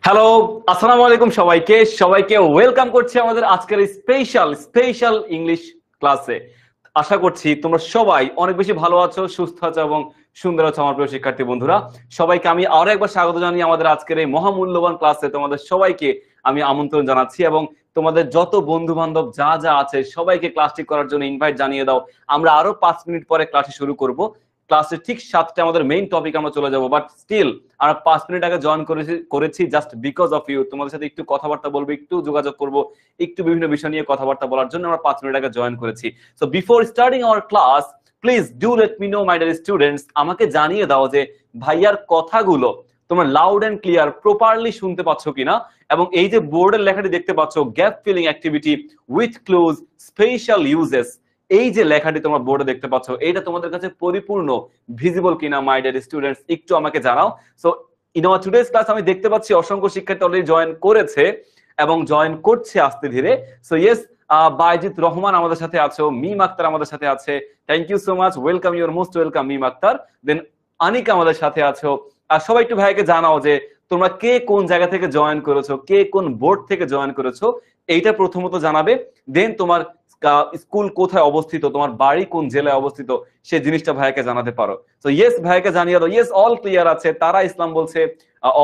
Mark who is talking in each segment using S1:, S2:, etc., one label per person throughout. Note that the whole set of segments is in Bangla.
S1: হ্যালো, আসসালামু আলাইকুম সবাইকে সবাইকে ওয়েলকাম করছি আমাদের আজকের স্পেশাল স্পেশাল ইংলিশ ক্লাসে। আশা করছি তোমরা সবাই অনেক বেশি ভালো আছো, সুস্থ আছো এবং সুন্দর আছো। আমার প্রিয় শিক্ষার্থী বন্ধুরা, সবাইকে আমি আরো একবার স্বাগত জানিয়ে আমাদের আজকের এই মহামূল্যবান ক্লাসে তোমাদের সবাইকে আমি আমন্ত্রণ জানাচ্ছি এবং তোমাদের যত বন্ধু বান্ধব যা যা আছে সবাইকে ক্লাসটি করার জন্য ইনভাইট জানিয়ে দাও। আমরা আরো 5 মিনিট পরে ক্লাসটি শুরু করব। ক্লাসের ঠিক 7টা আমাদের মেইন টপিক আমরা চলে যাব, বাট স্টিল আমরা 5 মিনিট আগে জয়েন করেছি জাস্ট বিকজ অফ ইউ। তোমাদের সাথে একটু কথাবার্তা বলবো, একটু যোগাযোগ করব, একটু বিভিন্ন বিষয় নিয়ে কথাবার্তা বলার জন্য আমরা 5 মিনিট আগে জয়েন করেছি। So before starting our class, please do let me no my dear students, আমাকে জানিয়ে দাও যে ভাইয়ার কথাগুলো তোমরা লাউড এন্ড ক্লিয়ার প্রপারলি শুনতে পাচ্ছ কিনা, এবং এই যে বোর্ডের লেখাটি দেখতে পাচ্ছ, gap filling activity with close special uses, এই যে লেখাটি তোমরা বোর্ডে দেখতে পাচ্ছ, এটা তোমাদের কাছে পরিপূর্ণ ভিজিবল কিনা মাই ডিয়ার স্টুডেন্টস, একটু আমাকে জানাও। So in our today's class আমি দেখতে পাচ্ছি অসংখ্য শিক্ষার্থী অলরেডি জয়েন করেছে এবং জয়েন করছে আস্তে ধীরে। সো ইয়েস, বাইজিৎ রহমান আমাদের সাথে আছো, মিম আক্তার আমাদের সাথে আছে, thank you so much, welcome, your most welcome Mim Akter. Then Anika আমাদের সাথে আছো। আর সবাই একটু ভাইকে জানাও যে তোমরা কে কোন জায়গা থেকে জয়েন করেছো, কে কোন বোর্ড থেকে জয়েন করেছো, এইটা প্রথমত জানাবে। দেন তোমার স্কুল কোথায় অবস্থিত, তোমার বাড়ি কোন জেলায় অবস্থিত, সেই জিনিসটা ভাইকে জানাতে পারো। তো ইয়েস ভাইকে জানিয়ে দাও। ইয়েস, অল ক্লিয়ার আছে। তারা ইসলাম বলছে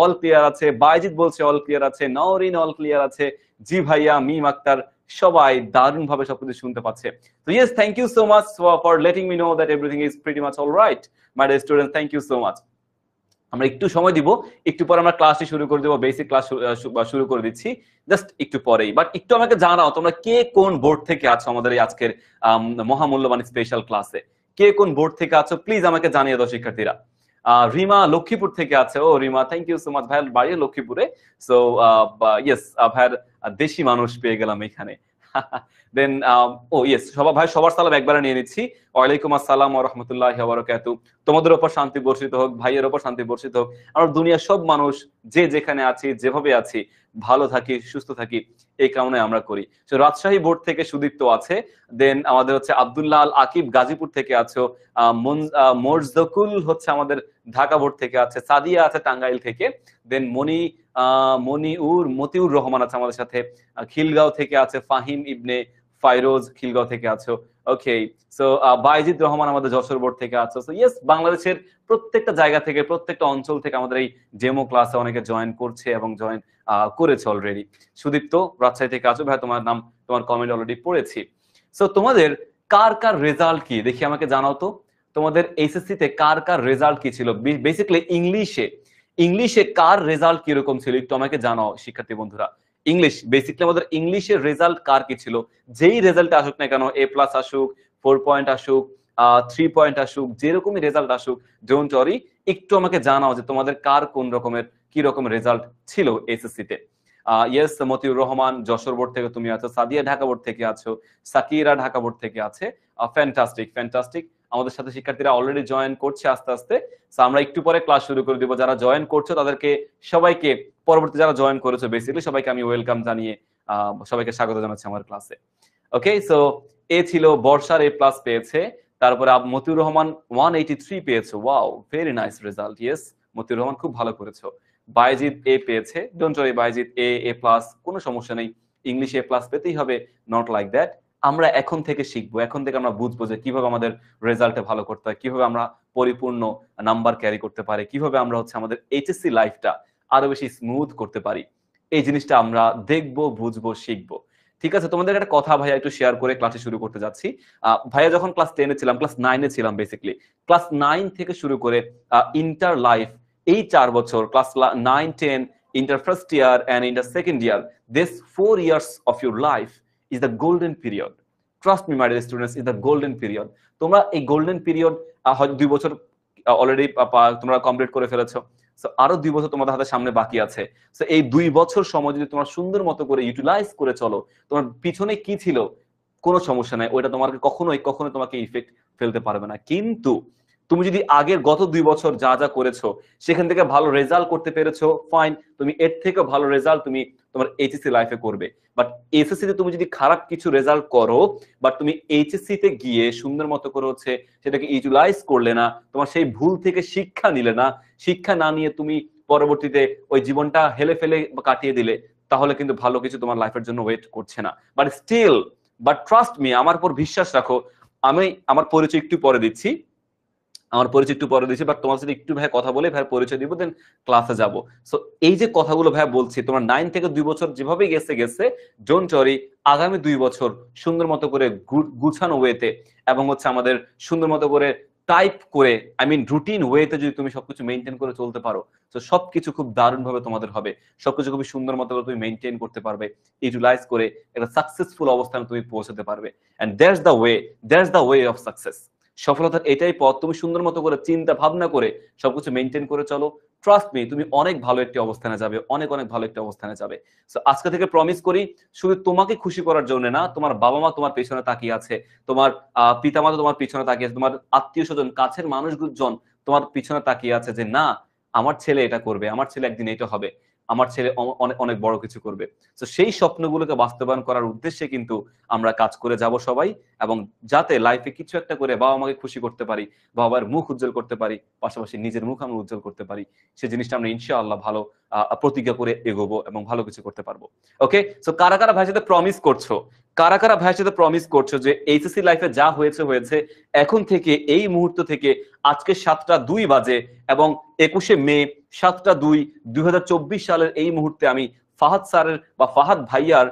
S1: অল ক্লিয়ার আছে, বাইজিৎ বলছে অল ক্লিয়ার আছে, নওরিন অল ক্লিয়ার আছে, জি ভাইয়া, মিম আক্তার, সবাই দারুণ ভাবে সবকিছু শুনতে পাচ্ছে। তো yes, thank you so much for letting me know that everything is pretty much all right my dear students, thank you so much. আমরা একটু সময় দিব, একটু পরে আমরা ক্লাসটি শুরু করে দেবো, বেসিক ক্লাস শুরু করে দিচ্ছি জাস্ট একটু পরেই। বাট একটু আমাকে জানাও তোমরা কে কোন বোর্ড থেকে আছো আমাদের এই আজকের মহামূল্যবান স্পেশাল ক্লাসে, কে কোন বোর্ড থেকে আছো প্লিজ আমাকে জানিয়ে দাও শিক্ষার্থীরা। রিমা লক্ষ্মীপুর থেকে আছে। ও Rima, thank you so much, ভাইয়ের বাড়ি লক্ষ্মীপুরে। সো ইয়েস, ভাইয়ের দেশি মানুষ পেয়ে গেলাম এখানে। দেন ও ইয়েস, ভাই সবার সালাম একবারে নিয়ে নিচ্ছি। ওয়ালাইকুম আসসালাম ওয়া রাহমাতুল্লাহি ওয়া বারাকাতুহু। তোমাদের উপর শান্তি বর্ষিত হোক, ভাইয়ের উপর শান্তি বর্ষিত হোক। আমরা দুনিয়ার সব মানুষ যে যেখানে আছি, যেভাবে আছি, ভালো থাকি, সুস্থ থাকি, এই কামনায় আমরা করি। তো রাজশাহী বোর্ড থেকে সুদীপ্ত আছে। দেন আমাদের হচ্ছে আব্দুল্লাহ আল আকিব গাজীপুর থেকে আছো। মোরজকুল হচ্ছে আমাদের ঢাকা বোর্ড থেকে আছে। সাদিয়া আছে টাঙ্গাইল থেকে। দেন মতিউর রহমান আছে আমাদের সাথে, খিলগাঁও থেকে আছে। ফাহিম ইবনে ফাইরোজ খিলগাঁও থেকে আছো। ওকে, সো বাইজিদ রহমান আমাদের যশোর বোর্ড থেকে আছো। সো ইয়েস, বাংলাদেশের প্রত্যেকটা জায়গা থেকে, প্রত্যেকটা অঞ্চল থেকে আমাদের এই ডেমো ক্লাসে অনেকে জয়েন করছে এবং জয়েন করেছে অলরেডি। সুদীপ্ত রাজশাহী থেকে আছো ভাই, তোমার নাম, তোমার কমেন্ট অলরেডি পড়েছি। সো তোমাদের কার কার রেজাল্ট কি দেখি আমাকে জানাও তো। তোমাদের এইচএসসি তে কার কার রেজাল্ট কি ছিল, বেসিক্যালি ইংলিশে কার রেজাল্ট কিরকম ছিল একটু আমাকে জানাও শিক্ষার্থী বন্ধুরা। ইংলিশ, বেসিক্যালি আমাদের ইংলিশের রেজাল্ট কার কি ছিল, যেই রেজাল্ট আসুক না কেন, A+ আসুক, 4 পয়েন্ট আসুক, 3 পয়েন্ট আসুক, যেরকমই রেজাল্ট আসুক, ডোন্ট ওয়ারি, একটু আমাকে জানাও যে তোমাদের কার কোন রকমের কি রকম রেজাল্ট ছিল এসএসসি তে। ইয়েস, মতিউর রহমান যশোর বোর্ড থেকে তুমি আছো, সাদিয়া ঢাকা বোর্ড থেকে আছো, সাকিরা ঢাকা বোর্ড থেকে আছে। ফ্যান্টাস্টিক ফ্যান্টাস্টিক, আমাদের সাথে শিক্ষার্থীরা অলরেডি জয়েন করছে আস্তে আস্তে। আমরা একটু পরে ক্লাস শুরু করে দিব। যারা জয়েন করছো তাদেরকে সবাইকে, পরবর্তী যারা জয়েন করেছো বেসিক্যালি সবাইকে আমি ওয়েলকাম জানিয়ে সবাইকে স্বাগত জানাচ্ছি আমার ক্লাসে। ওকে, সো এ ছিল বর্ষার A+ পেয়েছে। তারপরে মতিউর রহমান 183 পেয়েছো। Wow, very nice result. Yes, Matiur Rahman খুব ভালো করেছো। বাইজিদ A পেয়েছে। ডোন্ট ওয়ারি, বাইজিদ A+, কোনো সমস্যা নেই। ইংলিশে A+ পেতেই হবে, নট লাইক দ্যাট। আমরা এখন থেকে শিখবো, এখন থেকে আমরা বুঝবো যে কিভাবে আমাদের রেজাল্টে ভালো করতে হয়, কিভাবে আমরা পরিপূর্ণ নাম্বার ক্যারি করতে পারি, কিভাবে আমরা হচ্ছে আমাদের এইচএসসি লাইফটা আরো বেশি স্মুথ করতে পারি। এই জিনিসটা আমরা দেখবো, বুঝবো, শিখবো। ঠিক আছে, তোমাদের একটা কথা ভাইয়া একটু শেয়ার করে ক্লাসে শুরু করতে যাচ্ছি। ভাইয়া যখন ক্লাস 10-এ ছিলাম, ক্লাস 9-এ ছিলাম বেসিক্যালি, ক্লাস 9 থেকে শুরু করে ইন্টার লাইফ, এই 4 বছর, class 9, 10, inter first year and inter second year, this 4 years of your life is the golden period. Trust me my dear students, is the golden period. তোমরা এই গোল্ডেন পিরিয়ড হয়তো 2 বছর অলরেডি তোমরা কমপ্লিট করে ফেলেছো। সো আরো 2 বছর তোমাদের হাতে সামনে বাকি আছে। সো এই 2 বছর সময় যদি তোমরা সুন্দর মতো করে ইউটিলাইজ করে চলো, তোমার পিছনে কি ছিল কোনো সমস্যা নাই, ওইটা তোমাকে কখনোই তোমাকে ইফেক্ট ফেলতে পারবে না। কিন্তু তুমি যদি আগের গত 2 বছর যা যা করেছো সেখান থেকে ভালো রেজাল্ট করতে পেরেছো, ফাইন, তুমি এর থেকে ভালো রেজাল্ট তুমি তোমার এইচএসসি লাইফে করবে। বাট এসএসসি তে তুমি যদি খারাপ কিছু রেজাল্ট করো, বাট তুমি এইচএসসি তে গিয়ে সুন্দর মতো করে হচ্ছে সেটাকে ইউটিলাইজ করলে না, তোমার সেই ভুল থেকে শিক্ষা নিলে না, শিক্ষা না নিয়ে তুমি পরবর্তীতে ওই জীবনটা হেলে ফেলে কাটিয়ে দিলে, তাহলে কিন্তু ভালো কিছু তোমার লাইফের জন্য ওয়েট করছে না। বাট ট্রাস্ট মি, আমার উপর বিশ্বাস রাখো। আমি আমার পরিচয় একটু পরে দিচ্ছি, বাট তোমার সাথে একটু ভাই কথা বলে ভাই পরিচয় দিব, দেন ক্লাসে যাব। সো এই যে কথাগুলো ভাই বলছি, তোমার 9 থেকে 2 বছর যেভাবে গেছে, ডোন্ট ওয়ারি, আগামী 2 বছর সুন্দর মতো করে গুছানো ওয়েতে এবং হচ্ছে আমাদের সুন্দর মতো করে টাইপ করে, আই মিন রুটিন ওয়েতে যদি তুমি সবকিছু মেনটেন করে চলতে পারো, তো সবকিছু খুব দারুণ ভাবে তোমাদের হবে, সবকিছু খুবই সুন্দর মতো করে তুমি মেনটেন করতে পারবে, ইউটিলাইজ করে একটা সাকসেসফুল অবস্থানে তুমি পৌঁছাতে পারবে। And that's the way of success. সফলতার এটাই পথ। তুমি সুন্দর মতো করে চিন্তা ভাবনা করে সবকিছু মেনটেন করে চলো, ট্রাস্ট মি, তুমি অনেক ভালো একটি অবস্থানে যাবে, অনেক ভালো একটি অবস্থানে যাবে। সো আজকে থেকে প্রমিস করি, শুধু তোমাকে খুশি করার জন্য না, তোমার বাবা মা তোমার পেছনে তাকিয়ে আছে, তোমার পিতামাতা তোমার পিছনে তাকিয়ে আছে, তোমার আত্মীয় স্বজন, কাছের মানুষজন তোমার পিছনে তাকিয়ে আছে যে না, আমার ছেলে এটা করবে, আমার ছেলে একদিন এটা হবে, আমার ছেলে অনেক অনেক বড় কিছু করবে। তো সেই স্বপ্নগুলোকে বাস্তবায়ন করার উদ্দেশ্যে কিন্তু আমরা কাজ করে যাব সবাই, এবং যাতে লাইফে কিছু একটা করে বাবা মাকে খুশি করতে পারি, বাবার মুখ উজ্জ্বল করতে পারি, পাশাপাশি নিজের মুখ আমরা উজ্জ্বল করতে পারি, সেই জিনিসটা আমরা ইনশাআল্লাহ ভালো প্রতিজ্ঞা করে এগোবো এবং ভালো কিছু করতে পারবো। ওকে, সো কারা কারা ভাইয়ের সাথে প্রমিস করছো, যে এইচএসসি লাইফে যা হয়েছে, এখন থেকে এই মুহূর্ত থেকে আজকে 7টা 2 বাজে এবং 21শে মে 7টা 2 2024 সালের এই মুহূর্তে আমি ফাহাদ স্যারের বা ফাহাদ ভাইয়ার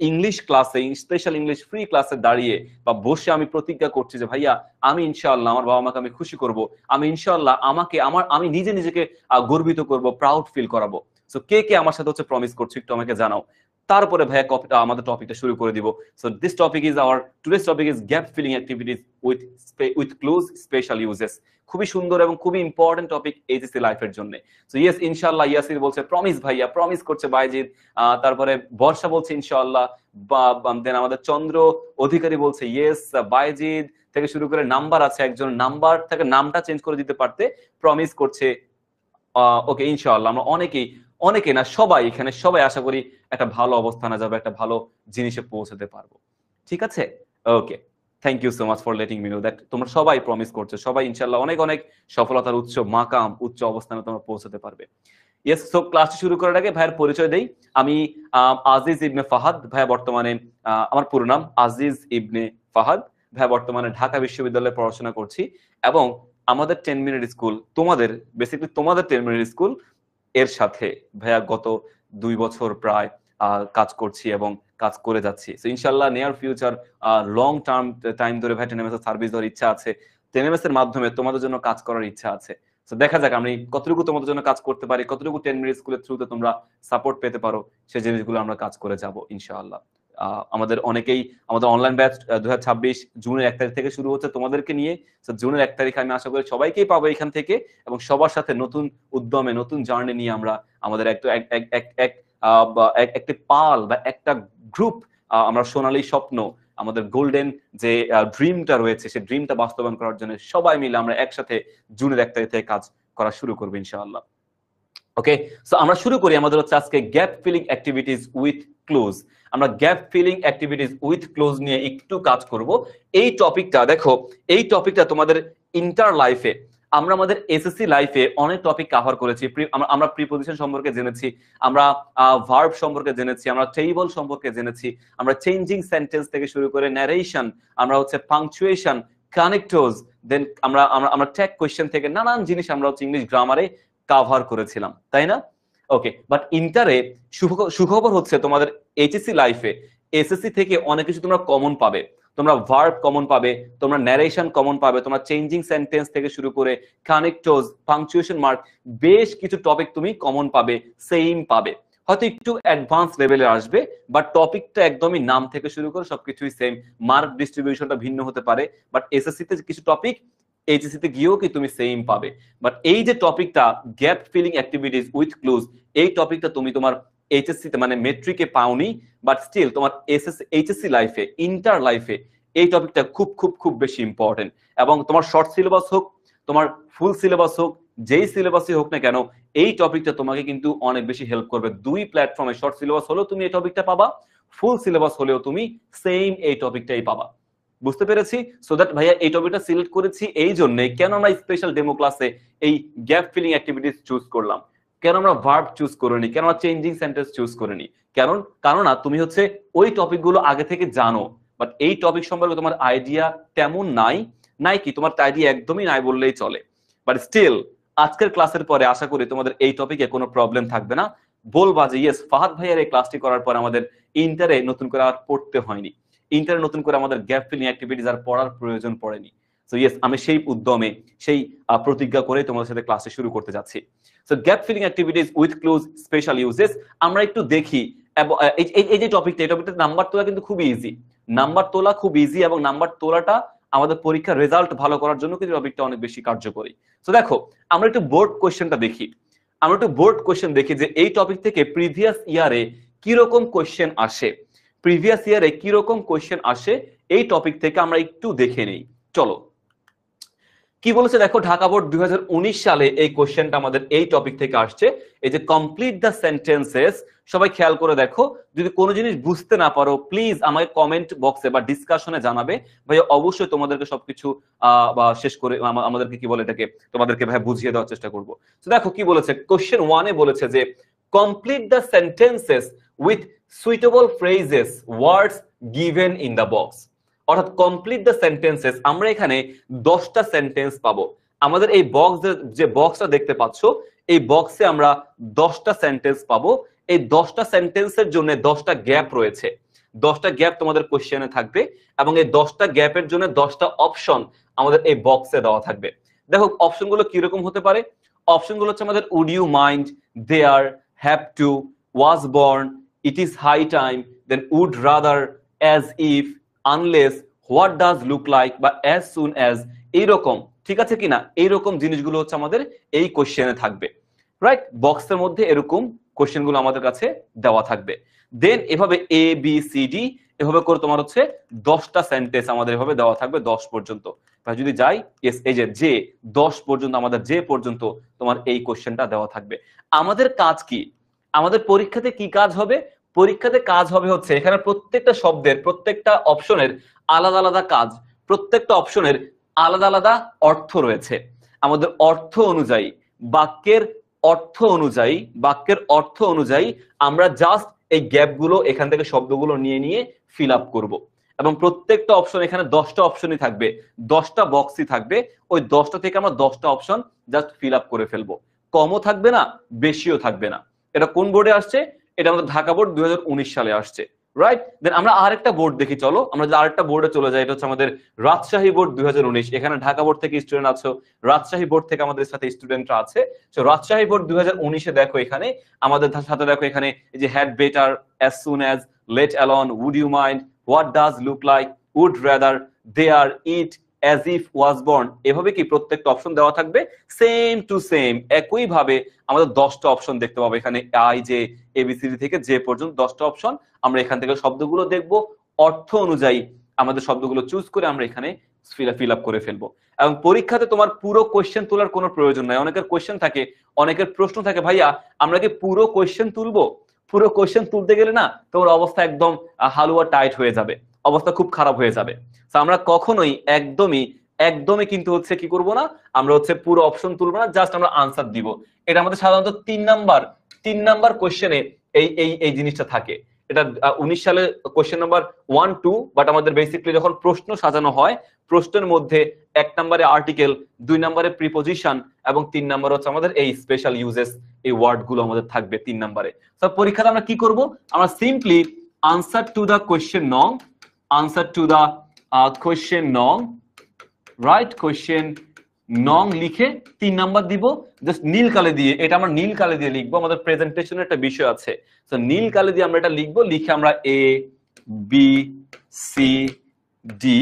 S1: ইংলিশ ক্লাসে, স্পেশাল ইংলিশ ফ্রি ক্লাসে দাঁড়িয়ে বা বসে আমি প্রতিজ্ঞা করছি যে ভাইয়া, আমি ইনশাআল্লাহ আমার বাবা মাকে আমি খুশি করব, আমি ইনশাআল্লাহ আমি নিজেকে গর্বিত করব, প্রাউড ফিল করাবো। সো কে কে আমার সাথে হচ্ছে প্রমিস করছো একটু আমাকে জানাও, তারপরে ভাইয়া আমাদের টপিকটা শুরু করে দিব। So today's topic is gap filling activities with close special uses. খুবই সুন্দর এবং খুবই ইম্পর্টেন্ট টপিক এইচএসসি লাইফের জন্য। সো ইয়েস, ইনশাআল্লাহ, ইয়াসির বলছে প্রমিস ভাইয়া, প্রমিস করছে বাইজিৎ, তারপরে বর্ষা বলছে ইনশাআল্লাহ, দেন আমাদের চন্দ্র অধিকারী বলছে ইয়েস বাইজিৎ, থেকে শুরু করে নাম্বার আছে একজন, নাম্বার থেকে নামটা চেঞ্জ করে দিতে পারতে প্রমিস করছে। ওকে, ইনশাআল্লাহ আমরা অনেকে না সবাই, এখানে সবাই আশা করি একটা ভালো অবস্থানে যাবে, একটা ভালো জিনিসে পৌঁছাতে পারবো। ঠিক আছে, okay, thank you so much for letting me know that তোমরা সবাই প্রমিস করছো, সবাই ইনশাআল্লাহ অনেক সফলতার উচ্চ অবস্থানে তোমরা পৌঁছাতে পারবে। ইয়েস, সো ক্লাস শুরু করার আগে ভাইয়ের পরিচয় দেই। আমি আজিজ ইবনে ফাহাদ, ভাইয়া বর্তমানে আমার পুরো নাম আজিজ ইবনে ফাহাদ, ভাইয়া বর্তমানে ঢাকা বিশ্ববিদ্যালয়ে পড়াশোনা করছি এবং আমাদের 10 মিনিট স্কুল, তোমাদের 10 মিনিট স্কুল এর সাথে ভাইয়া গত 2 বছর প্রায় কাজ করছি এবং কাজ করে যাচ্ছি। সো ইনশাআল্লাহ নিয়ার ফিউচার লং টাইম ধরে ভাই টেনএমএস এর সার্ভিস দেওয়ার ইচ্ছা আছে, টেনএমএস এর মাধ্যমে তোমাদের জন্য কাজ করার ইচ্ছা আছে। সো দেখা যাক আমি কতটুকু তোমাদের জন্য কাজ করতে পারি, কতটুকু 10 মিনিট স্কুলের থ্রুতে তোমরা সাপোর্ট পেতে পারো, সেই জিনিসগুলো আমরা কাজ করে যাব ইনশাআল্লাহ। আমাদের অনেকেই আমাদের অনলাইন ব্যাচ 2026 জুনের 1 তারিখ থেকে শুরু হচ্ছে তোমাদেরকে নিয়ে। জুনের 1 তারিখ আমি আশা করি সবাইকেই পাবো এখান থেকে, এবং সবার সাথে নতুন উদ্যমে নতুন জার্নি নিয়ে আমরা আমাদের একটি পাল বা একটা গ্রুপ, আমরা সোনালী স্বপ্ন, আমাদের গোল্ডেন যে ড্রিমটা রয়েছে, সেই ড্রিমটা বাস্তবায়ন করার জন্য সবাই মিলে আমরা একসাথে জুনের 1 তারিখ থেকে কাজ করা শুরু করবো ইনশাআল্লাহ। ওকে, সো আমরা শুরু করি আমাদের হচ্ছে আজকে gap filling activities with cloze. আমরা gap filling activities with cloze নিয়ে একটু কাজ করব। এই টপিকটা দেখো, এই টপিকটা তোমাদের ইন্টার লাইফে, আমরা আমাদের এসএসসি লাইফে অনেক টপিক কভার করেছি। আমরা প্রিপজিশন সম্পর্কে জেনেছি, আমরা ভার্ব সম্পর্কে জেনেছি, আমরা টেবল সম্পর্কে জেনেছি, আমরা চেঞ্জিং সেন্টেন্স থেকে শুরু করে ন্যারেশন, আমরা হচ্ছে পাংচুয়েশন, কানেক্টরস, দেন আমরা ট্যাগ কোয়েশ্চেন থেকে নানান জিনিস আমরা হচ্ছে ইংলিশ গ্রামারে কভার করেছিলাম, তাই না? ওকে, বাট ইন্টারে সুখবর হচ্ছে তোমাদের এইচএসসি লাইফে এসএসসি থেকে অনেক কিছু তোমরা কমন পাবে। তোমরা ভার্ব কমন পাবে, তোমরা ন্যারেশন কমন পাবে, তোমরা চেঞ্জিং সেন্টেন্স থেকে শুরু করে কানেক্টরস, পাংচুয়েশন মার্ক, বেশ কিছু টপিক তুমি কমন পাবে, সেম পাবে, হয়তো একটু অ্যাডভান্স লেভেলে আসবে, বাট টপিকটা একদমই নাম থেকে শুরু করে সবকিছুই সেম। মার্ক ডিস্ট্রিবিউশনটা ভিন্ন হতে পারে, বাট এসএসসি তে কিছু টপিক এইচএসসি তে গিয়েও কি তুমি সেম পাবে। বাট এই যে টপিকটা gap filling activities with clues, এই টপিকটা তুমি তোমার এইচএসসি তে মানে মেট্রিকে পাওনি, বাট স্টিল তোমার এইচএসসি লাইফে, ইন্টার লাইফে এই টপিকটা খুব খুব খুব বেশি ইম্পর্টেন্ট। এবং তোমার শর্ট সিলেবাস হোক, তোমার ফুল সিলেবাস হোক, যেই সিলেবাসই হোক না কেন, এই টপিকটা তোমাকে কিন্তু অনেক বেশি হেল্প করবে। দুই প্ল্যাটফর্মে, শর্ট সিলেবাস হলেও তুমি এই টপিকটা পাবা, ফুল সিলেবাস হলেও তুমি সেম এই টপিকটাই পাবা। বুঝতে পেরেছি? সো দ্যাট ভাইয়া এই টপিকটা সিলেক্ট করেছি এই জন্য, কেন আমরা স্পেশাল ডেমো ক্লাসে এই গ্যাপ ফিলিং অ্যাক্টিভিটিস চুজ করলাম। কেন আমরা ভার্ব চুজ করিনি, কেন আমরা চেঞ্জিং সেন্টেন্স চুজ করিনি? কেননা তুমি হচ্ছে ওই টপিকগুলো আগে থেকে জানো, বাট এই টপিক সম্পর্কে তোমার আইডিয়া তেমন নাই কি, তোমার আইডিয়া একদমই নাই বললেই চলে। বাট স্টিল আজকের ক্লাসের পরে আশা করি তোমাদের এই টপিকে কোনো প্রবলেম থাকবে না, বলবা যে ইয়েস ফাহাদ ভাইয়ার এই ক্লাসটি করার পর আমাদের ইন্টারে নতুন করে আর পড়তে হয়নি, ইন্টারে নতুন করে আমাদের গ্যাপ ফিলিং অ্যাক্টিভিটিস আর পড়ার প্রয়োজন পড়েনি। সো ইয়েস, আমি সেই উদ্যমে সেই প্রতিজ্ঞা করে তোমাদের সাথে ক্লাসে শুরু করতে যাচ্ছি। So gap filling activities with clues special uses আমরা একটু দেখি। এই যে টপিকটা, এই টপিকটা নাম্বার তোলা কিন্তু খুব ইজি, নাম্বার তোলা খুব ইজি, এবং নাম্বার তোলাটা আমাদের পরীক্ষার রেজাল্ট ভালো করার জন্য কিন্তু টপিকটা অনেক বেশি কার্যকরী। তো দেখো আমরা একটু বোর্ড কোয়েশ্চেনটা দেখি, আমরা একটু বোর্ড কোয়েশ্চেন দেখি যে এই টপিক থেকে প্রিভিয়াস ইয়ারে কিরকম কোয়েশ্চেন আসে, প্রিভিয়াস ইয়ারে কিরকম কোয়েশ্চেন আসে এই টপিক থেকে আমরা একটু দেখে নেই। চলো কি বলেছে দেখো, ঢাকা বোর্ড 2019 সালে এই কোশ্চেনটা আমাদের এই টপিক থেকে আসছে, এই যে কমপ্লিট দ্য সেন্টেন্সেস। সবাই খেয়াল করে দেখো, যদি কোনো জিনিস বুঝতে না পারো প্লিজ আমাকে কমেন্ট বক্সে বা ডিসকাশনে জানাবে, ভাই অবশ্যই তোমাদেরকে সবকিছু বা শেষ করে আমাদেরকে কি বলে এটাকে তোমাদেরকে ভাই বুঝিয়ে দেওয়ার চেষ্টা করব। তো দেখো কি বলেছে, কোশ্চেন 1-এ বলেছে যে complete the sentences with suitable phrases words given in the box. অর্থাৎ কমপ্লিট দ্য সেন্টেন্সেস, আমরা এখানে 10টা সেন্টেন্স পাবো। আমাদের এই বক্স, যে বক্সটা দেখতে পাচ্ছ, এই বক্সে আমরা 10টা সেন্টেন্স পাবো। এই 10টা সেন্টেন্সের জন্য 10টা গ্যাপ রয়েছে, 10টা গ্যাপ তোমাদের কোশ্চেনে থাকবে, এবং এই 10টা গ্যাপের জন্য 10টা অপশন আমাদের এই বক্সে দেওয়া থাকবে। দেখো অপশনগুলো কিরকম হতে পারে, অপশনগুলো হচ্ছে আমাদের would you mind, there, have to, was born, it is high time, then would rather, as if, unless, what does look like, বা অ্যাজ সুন অ্যাজ, এইরকম, ঠিক আছে কিনা, এইরকম জিনিসগুলো হচ্ছে আমাদের এই কোশ্চেনে থাকবে। রাইট, বক্সের মধ্যে এরকম কোশ্চেনগুলো আমাদের কাছে দেওয়া থাকবে। দেন এভাবে এ বি সি ডি এভাবে করে তোমার হচ্ছে 10টা সেন্টেন্স আমাদের এভাবে দেওয়া থাকবে 10 পর্যন্ত। যদি যাই এই যে 10 পর্যন্ত, আমাদের যে পর্যন্ত তোমার এই কোশ্চেনটা দেওয়া থাকবে। আমাদের কাজ কি, আমাদের পরীক্ষাতে কি কাজ হবে, পরীক্ষাতে কাজ হবে হচ্ছে এখানে প্রত্যেকটা শব্দের, প্রত্যেকটা অপশনের আলাদা আলাদা কাজ, প্রত্যেকটা অপশনের আলাদা আলাদা অর্থ রয়েছে। আমাদের অর্থ অনুযায়ী, বাক্যের অর্থ অনুযায়ী আমরা জাস্ট এই গ্যাপগুলো এখান থেকে শব্দগুলো নিয়ে ফিল আপ করবো। এবং প্রত্যেকটা অপশন, এখানে 10টা অপশনই থাকবে, 10টা বক্সই থাকবে, ওই 10টা থেকে আমরা 10টা অপশন জাস্ট ফিল আপ করে ফেলবো। কমও থাকবে না, বেশিও থাকবে না। এটা কোন বোর্ডে আসছে, এটা আমাদের ঢাকা বোর্ড 2019 সালে আসছে। রাইট, দেন আমরা আরেকটা বোর্ড দেখি, চলো আমরা যদি আরেকটা বোর্ডে চলে যাই, এটা হচ্ছে আমাদের রাজশাহী বোর্ড 2019। এখানে ঢাকা বোর্ড থেকে স্টুডেন্ট আছো, রাজশাহী বোর্ড থেকে আমাদের সাথে স্টুডেন্টরা আছে। তো রাজশাহী বোর্ড 2019-এ দেখো এখানে আমাদের সাথে দেখো এখানে এই যে had better, as soon as, let alone, would you mind, what does look like, would rather, there, it, as if, was born, এভাবে কি প্রত্যেকটা অপশন দেওয়া থাকবে সেম টু সেম। একই ভাবে আমাদের 10টা অপশন দেখতে পাবো এখানে, আই যে এবিসিডি থেকে যে পর্যন্ত 10টা অপশন। আমরা এখান থেকে শব্দগুলো দেখবো, অর্থ অনুযায়ী আমাদের শব্দগুলো চুজ করে আমরা এখানে ফিল আপ করে ফেলবো। এবং পরীক্ষাতে তোমার পুরো কোয়েশ্চেন তোলার কোনো প্রয়োজন নাই। অনেকের কোয়েশ্চেন থাকে, অনেকের প্রশ্ন থাকে, ভাইয়া আমরা কি পুরো কোয়েশ্চেন তুলবো? পুরো কোয়েশ্চেন তুলতে গেলে না তোমার অবস্থা একদম হালুয়া টাইট হয়ে যাবে, অবস্থা খুব খারাপ হয়ে যাবে। আমরা কখনোই একদমই কিন্তু হচ্ছে কি করব না, আমরা হচ্ছে পুরো অপশন তুলবো না, জাস্ট আমরা আনসার দিব। এটা আমাদের সাধারণত 3 নাম্বার কোশ্চেনে এই জিনিসটা থাকে। এটা 19 সালে কোশ্চেন নাম্বার 1, 2, বাট আমাদের বেসিক্যালি যখন প্রশ্ন সাজানো হয়, প্রশ্নের মধ্যে 1 নম্বরে আর্টিকেল, 2 নম্বরে প্রিপোজিশন, এবং 3 নম্বরে হচ্ছে আমাদের এই স্পেশাল ইউজেস, এই ওয়ার্ড গুলো আমাদের থাকবে 3 নম্বরে। তো পরীক্ষাতে আমরা কি করব, আমরা simply answer to the question নং, রাইট, কোশ্চেন নং লিখে 3 নাম্বার দিব, জাস্ট নীল কালি দিয়ে। এটা আমরা নীল কালি দিয়ে লিখবো, আমাদের প্রেজেন্টেশনের একটা বিষয় আছে, তো নীল কালি দিয়ে আমরা এটা লিখবো। লিখে আমরা এ বি সি ডি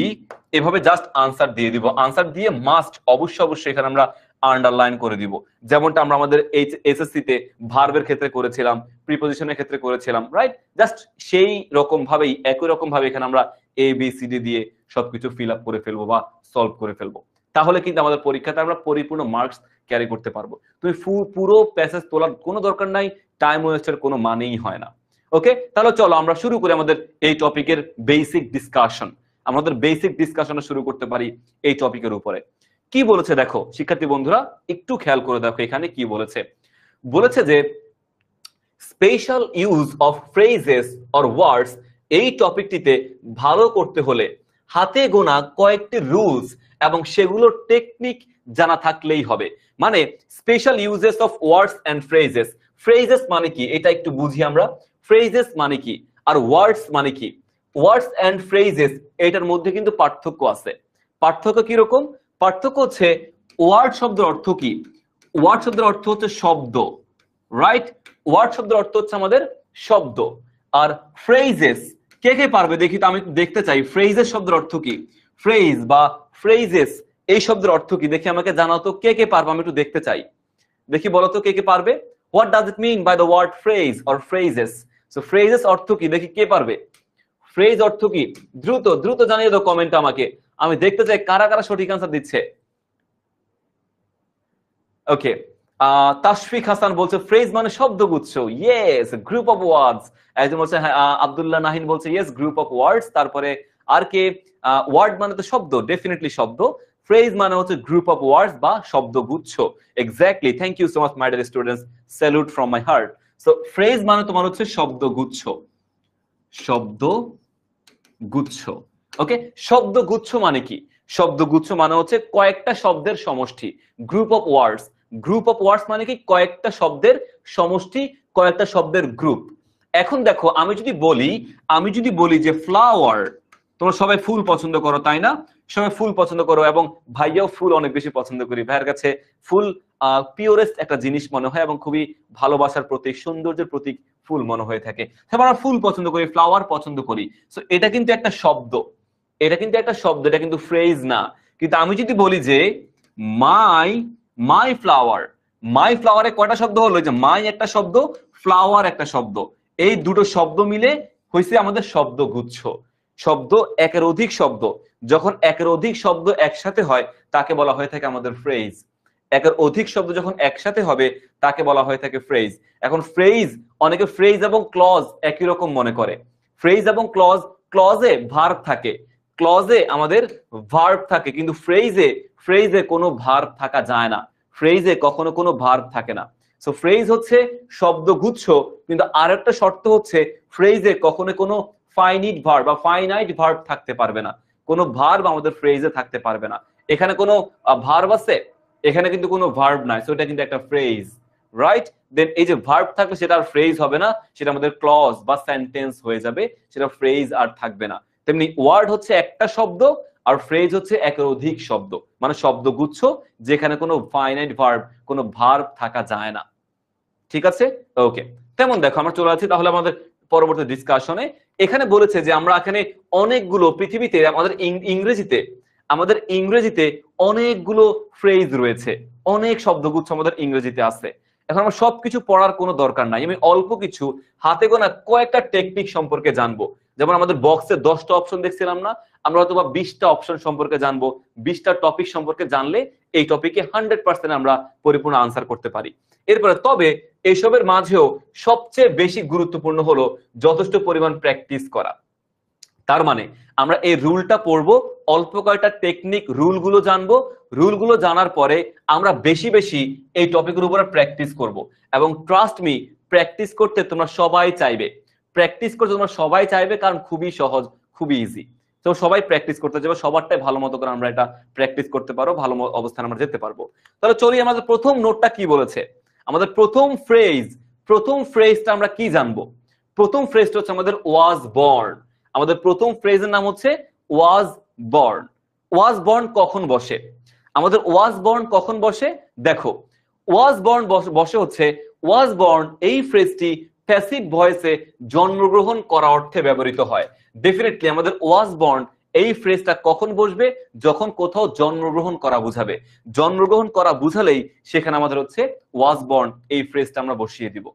S1: এভাবে জাস্ট আনসার দিয়ে দিব। আনসার দিয়ে মাস্ট অবশ্যই এখানে আমরা আন্ডারলাইন করে দিব, যেমনটা আমরা আমাদের এসএসসি তে ভার্বের ক্ষেত্রে করেছিলাম, প্রিপোজিশনের ক্ষেত্রে করেছিলাম। রাইট, জাস্ট সেই রকম ভাবেই, একই রকম ভাবে এখানে আমরা এ বি সি ডি দিয়ে সবকিছু ফিল আপ করে ফেলবো বা সলভ করে ফেলবো। তাহলে কিন্তু আমাদের পরীক্ষাতে আমরা পরিপূর্ণ মার্কস ক্যারি করতে পারবো। তুমি পুরো প্যাসেজ তোলার কোনো দরকার নাই, টাইম ওয়েস্টের কোনো মানেই হয় না। ওকে, তাহলে চলো আমরা শুরু করি আমাদের এই টপিকের বেসিক ডিসকাশন। আমাদের বেসিক ডিসকাশন শুরু করতে পারি এই টপিকের উপরে। কি বলেছে দেখো শিক্ষার্থী বন্ধুরা, একটু খেয়াল করে দেখো এখানে কি বলেছে। বলেছে যে special use of phrases or words, এই টপিকটিতে ভালো করতে হলে হাতে গোনা কয়েকটি রুলস এবং সেগুলোর টেকনিক জানা থাকলেই হবে। মানে special uses of words and phrases, phrases মানে কি এটা একটু বুঝি আমরা। ফ্রেজেস মানে কি আর ওয়ার্ডস মানে কি? ওয়ার্ডস এন্ড ফ্রেজেস এটার মধ্যে কিন্তু পার্থক্য আছে। পার্থক্য কি রকম? পার্থক্য হচ্ছে ওয়ার্ড শব্দের অর্থ কি? ওয়ার্ড শব্দের অর্থ হচ্ছে শব্দ, রাইট? ওয়ার্ড শব্দের অর্থ হচ্ছে আমাদের শব্দ। আর ফ্রেজেস কে কে পারবে দেখি তো, আমি দেখতে চাই ফ্রেজেস শব্দের অর্থ কি। ফ্রেজ বা ফ্রেজেস এই শব্দের অর্থ কি দেখি, আমাকে জানাও তো কে কে পারবে, আমি একটু দেখতে চাই। দেখি বলো তো কে কে পারবে। What does it mean by the word phrase or phrases? So phrases অর্থ কি দেখি কে পারবে। ফ্রেজ অর্থ কি? দ্রুত দ্রুত জানিয়ে দাও কমেন্ট আমাকে, আমি দেখতে চাই কারা কারা সঠিক আনসার দিচ্ছে। ওকে, তাশফিক হাসান বলছে ফ্রেজ মানে শব্দগুচ্ছ। Yes, group of words. একজন বলছে আব্দুল্লাহ নাহিন বলছে ইয়েস, গ্রুপ অফ ওয়ার্ডস। তারপরে আর কে? ওয়ার্ড মানে তো শব্দ, ডেফিনেটলি শব্দ। ফ্রেজ মানে হচ্ছে গ্রুপ অফ ওয়ার্ডস বা শব্দগুচ্ছ। Exactly, thank you so much my dear students, salute from my heart. So phrase মানে তোমার হচ্ছে শব্দগুচ্ছ, শব্দগুচ্ছ। ওকে, শব্দগুচ্ছ মানে কি? শব্দগুচ্ছ মানে হচ্ছে কয়েকটা শব্দের সমষ্টি, group of words. Group of ওয়ার্ডস মানে কি? কয়েকটা শব্দের সমষ্টি, কয়েকটা শব্দের গ্রুপ। এখন দেখো আমি যদি বলি যে ফ্লাওয়ার, তোমরা সবাই ফুল পছন্দ করো তাই না? সবাই ফুল পছন্দ করো এবং ভাইয়াও ফুল অনেক বেশি পছন্দ করি। ভাইয়ের কাছে ফুল পিওরেস্ট একটা জিনিস মনে হয় এবং খুবই ভালোবাসার প্রতীক, সৌন্দর্যের প্রতীক ফুল মনে হয়ে থাকে। আমরা ফুল পছন্দ করি, ফ্লাওয়ার পছন্দ করি। সো এটা কিন্তু একটা শব্দ, এটা কিন্তু একটা শব্দ, এটা কিন্তু ফ্রেজ না। কিন্তু আমি যদি বলি যে মাই মাই ফ্লাওয়ার, মাই ফ্লাওয়ারে কয়টা শব্দ হলো? যে মাই একটা শব্দ, ফ্লাওয়ার একটা শব্দ, এই দুটো শব্দ মিলে হয়েছে আমাদের শব্দগুচ্ছ। শব্দ একের অধিক শব্দ, যখন একের অধিক শব্দ একসাথে হয় তাকে বলা হয়ে থাকে আমাদের ফ্রেজ। একের অধিক শব্দ যখন একসাথে হবে তাকে বলা হয়ে থাকে ফ্রেজ। এখন ফ্রেজ, অনেকে ফ্রেজ এবং ক্লজ একই রকম মনে করে। ফ্রেজ এবং ক্লজ, ক্লজে ভার্ব থাকে, ক্লজে আমাদের ভার্ব থাকে, কিন্তু ফ্রেজে কোনো ভার্ব থাকা যায় না। ফ্রেজে কখনো কোনো ভার্ব থাকে না। সো ফ্রেজ হচ্ছে শব্দগুচ্ছ, কিন্তু আরেকটা শর্ত হচ্ছে ফ্রেজে কখনো কোনো ফাইনিট ভার্ব বা ফাইনাইট ভার্ব থাকতে পারবে না। কোনো ভার্ব আমাদের ফ্রেজে থাকতে পারবে না। এখানে কোনো ভার্ব আছে? এখানে কিন্তু কোনো ভার্ব নাই, সো এটা কিন্তু একটা ফ্রেজ, রাইট? দেন এই যে ভার্ব থাকবে সেটা আর ফ্রেজ হবে না, সেটা আমাদের ক্লজ বা সেন্টেন্স হয়ে যাবে, সেটা ফ্রেজ আর থাকবে না। তেমনি ওয়ার্ড হচ্ছে একটা শব্দ আর ফ্রেজ হচ্ছে একের অধিক শব্দ, মানে শব্দগুচ্ছ যেখানে কোনো ফাইনাইট ভার্ব, কোনো ভার্ব থাকা যায় না। ঠিক আছে? ওকে, তেমন দেখো আমরা চলে যাচ্ছি তাহলে আমাদের পরবর্তী ডিসকাশনে। এখানে বলেছে যে আমরা এখানে অনেকগুলো পৃথিবীতে আমাদের ইংরেজিতে অনেকগুলো ফ্রেজ রয়েছে, অনেক শব্দগুচ্ছ আমাদের ইংরেজিতে আছে। এখন আমরা সবকিছু পড়ার কোনো দরকার নাই, আমি অল্প কিছু হাতে গোনা কয়েকটা টেকনিক সম্পর্কে জানবো। যেমন আমাদের বক্সে 10টা অপশন দেখছিলাম না, আমরা হয়তো বা 20টা অপশন সম্পর্কে জানবো। 20টা টপিক সম্পর্কে জানলে এই টপিকে 100% আমরা পরিপূর্ণ আনসার করতে পারি। এরপরে তবে এইসবের মাঝেও সবচেয়ে বেশি গুরুত্বপূর্ণ হলো যথেষ্ট পরিমাণ প্র্যাকটিস করা। তার মানে আমরা এই রুলটা পড়বো, অল্প কয়েকটা টেকনিক রুলগুলো জানবো, রুলগুলো জানার পরে আমরা বেশি বেশি এই টপিকের উপরে প্র্যাকটিস করব। এবং ট্রাস্ট মি, প্র্যাকটিস করতে তোমরা সবাই চাইবে, প্র্যাকটিস করতে তোমরা সবাই চাইবে, কারণ খুবই সহজ, খুবই ইজি। তো সবাই প্র্যাকটিস করতে যাবে, সবারটাই ভালো মতো করে আমরা এটা প্র্যাকটিস করতে পারবো, ভালো অবস্থানে আমরা যেতে পারবো। তাহলে চলি, আমাদের প্রথম নোটটা কি বলেছে। আমাদের প্রথম ফ্রেজটা আমরা কি জানবো? প্রথম ফ্রেজটা হচ্ছে আমাদের ওয়াজ বর্ন। আমাদের প্রথম ফ্রেজের নাম হচ্ছে ওয়াজ বর্ন। ওয়াজ বর্ন কখন বসে? আমাদের ওয়াজ বর্ন কখন বসে? দেখো, ওয়াজ বর্ন বসে হচ্ছে, ওয়াজ বর্ন এই ফ্রেজটি প্যাসিভ ভয়েসে জন্মগ্রহণ করা অর্থে ব্যবহৃত হয়। ডেফিনেটলি আমাদের ওয়াজ বর্ন এই ফ্রেজটা কখন বসবে? যখন কোথাও জন্মগ্রহণ করা বুঝাবে। জন্মগ্রহণ করা বুঝালেই সেখানে আমাদের হচ্ছে ওয়াজ বর্ন এই ফ্রেজটা আমরা বসিয়ে দিব।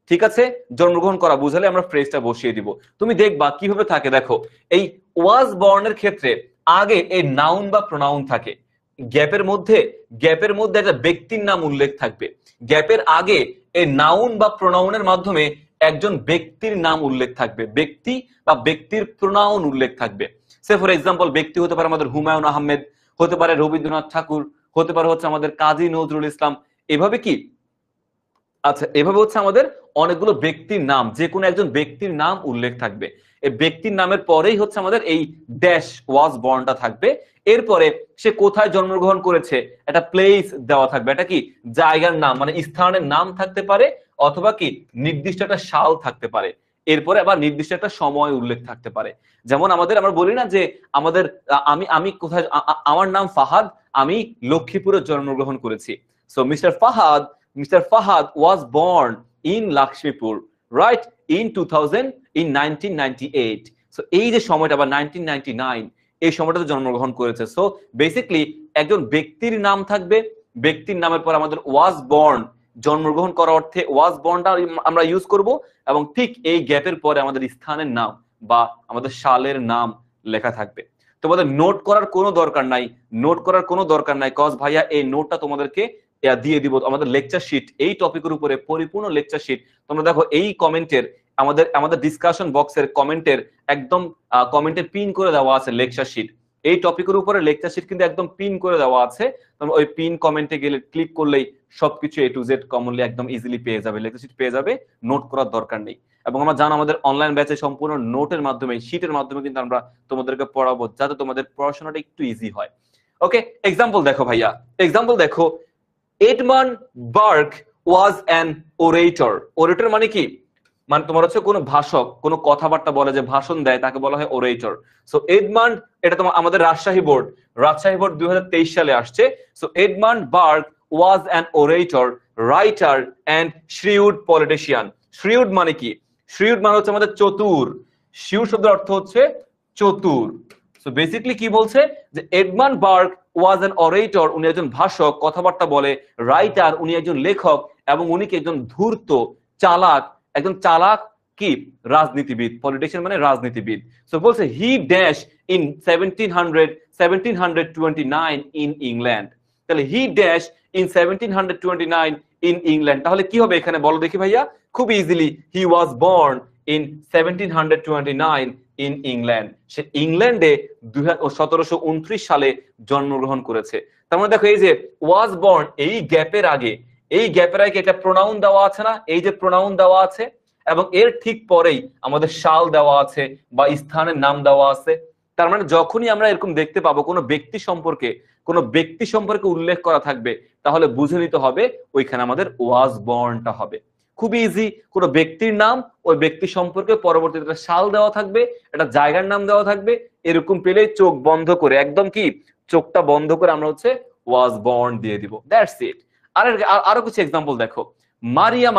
S1: ঠিক আছে? জন্মগ্রহণ করা বুঝালে আমরা ফ্রেজটা বসিয়ে দিব। তুমি দেখবা কিভাবে থাকে, দেখো এই ওয়াজ বর্নের ক্ষেত্রে আগে এই নাউন বা প্রোনাউন থাকে, গ্যাপের মধ্যে একটা ব্যক্তির নাম উল্লেখ থাকবে, গ্যাপের আগে এই নাউন বা প্রোনাউনের মাধ্যমে একজন ব্যক্তির নাম উল্লেখ থাকবে, ব্যক্তি বা ব্যক্তির প্রোনাউন উল্লেখ থাকবে। সে ফর এক্সাম্পল, ব্যক্তি হতে পারে আমাদের হুমায়ুন আহমেদ, হতে পারে রবীন্দ্রনাথ ঠাকুর, হতে পারে হচ্ছে আমাদের কাজী নজরুল ইসলাম। এভাবে কি আচ্ছা, এভাবে হচ্ছে আমাদের অনেকগুলো ব্যক্তির নাম, যে কোনো একজন ব্যক্তির নাম উল্লেখ থাকবে। এই ব্যক্তির নামের পরেই হচ্ছে আমাদের এই ড্যাশ ওয়াজ বর্নটা থাকবে। এরপরে সে কোথায় জন্মগ্রহণ করেছে একটা প্লেস দেওয়া থাকবে, এটা কি জায়গার নাম মানে স্থানের নাম থাকতে পারে, অথবা কি নির্দিষ্ট একটা সাল থাকতে পারে। এরপরে আবার নির্দিষ্ট একটা সময় উল্লেখ থাকতে পারে। যেমন আমরা বলি না যে আমাদের আমি আমি কোথায়, আমার নাম ফাহাদ, আমি লক্ষ্মীপুরে জন্মগ্রহণ করেছি। So Mr. Fahad was born in Lakshmipur, right? In 1998. So এই যে সময়টা বা 1999 এই সময়টাতে জন্মগ্রহণ করেছে। সো বেসিক্যালি একজন ব্যক্তির নাম থাকবে, ব্যক্তির নামের পর আমাদের ওয়াজ বর্ন, জন্মগ্রহণ করার অর্থে ওয়াজ বর্নটা আমরা ইউজ করব, এবং ঠিক এই গ্যাপের পরে আমাদের স্থানের নাম বা আমাদের সালের নাম লেখা থাকবে। তোমাদের নোট করার কোনো দরকার নাই, কজ ভাইয়া এই নোটটা তোমাদেরকে দিয়ে দিব আমাদের লেকচার শিট, এই টপিকের উপরে পরিপূর্ণ লেকচার শিট। তোমরা দেখো এই কমেন্টের আমাদের ডিসকাশন বক্সের কমেন্টের একদম কমেন্টে পিন করে দেওয়া আছে লেকচার শিট। এই টপিকের উপরে লেকচার শিট কিন্তু একদম পিন করে দেওয়া আছে। তোমরা ওই পিন কমেন্টে গেলে ক্লিক করলেই সবকিছু A to Z কমনলি একদম ইজিলি পেয়ে যাবে, লেকচার শিট পেয়ে যাবে, নোট করার দরকার নেই। এবং আমরা জানো আমাদের অনলাইন ব্যাচে সম্পূর্ণ নোটের মাধ্যমে, শিটের মাধ্যমে কিন্তু আমরা তোমাদেরকে পড়াবো, যাতে তোমাদের পড়াশোনাটা একটু ইজি হয়। ওকে, এক্সাম্পল দেখো ভাইয়া, এক্সাম্পল দেখো, এডমান্ড বার্গ ওয়াজ অ্যান ওরেটর। ওরেটর মানে কি, মানে তোমার হচ্ছে কোনো ভাষক, কোনো কথাবার্তা বলে, যে ভাষণ দেয় তাকে বলা হয় ওরেটর। সো এডমান্ড, এটা তোমার আমাদের রাজশাহী বোর্ড 2023 সালে আসছে। So Edmund Burke was an orator, writer and shrewd politician. Shrewd মানে কি, শ্রিউড মানে হচ্ছে আমাদের চতুর, শ্রিউড শব্দের অর্থ হচ্ছে চতুর। সো বেসিক্যালি কি বলছে যে এডমান্ড বার্গ ওয়াজ অ্যান অরেটর, উনি একজন ভাষক, কথাবার্তা বলে, রাইটার, উনি একজন লেখক, এবং উনি কি একজন ধূর্ত, চালাক, একজন চালাক কি রাজনীতিবিদ, পলিটিশিয়ান মানে রাজনীতিবিদ। সো বলছে he dash in 1729 in England. তাহলে he dash in 1729 in England, তাহলে কি হবে এখানে বলো দেখি ভাইয়া, খুব easily, he was born in 1729 in England. সে ইংল্যান্ডে 1729 সালে জন্মগ্রহণ করেছে। তার মানে দেখো এই যে ওয়াজ বর্ন, এই গ্যাপের আগে একটা প্রোনাউন দেওয়া আছে না, এই যে প্রোনাউন দেওয়া আছে, এবং এর ঠিক পরেই আমাদের সাল দেওয়া আছে বা স্থানের নাম দেওয়া আছে। তার মানে যখনই আমরা এরকম দেখতে পাবো কোনো ব্যক্তি সম্পর্কে উল্লেখ করা থাকবে, তাহলে বুঝে নিতে হবে ওইখানে আমাদের ওয়াজ বর্নটা হবে। খুবই ইজি, কোনো ব্যক্তির নাম, ওই ব্যক্তি সম্পর্কে পরবর্তীতে একটা সাল দেওয়া থাকবে, একটা জায়গার নাম দেওয়া থাকবে, এরকম পেলে চোখ বন্ধ করে, একদম কি চোখটা বন্ধ করে আমরা হচ্ছে ওয়াজ বর্ন দিয়ে দিব, দ্যাটস ইট। আরো কিছু এক্সাম্পল দেখো, Maria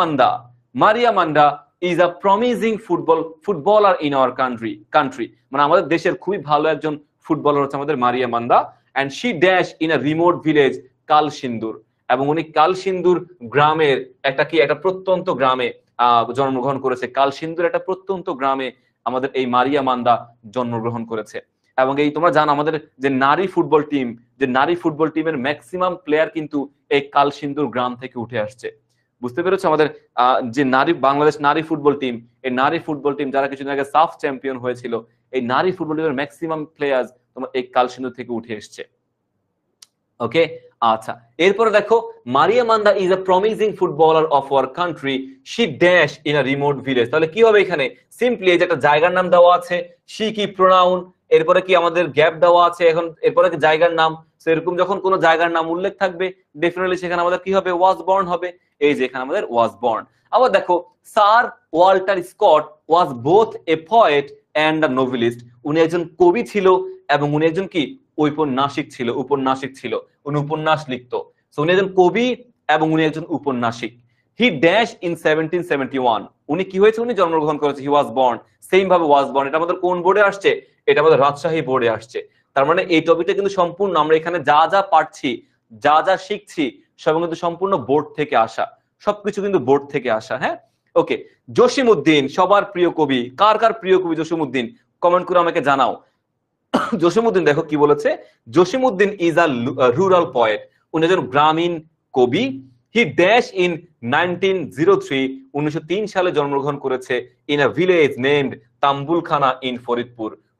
S1: Manda is a promising footballer in our country, মানে আমাদের দেশের খুবই ভালো একজন ফুটবলার হচ্ছে আমাদের Maria Manda. And she dash in a remote village Kalsindur, এবং উনি কালসিন্দুর গ্রামের একটা প্রত্যন্ত গ্রামে জন্মগ্রহণ করেছে। কালসিন্দুর একটা প্রত্যন্ত গ্রামে আমাদের এই মারিয়া মান্দা জন্মগ্রহণ করেছে। এবং এই তোমরা জানো আমাদের যে নারী ফুটবল টিমের ম্যাক্সিমাম প্লেয়ার কিন্তু এই কালসিন্দুর গ্রাম থেকে উঠে আসছে। বুঝতে পেরেছো, আমাদের যে বাংলাদেশ নারী ফুটবল টিম, এই নারী ফুটবল টিম যারা কিছুদিন আগে সাফ চ্যাম্পিয়ন হয়েছিল, এই নারী ফুটবল টিমের ম্যাক্সিমাম প্লেয়ার তোমার এই কালসিন্দুর থেকে উঠে এসছে। ওকে, আচ্ছা, এরপরে দেখো, মারিয়া Manda is a promising footballer of our country, she dash in a remote village. তাহলে কি হবে এখানে, সিম্পলি এই যে একটা জায়গার নাম দেওয়া আছে, শি কি প্রোনাউন, এরপরে কি আমাদের গ্যাপ দেওয়া আছে, এখন এরপরে কি জায়গার নাম। এরকম যখন কোনো জায়গার নাম উল্লেখ থাকবে, ডেফিনেটলি সেখানে আমাদের কি হবে, ওয়াজ বর্ন হবে। এই যে এখানে আমাদের ওয়াজ বর্ন। আবার দেখো, sir Walter Scott was both a poet and a novelist. উনি একজন কবি ছিল এবং উনি একজন কি উপন্যাসিক ছিল, উনি উপন্যাস লিখতো। সো উনি একজন কবি এবং উনি একজন উপন্যাসিক। হি ড্যাশ ইন 1771, উনি কি হয়েছে, উনি জন্মগ্রহণ করেছে, হি ওয়াজ বর্ন, সেম ভাবে ওয়াজ বর্ন। এটা আমাদের কোন বোর্ডে আসছে, এটা আমাদের রাজশাহী বোর্ডে আসছে। তার মানে এই টপিকটা কিন্তু সম্পূর্ণ আমরা এখানে যা পাচ্ছি, যা শিখছি, সব কিন্তু সম্পূর্ণ বোর্ড থেকে আসা, সবকিছু কিন্তু বোর্ড থেকে আসা। হ্যাঁ, ওকে। জসিমউদ্দিন, সবার প্রিয় কবি, কার প্রিয় কবি জসিমউদ্দিন, কমেন্ট করে আমাকে জানাও। জসিমউদ্দিন দেখো কি বলেছে, Jasimuddin is a rural poet, উনি একজন গ্রামীণ কবি। হি ড্যাশ ইন 1903 সালে জন্মগ্রহণ করেছে, in a village named Tambulkhana in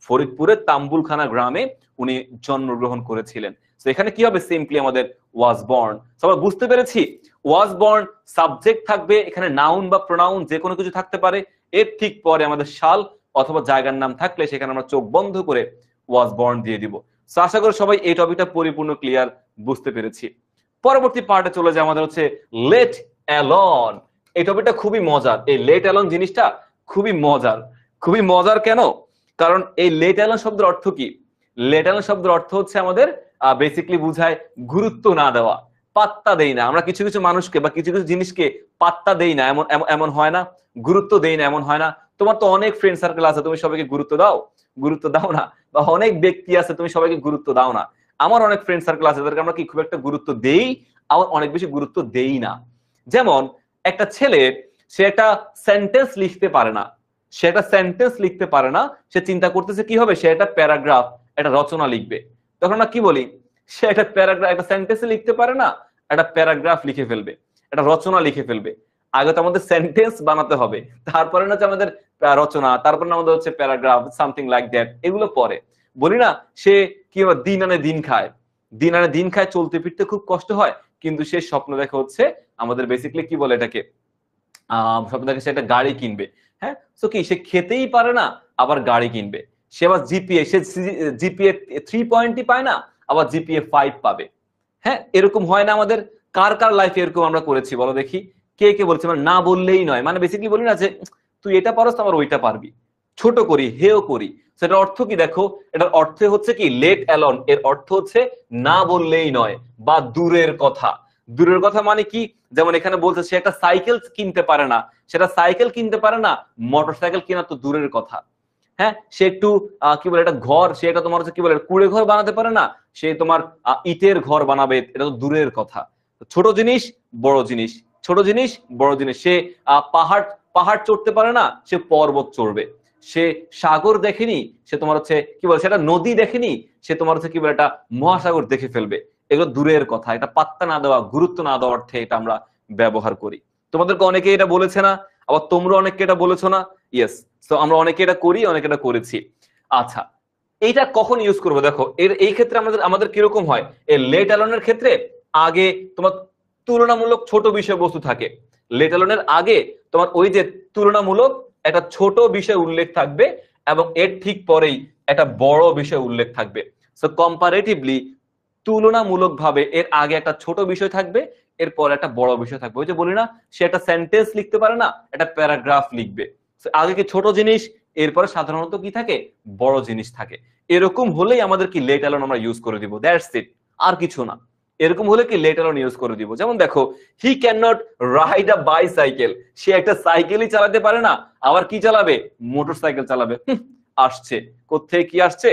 S1: ফরিদপুরের তাম্বুলখানা গ্রামে উনি জন্মগ্রহণ করেছিলেন। তো এখানে কি হবে, সিম্পলি আমাদের ওয়াজ বর্ন। সবাই বুঝতে পেরেছি? ওয়াজ বর্ন সাবজেক্ট থাকবে, এখানে নাউন বা প্রোনাউন যে কোনো কিছু থাকতে পারে, এর ঠিক পরে আমাদের সাল অথবা জায়গার নাম থাকলে সেখানে আমরা চোখ বন্ধ করে ওয়াজ বর্ন দিয়ে দিব। তো আশা করি সবাই এই টপিকটা পরিপূর্ণ ক্লিয়ার বুঝতে পেরেছি। পরবর্তী পার্টে চলে যায় আমাদের হচ্ছে লেট অ্যালন। এই টপিকটা খুবই মজার। এই লেট অ্যালন জিনিসটা খুবই মজার। খুবই মজার কেন? কারণ এই লেট অ্যালন শব্দের অর্থ কি? লেট অ্যালন শব্দের অর্থ হচ্ছে আমাদের বেসিক্যালি বুঝায় গুরুত্ব না দেওয়া, পাত্তা দেই না। আমরা কিছু কিছু মানুষকে বা কিছু কিছু জিনিসকে পাত্তা দেই না, এমন এমন হয় না? গুরুত্ব দেই না এমন হয় না? তোমার তো অনেক ফ্রেন্ড সার্কেল আছে, তুমি সবাইকে গুরুত্ব দাও? গুরুত্ব দাও না। বা অনেক ব্যক্তি আছে, তুমি সবাইকে গুরুত্ব দাও না। আমার অনেক ফ্রেন্ড সার্কেল আছে যাদেরকে আমরা কি খুব একটা গুরুত্ব দেই, আবার অনেক বেশি গুরুত্ব দেই না। যেমন একটা ছেলে, সে একটা সেন্টেন্স লিখতে পারে না, সে একটা সেন্টেন্স লিখতে পারে না, সে চিন্তা করতেছে কি হবে, সে একটা প্যারাগ্রাফ, একটা রচনা লিখবে। তখন আমরা কি বলি? সে একটা প্যারাগ্রাফ, একটা সেন্টেন্স লিখতে পারে না, একটা প্যারাগ্রাফ লিখে ফেলবে, একটা রচনা লিখে ফেলবে। আগে তো আমাদের সেন্টেন্স বানাতে হবে, তারপরে না যে আমাদের রচনা, তারপরে আমাদের হচ্ছে প্যারাগ্রাফ, সামথিং লাইক দ্যাট, এগুলো পরে। বলি না, সে কি দিন আনে দিন খায়, দিন আনে দিন খায়, চলতে ফিরতে খুব কষ্ট হয়, কিন্তু সে স্বপ্ন দেখে হচ্ছে আমাদের বেসিক্যালি কি বলে এটাকে, স্বপ্ন দেখে সে একটা গাড়ি কিনবে। হ্যাঁ, তো কি সে খেতেই পারে না, আবার গাড়ি কিনবে। সে আবার জিপিএ, সে জিপিএ 3 পয়েন্টই পায় না, আবার জিপিএ 5 পাবে। হ্যাঁ, এরকম হয় না আমাদের? কার কার লাইফে এরকম আমরা করেছি বলো দেখি? কে কে বলছে? মানে না বললেই নয়, মানে বেসিক্যালি বলি না যে তুই এটা পারস, আবার ওইটা পারবি, ছোট করি, হেও করি। সেটার অর্থ কি দেখো? এটার অর্থ হচ্ছে কি, লেট অ্যালন এর অর্থ হচ্ছে না বললেই নয় বা দূরের কথা। দূরের কথা মানে কি? যেমন এখানে বলছে সে একটা সাইকেল কিনতে পারে না, সেটা সাইকেল কিনতে পারে না, মোটরসাইকেল কেনা তো দূরের কথা। হ্যাঁ, সে একটু কি বলে, একটা ঘর, সে একটা তোমার হচ্ছে কি বলে কুড়ে ঘর বানাতে পারে না, সে তোমার ইটের ঘর বানাবে, এটা তো দূরের কথা। ছোট জিনিস, বড় জিনিস, ছোট জিনিস, বড় জিনিস। সে পাহাড় পাহাড় চড়তে পারে না, সে পর্বত চড়বে। সে সাগর দেখেনি, সে তোমার হচ্ছে কি বলে, সেটা নদী দেখেনি, সে তোমার হচ্ছে কি বলে একটা মহাসাগর দেখে ফেলবে। এগুলো দূরের কথা, এটা পাত্তা না দেওয়া, গুরুত্ব না দেওয়ার অর্থে এটা আমরা ব্যবহার করি। তোমাদেরকে অনেকে এটা বলেছে না? আবার তোমরা অনেককে এটা বলেছো না? ইয়েস। তো আমরা অনেকে এটা করি, অনেকে এটা করেছি। আচ্ছা, এইটা কখন ইউজ করবো দেখো, এই ক্ষেত্রে আমাদের আমাদের কিরকম হয়? এই লেট অ্যালনের ক্ষেত্রে আগে তোমার তুলনামূলক ছোট বিষয়বস্তু থাকে। লেট অ্যালনের আগে তোমার ওই যে তুলনামূলক একটা ছোট বিষয় উল্লেখ থাকবে, এবং এর ঠিক পরেই একটা বড় বিষয় উল্লেখ থাকবে। সো কম্পারেটিভলি, তুলনামূলক ভাবে এর আগে একটা ছোট বিষয় থাকবে, এরপর একটা বড় বিষয় থাকবে। ওই যে বলি না, সে একটা সেন্টেন্স লিখতে পারে না, একটা প্যারাগ্রাফ লিখবে। আগে কি ছোট জিনিস, এরপরে সাধারণত কি থাকে, বড় জিনিস থাকে। এরকম হলেই আমাদের কি লেট অ্যালন আমরা ইউজ করে দিব, দ্যাটস ইট, আর কিছু না। এরকম হলে কি লেট অ্যালন ইউজ করে দিব। যেমন দেখো, he can not ride a bicycle, সে একটা সাইকেলই চালাতে পারে না, আবার কি চালাবে, মোটরসাইকেল চালাবে। আসছে কোত্থেকে, কি আসছে?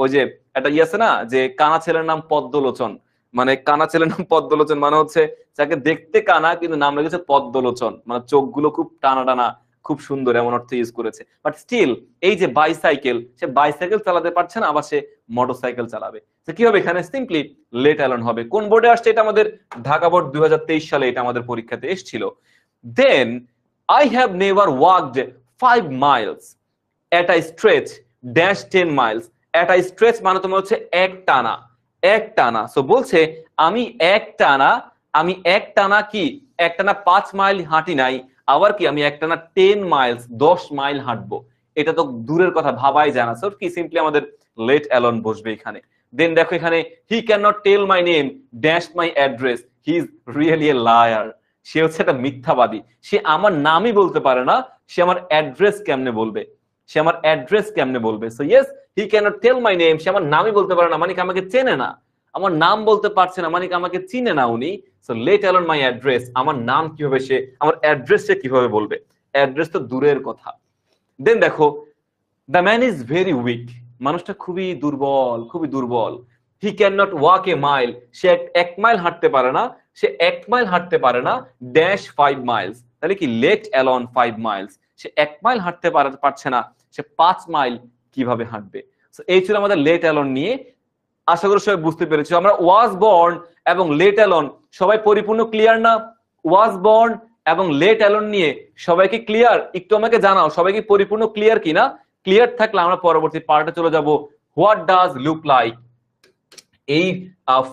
S1: ওই যে একটা ইয়ে আছে না, যে কানা ছেলের নাম পদ্মলোচন, মানে কানা ছেলের নাম পদ্মলোচন মানে হচ্ছে যাকে দেখতে কানা কিন্তু নাম লেগেছে পদ্মলোচন, মানে চোখগুলো খুব টানা টানা, খুব সুন্দর, এমন অর্থে ইউজ করেছে। বাট স্টিল, এই যে বাইসাইকেল, সে বাইসাইকেল চালাতে পারছে না, আবার সে মোটরসাইকেল চালাবে। কি হবে এখানে? সিম্পলি লেট অ্যালন হবে। কোন বোর্ডে আসছে এটা? আমাদের ঢাকা বোর্ড 2023 সালে এটা আমাদের পরীক্ষাতে এসেছিল। Then I have never walked 5 miles at a stretch dash 10 miles। at a stretch মানে তোমার হচ্ছে এক টানা, এক টানা। সো বলছে আমি এক টানা, আমি এক টানা কি, এক টানা 5 মাইল হাঁটি নাই, আবার কি আমি এক টানা 10 মাইলস 10 মাইল হাঁটবো। এটা তো দূরের কথা, ভাবাই যায় না। সো কি সিম্পলি আমাদের লেট অ্যালন বসবে এখানে। দেন দেখো এখানে, he can not tell my name dash my address, he is really a liar. সে হচ্ছে একটা মিথ্যাবাদী, সে আমার নামই বলতে পারে না, সে আমার অ্যাড্রেস কেমনে বলবে, সে আমার অ্যাড্রেস কেমনে বলবে। So yes, he cannot tell my name, সে আমার নামই বলতে পারে না, মানে আমাকে চেনে না। আমার নাম বলতে পারছে না, মানে আমাকে চিনে না উনি। So let alone my address, আমার নাম কিভাবে সে, আমার অ্যাড্রেস সে কিভাবে বলবে? অ্যাড্রেস তো দূরের কথা। দেন দেখো, the man is very weak, মানুষটা খুবই দুর্বল, খুবই দুর্বল। হি can not walk a mile, say 1 mile হাঁটতে পারে না, সে 1 মাইল হাঁটতে পারে না, ড্যাশ 5 মাইলস। তাহলে কি লেট অ্যালন 5 মাইলস, সে 1 মাইল হাঁটতে পারছে না, সে 5 মাইল কিভাবে হাঁটবে? এই ছিল আমাদের লেট অ্যালন নিয়ে। আশা করি সবাই বুঝতে পেরেছো। আমরা ওয়াজ বর্ন এবং লেট অ্যালন সবাই পরিপূর্ণ ক্লিয়ার না? ওয়াজ বর্ন এবং লেট অ্যালন নিয়ে সবাইকে ক্লিয়ার? একটু আমাকে জানাও সবাইকে পরিপূর্ণ ক্লিয়ার কিনা। ক্লিয়ার থাকলে আমরা পরবর্তী পার্টে চলে যাব, হোয়াট ডাজ লুক লাইক। এই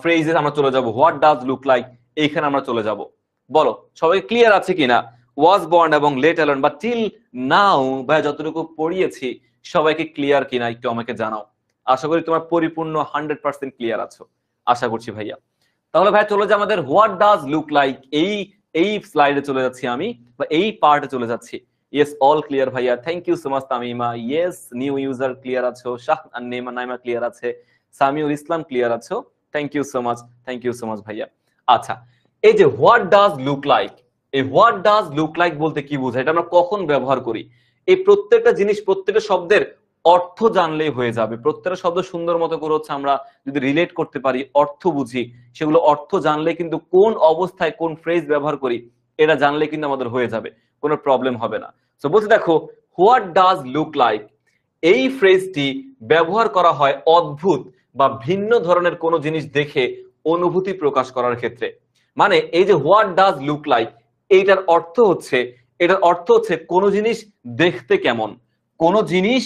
S1: ফ্রেজে আমরা চলে যাব, হোয়াট ডাজ লুক লাইক, এইখানে আমরা চলে যাব। বলো সবাই ক্লিয়ার আছে কিনা? ওয়াজ বর্ন এবং লেট অ্যালোন বা টিল নাও ভাই যতটুকু পড়িয়েছি সবাইকে ক্লিয়ার কিনা একটু আমাকে জানাও। আশা করি তোমার পরিপূর্ণ 100% ক্লিয়ার আছো, আশা করছি ভাইয়া। তাহলে ভাই চলে যায় আমাদের হোয়াট ডাজ লুক লাইক, এই স্লাইডে চলে যাচ্ছি আমি, বা এই পার্টে চলে যাচ্ছি। ইয়েস, অল ক্লিয়ার ভাইয়া, thank you so much Tamima. Yes, new user clear আছো, শাহ নাইমা ক্লিয়ার আছে, সামিউল ইসলাম ক্লিয়ার আছো, thank you so much, thank you so much ভাইয়া। আচ্ছা, এই যে হোয়াট ডাজ লুক লাইক, এই হোয়াট ডাজ লুক লাইক বলতে কি বোঝায়, এটা আমরা কখন ব্যবহার করি? এই প্রত্যেকটা জিনিস, প্রত্যেকটা শব্দের অর্থ জানলেই হয়ে যাবে। প্রত্যেকটা শব্দ সুন্দর মতো করে হচ্ছে আমরা যদি রিলেট করতে পারি, অর্থ বুঝি, সেগুলো অর্থ জানলে কিন্তু কোন অবস্থায় কোন ফ্রেজ ব্যবহার করি এটা জানলে কিন্তু আমাদের হয়ে যাবে, কোনো প্রবলেম হবে না। তো বলতে দেখো, হোয়াট ডাজ লুক লাইক এই ফ্রেজটি ব্যবহার করা হয় অদ্ভুত বা ভিন্ন ধরনের কোনো জিনিস দেখে অনুভূতি প্রকাশ করার ক্ষেত্রে। মানে এই যে হোয়াট ডাজ লুক লাইক, এইটার অর্থ হচ্ছে, এটার অর্থ হচ্ছে কোন জিনিস দেখতে কেমন, কোন জিনিস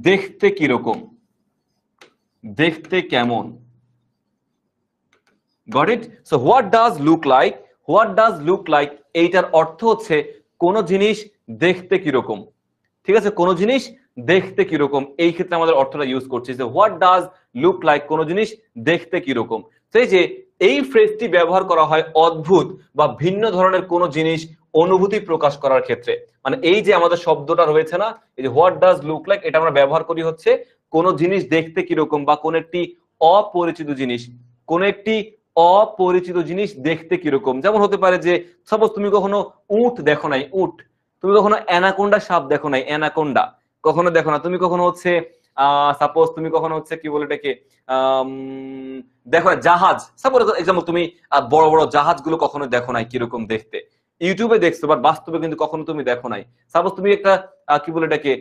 S1: দেখতে কিরকম, দেখতে কেমন। Got it? So what does look like, what does look like এইটার অর্থ হচ্ছে কোন জিনিস দেখতে কিরকম। ঠিক আছে, কোন জিনিস দেখতে কিরকম, এই ক্ষেত্রে আমাদের অর্থটা ইউজ করছি যে হোয়াট ডাজ লুক লাইক, কোন জিনিস দেখতে কিরকম। সেই যে এই ফ্রেজটি ব্যবহার করা হয় অদ্ভুত বা ভিন্ন ধরনের কোন জিনিস অনুভূতি প্রকাশ করার ক্ষেত্রে। মানে এই যে আমাদের শব্দটা রয়েছে না, এই যে হোয়াট ডাজ লুক লাইক, এটা আমরা ব্যবহার করি হচ্ছে কোন জিনিস দেখতে কিরকম, বা কোন একটি অপরিচিত জিনিস, কোন একটি অপরিচিত জিনিস দেখতে কিরকম। যেমন হতে পারে যে সাপোজ তুমি কখনো উট দেখো নাই, উট, তুমি কখনো অ্যানাকোন্ডা সাপ দেখো নাই, অ্যানাকোন্ডা কখনো দেখো না, তুমি কখনো হচ্ছে সাপোজ তুমি কখনো হচ্ছে কি বলে এটাকে দেখো জাহাজ, সাপোজ এক্সাম্পল তুমি বড় বড় জাহাজগুলো কখনো দেখো নাই কিরকম দেখতে, ইউটিউবে দেখছো বাট বাস্তবে কিন্তু কখনো তুমি দেখো নাই। সাপোজ তুমি একটা কি বলে এটাকে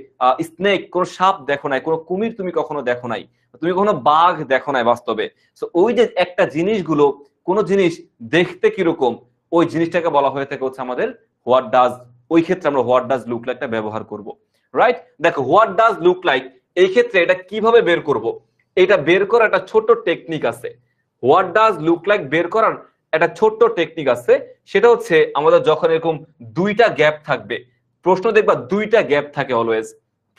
S1: স্নেক, কোন সাপ দেখো নাই, কোন কুমির তুমি কখনো দেখো নাই, তুমি কখনো বাঘ দেখো নাই বাস্তবে। তো ওই যে একটা জিনিসগুলো, কোন জিনিস দেখতে কিরকম, ওই জিনিসটাকে বলা হয়ে থাকে হচ্ছে আমাদের হোয়াট ডাজ। ওই ক্ষেত্রে আমরা হোয়াট ডাজ লুক লাইকটা ব্যবহার করব, রাইট? দেখো হোয়াট ডাজ লুক লাইক এই ক্ষেত্রে এটা কিভাবে বের করব, এটা বের করার একটা ছোট্ট টেকনিক আছে। হোয়াট ডাজ লুক লাইক বের করার একটা ছোট্ট টেকনিক আছে, সেটা হচ্ছে আমাদের যখন এরকম দুইটা গ্যাপ থাকবে, প্রশ্ন দেখবা দুইটা গ্যাপ থাকে অলওয়েজ,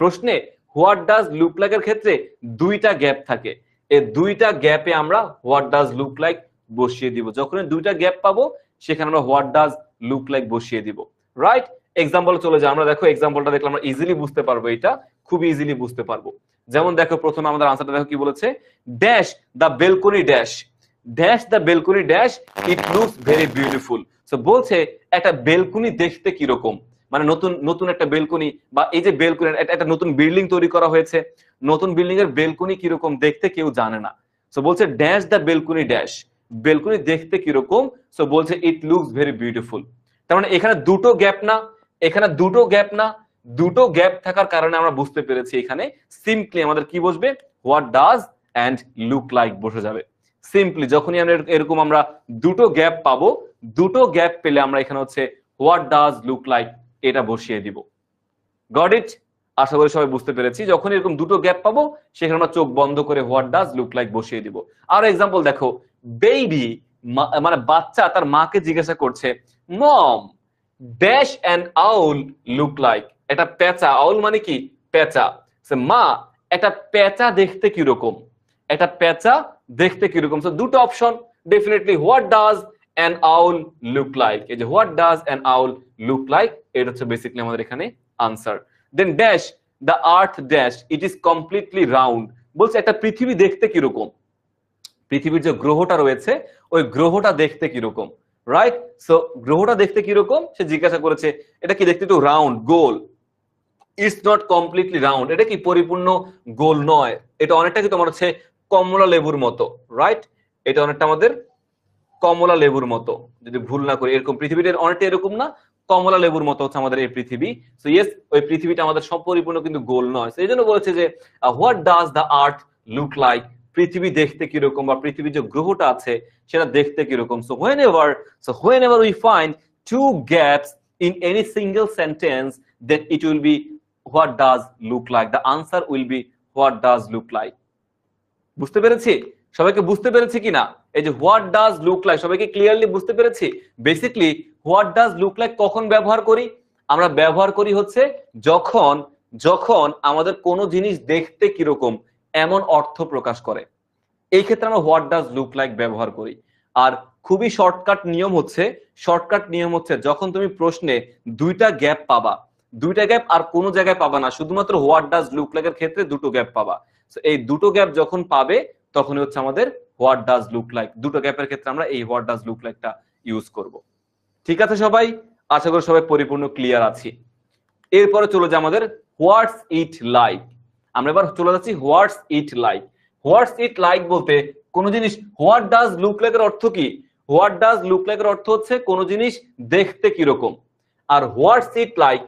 S1: প্রশ্নে হোয়াট ডাজ লুক লাইক এর ক্ষেত্রে দুইটা গ্যাপ থাকে। এই দুইটা গ্যাপে আমরা হোয়াট ডাজ লুক লাইক বসিয়ে দিব। যখন দুইটা গ্যাপ পাবো সেখানে আমরা হোয়াট ডাজ লুক লাইক বসিয়ে দিব, রাইট? এক্সাম্পল চলে যায়, আমরা দেখো এক্সাম্পলটা দেখলে আমরা ইজিলি বুঝতে পারবো, এটা খুব ইজিলি বুঝতে পারবো। যেমন দেখো প্রথমে আমাদের আনসারটা দেখো কি বলেছে, dash the balcony dash, dash the balcony dash it looks very beautiful. So বলছে একটা বেলকনি দেখতে কিরকম, মানে নতুন নতুন একটা বেলকনি, বা এই যে বেলকনি একটা নতুন বিল্ডিং তৈরি করা হয়েছে, নতুন বিল্ডিং এর বেলকনি কিরকম দেখতে কেউ জানে না। সো বলছে dash the balcony dash, balcony দেখতে কিরকম। সো বলছে ইট লুকস ভেরি বিউটিফুল। তার মানে এখানে দুটো গ্যাপ না, এখানে দুটো গ্যাপ না, দুটো গ্যাপ থাকার কারণে আমরা বুঝতে পেরেছি এখানে সিম্পলি আমাদের কি বসবে, what does and look like বসে যাবে। সিম্পলি যখনই আমরা এরকম আমরা দুটো গ্যাপ পাবো, দুটো গ্যাপ পেলে আমরা এখানে হচ্ছে হোয়াট ডাজ লুক লাইক এটা বসিয়ে দিব। Got it? আশা করি সবাই বুঝতে পেরেছি। যখন এরকম দুটো গ্যাপ পাবো সেখানে আমরা চোখ বন্ধ করে হোয়াট ডাজ লুক লাইক বসিয়ে দিব। আর এক্সাম্পল দেখো, বেবি মানে বাচ্চা তার মাকে জিজ্ঞাসা করছে, mom dash and owl look like, এটা পেঁচা, আউল মানে কি পেঁচা, মা একটা পেঁচা দেখতে কিরকম, একটা পেঁচা দেখতে কিরকম। সো দুটো option, definitely what does an owl look like, এই যে what does an owl look like এটা হচ্ছে বেসিক্যালি আমাদের এখানে answer. Then dash the earth dash it is completely round, বলছে একটা পৃথিবী দেখতে কিরকম, পৃথিবীর যে গ্রহটা রয়েছে ওই গ্রহটা দেখতে কিরকম, রাইট? সো গ্রহটা দেখতে কিরকম সে জিজ্ঞাসা করেছে, এটা কি দেখতে একটু round goal, it's not completely round, এটা কি পরিপূর্ণ গোল নয়, এটা অনেকটা কি তোমার হচ্ছে কমলা লেবুর মতো, রাইট? এটা অনেকটা আমাদের কমলা লেবুর মতো, যদি ভুল না করি এরকম পৃথিবীটা অনেকটা এরকম না, কমলা লেবুর মতো হচ্ছে আমাদের এই পৃথিবী। সো ইয়েস, ওই পৃথিবীটা আমাদের সম্পূর্ণ কিন্তু গোল নয়। এই জন্য বলেছে যে what does the earth look like, পৃথিবী দেখতে কিরকম বা পৃথিবীর যে গ্রহটা আছে সেটা দেখতে কিরকম। So whenever we find two gaps in any single sentence, then it will be what does look like, the answer will be what does look like. বুঝতে পেরেছি? সবাইকে বুঝতে পেরেছি কিনা? এই যে হোয়াট ডাজ লুক লাইক, সবাইকে ক্লিয়ারলি বুঝতে পেরেছি? Basically what does look like কখন ব্যবহার করি? আমরা ব্যবহার করি হচ্ছে যখন যখন আমাদের কোনো জিনিস দেখতে কিরকম এমন অর্থ প্রকাশ করে, এই ক্ষেত্রে আমরা হোয়াট ডাজ লুক লাইক ব্যবহার করি। আর খুবই শর্টকাট নিয়ম হচ্ছে যখন তুমি প্রশ্নে দুইটা গ্যাপ পাবা, দুইটা গ্যাপ আর কোনো জায়গায় পাবা না, শুধুমাত্র হোয়াট ডাজ লুক লাইক এর ক্ষেত্রে দুটো গ্যাপ পাবা। এই দুটো গ্যাপ যখন পাবে তখনই হচ্ছে আমাদের হোয়াট ডাজ লুক লাইক। দুটো গ্যাপের ক্ষেত্রে আমরা এই হোয়াট ডাজ লুক লাইকটা ইউজ করব। ঠিক আছে সবাই? আশা করি সবাই পরিপূর্ণ ক্লিয়ার আছি। এরপরে চলে যায় আমাদের হোয়াটস ইট লাইক। আমরা এবার চলে যাচ্ছি হোয়াটস it like. What's it like বলতে কোন জিনিস, হোয়াট ডাজ লুক লাইক এর অর্থ কি? হোয়াট ডাজ লুক লাইক এর অর্থ হচ্ছে কোন জিনিস দেখতে কিরকম। আর হোয়াটস ইট লাইক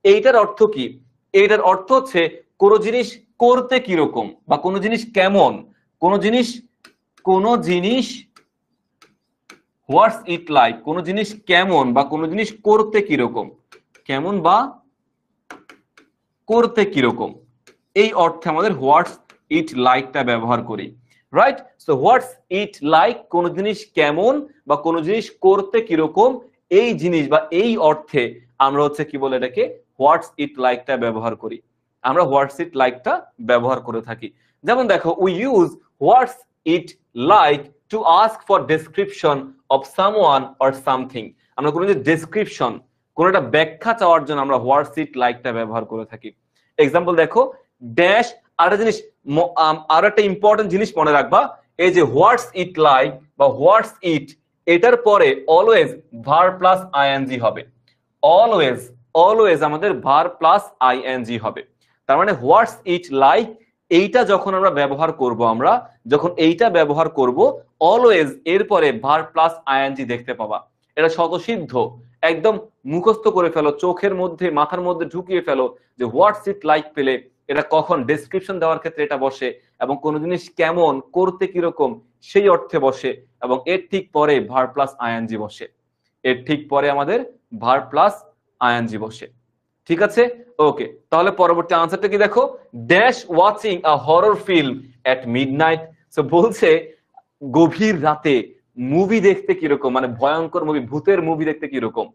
S1: এইটার অর্থ কি? এইটার অর্থ হচ্ছে কোন জিনিস করতে কিরকম বা কোন জিনিস কেমন, কোন জিনিস হোয়াটস ইট লাইক কোন জিনিস কেমন বা কোন জিনিস করতে কিরকম, কেমন বা করতে কিরকম, এই অর্থে আমাদের হোয়াটস ইট লাইকটা ব্যবহার করি। Right? So what's it like কোন জিনিস কেমন বা কোন জিনিস করতে কিরকম, এই জিনিস বা এই অর্থে আমরা হচ্ছে কি বলে এটাকে হোয়াটস ইট লাইকটা ব্যবহার করি। আমরা হোয়াটস ইট লাইকটা ব্যবহার করে থাকি। যেমন দেখো, we use what's it like to ask for description of someone or something. আমরা কোনো যে ডেসক্রিপশন, কোন একটা ব্যাখ্যা চাওয়ার জন্য আমরা হোয়াটস ইট লাইকটা ব্যবহার করে থাকি। এক্সাম্পল দেখো, ড্যাশ, আরেকটা জিনিস, আর একটা ইম্পর্টেন্ট জিনিস মনে রাখবা, এই যে হোয়াটস ইট লাইক বা হোয়াটস ইট, এটার পরে অলওয়েজ ভার্ব প্লাস আইএনজি হবে। অলওয়েজ আমাদের ভার্ব প্লাস আইএনজি হবে। তার মানে হোয়াটস ইট লাইক এইটা যখন আমরা ব্যবহার করব, আমরা যখন এইটা ব্যবহার করব অলওয়েজ এরপরে ভার্ব প্লাস আইএনজি দেখতে পাবা। এটা স্বতঃসিদ্ধ, একদম মুখস্থ করে ফেলো, চোখের মধ্যে মাথার মধ্যে ঢুকিয়ে ফেলো যে হোয়াটস ইট লাইক পেলে এটা কখন ডেসক্রিপশন দেওয়ার ক্ষেত্রে এটা বসে, এবং কোন জিনিস কেমন করতে কিরকম সেই অর্থে বসে, এবং এর ঠিক পরে ভার্ব প্লাস আইএনজি বসে। এর ঠিক পরে আমাদের ভার্ব প্লাস আইএনজি বসে। ঠিক আছে? ওকে, তাহলে পরবর্তী আনসারটা কি দেখো, dash watching a horror film at midnight. So বলছে গভীর রাতে মুভি দেখতে কিরকম, মানে ভয়ঙ্কর মুভি, ভূতের মুভি দেখতে কিরকম,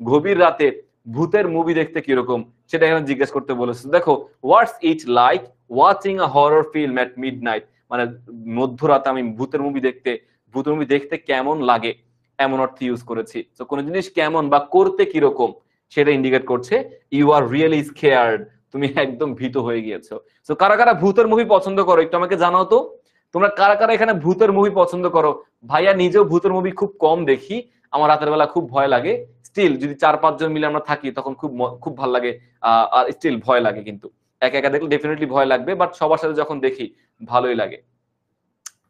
S1: গভীর রাতে ভূতের মুভি দেখতে কিরকম সেটা এখানে জিজ্ঞেস করতে বলেছে। দেখো, what's it like watching a horror film at midnight, মানে মধ্যরাতে আমি ভূতের মুভি দেখতে কেমন লাগে এমন অর্থে ইউজ করেছি। তো কোন জিনিস কেমন বা করতে কিরকম সেটা ইন্ডিকেট করছে ইউ আর রিয়েলি স্কেয়ার্ড, তুমি একদম ভীত হয়ে গিয়েছো। তো কারা কারা ভূতের মুভি পছন্দ করো একটু আমাকে জানাও তো। তোমরা কারা কারা এখানে ভূতের মুভি পছন্দ করো? ভাইয়া নিজেও ভূতের মুভি খুব কম দেখি, আমার রাতের বেলা খুব ভয় লাগে। স্টিল যদি 4-5 জন মিলে আমরা থাকি তখন খুব ভালো লাগে, আর স্টিল ভয় লাগে, কিন্তু একা একা দেখলে ডেফিনেটলি ভয় লাগবে, বাট সবার সাথে যখন দেখি ভালোই লাগে।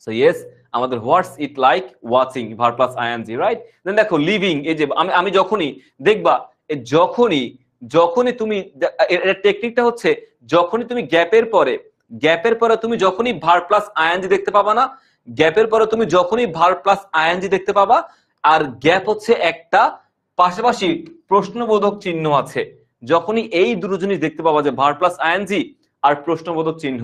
S1: সো ইয়েস, আমাদের what's it like watching verb plus ING, right? Then দেখো লিভিং, এই যে আমি যখনই দেখবা, যখনই তুমি, এর টেকনিকটা হচ্ছে যখনই তুমি গ্যাপের পরে তুমি যখনই ভার্ব প্লাস আইএনজি দেখতে পাবা না, গ্যাপের পরে তুমি যখনই ভার্ব প্লাস আইএনজি দেখতে পাবা, আর গ্যাপ হচ্ছে একটা, পাশাপাশি প্রশ্নবোধক চিহ্ন আছে, যখনই এই দুটো জিনিস দেখতে পাবা যে ভার্ব প্লাস আইএনজি আর প্রশ্নবোধক চিহ্ন,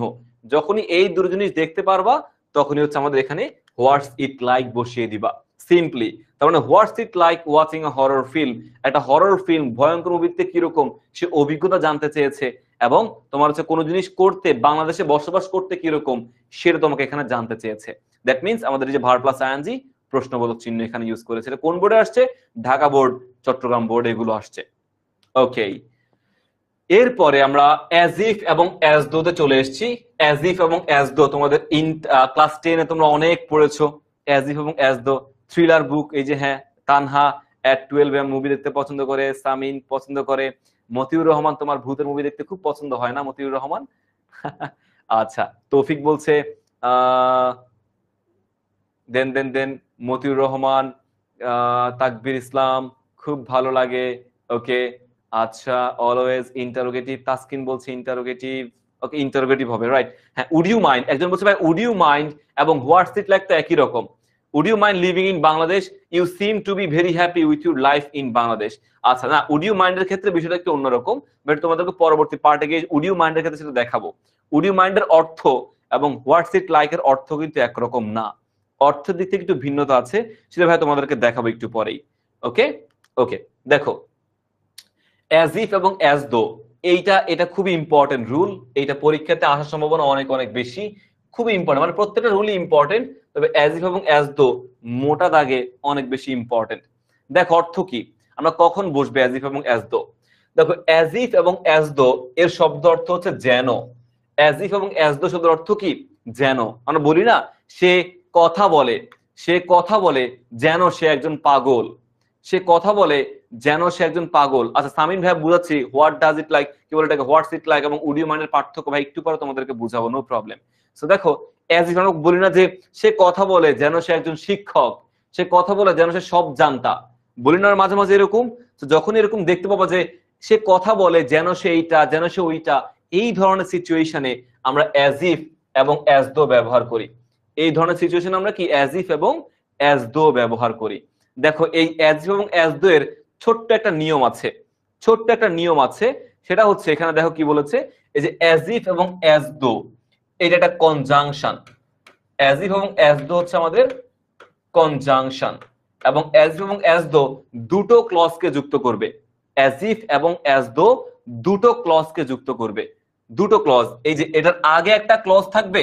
S1: যখনই এই দুটো জিনিস দেখতে পারবা তখনই হচ্ছে আমাদের এখানে হোয়াটস ইট লাইক বসিয়ে দিবা সিম্পলি। তার মানে what's it like watching a horror film, একটা হরর ফিল্ম ভয়ঙ্কর মুভিতে কিরকম সে অভিজ্ঞতা জানতে চেয়েছে, এবং তোমার হচ্ছে কোনো জিনিস করতে, বাংলাদেশে বসবাস করতে কিরকম সেটা তোমাকে এখানে জানতে চেয়েছে। দ্যাট মিনস আমাদের এই যে ভার্ব প্লাস আইএনজি প্রশ্নবোধক চিহ্ন এখানে ইউজ করেছে। এটা কোন বোর্ডে আসছে? ঢাকা বোর্ড, চট্টগ্রাম বোর্ড, এগুলো আসছে। ওকে, এরপরে আমরা অ্যাজ ইফ এবং অ্যাজ দো তে চলে এসেছি। অ্যাজ ইফ এবং অ্যাজ দো তোমাদের ক্লাস 10 এ তোমরা অনেক পড়েছো। অ্যাজ ইফ এবং অ্যাজ দো, থ্রিলার বুক, এই যে হ্যাঁ, তানহা এট 12 মুভি দেখতে পছন্দ করে, সামিন পছন্দ করে, মতিউর রহমান তোমার ভূতের মুভি দেখতে খুব পছন্দ হয় না মতিউর রহমান? আচ্ছা, তৌফিক বলছে দেন মতিউর রহমান, তাকবীর ইসলাম খুব ভালো লাগে। ওকে, আচ্ছা, অলওয়েজ ইন্টারোগেটিভ, তাসকিন বলছে ইন্টারোগেটিভ। ওকে, ইন্টারোগেটিভ হবে, রাইট? হ্যাঁ, উড ইউ মাইন্ড, একজন বলছে ভাই উড ইউ মাইন্ড এবং হোয়াটস ইট লাইক তো একই রকম। Would you mind living in Bangladesh, you seem to be very happy with your life in Bangladesh. আচ্ছা না, উড ইউ মাইন্ডের ক্ষেত্রে বিষয়টা একটু অন্যরকম, বাট তোমাদেরকে পরবর্তী পার্টে গিয়ে উড ইউ মাইন্ডের ক্ষেত্রে সেটা দেখাবো। উড ইউ মাইন্ডের অর্থ এবং হোয়াটস ইট লাইক এর অর্থ কিন্তু একরকম না, অর্থের দিক থেকে একটু ভিন্নতা আছে, সেটা ভাই তোমাদেরকে দেখাবো একটু পরেই। ওকে ওকে, দেখো অ্যাজ ইফ এবং অ্যাজ দো, এটা খুবই ইম্পর্টেন্ট রুল, এইটা পরীক্ষাতে আসার সম্ভাবনা অনেক অনেক বেশি, খুবই ইম্পর্টেন্ট, মানে প্রত্যেকটা রুলই ইম্পর্টেন্ট, তবে অ্যাজ ইফ এবং অ্যাজ দো মোটা দাগে অনেক বেশি ইম্পর্টেন্ট। দেখো অর্থ কি, আমরা কখন বসবে অ্যাজ ইফ এবং অ্যাজ দো। দেখো অ্যাজ ইফ এবং অ্যাজ দো এর শব্দ অর্থ হচ্ছে যেন। অ্যাজ ইফ এবং অ্যাজ দো শব্দের অর্থ কি, যেন। আমরা বলি না সে কথা বলে, সে কথা বলে যেন সে একজন পাগল, সে কথা বলে যেন সে একজন পাগল। আচ্ছা সামিন ভাই বুঝাচ্ছি, হোয়াট ডাজ ইট লাইক কি বলে এটাকে, হোয়াটস ইট লাইক এবং উড ইউ মাইন্ডের পার্থক্য ভাই একটু পরে তোমাদেরকে বুঝাবো, নো প্রবলেম। সো দেখো অ্যাজ ইফ, আমরা বলি না যে সে কথা বলে যেন সে একজন শিক্ষক, সে কথা বলে যেন সে সব জানতা, বলি না মাঝে মাঝে এরকম। তো যখন এরকম দেখতে পাবো যে সে কথা বলে যেন সে এইটা, যেন সে ওইটা, এই ধরনের সিচুয়েশনে আমরা অ্যাজ ইফ এবং অ্যাজ দো ব্যবহার করি। এই ধরনের সিচুয়েশনে আমরা কি অ্যাজ ইফ এবং অ্যাজ দো ব্যবহার করি। দেখো এই অ্যাজ ইফ এবং অ্যাজ দো এর ছোট্ট একটা নিয়ম আছে, ছোট্ট একটা নিয়ম আছে, সেটা হচ্ছে এখানে দেখো কি বলেছে, এই যে অ্যাজ ইফ এবং অ্যাজ দো এটা একটা কনজাংশন। অ্যাজ ইফ এবং অ্যাজ দো হচ্ছে আমাদের কনজাংশন, এবং অ্যাজ ইফ এবং অ্যাজ দো দুটো ক্লজকে যুক্ত করবে। অ্যাজ ইফ এবং অ্যাজ দো দুটো ক্লজকে যুক্ত করবে, দুটো ক্লজ। এই যে এটার আগে একটা ক্লজ থাকবে,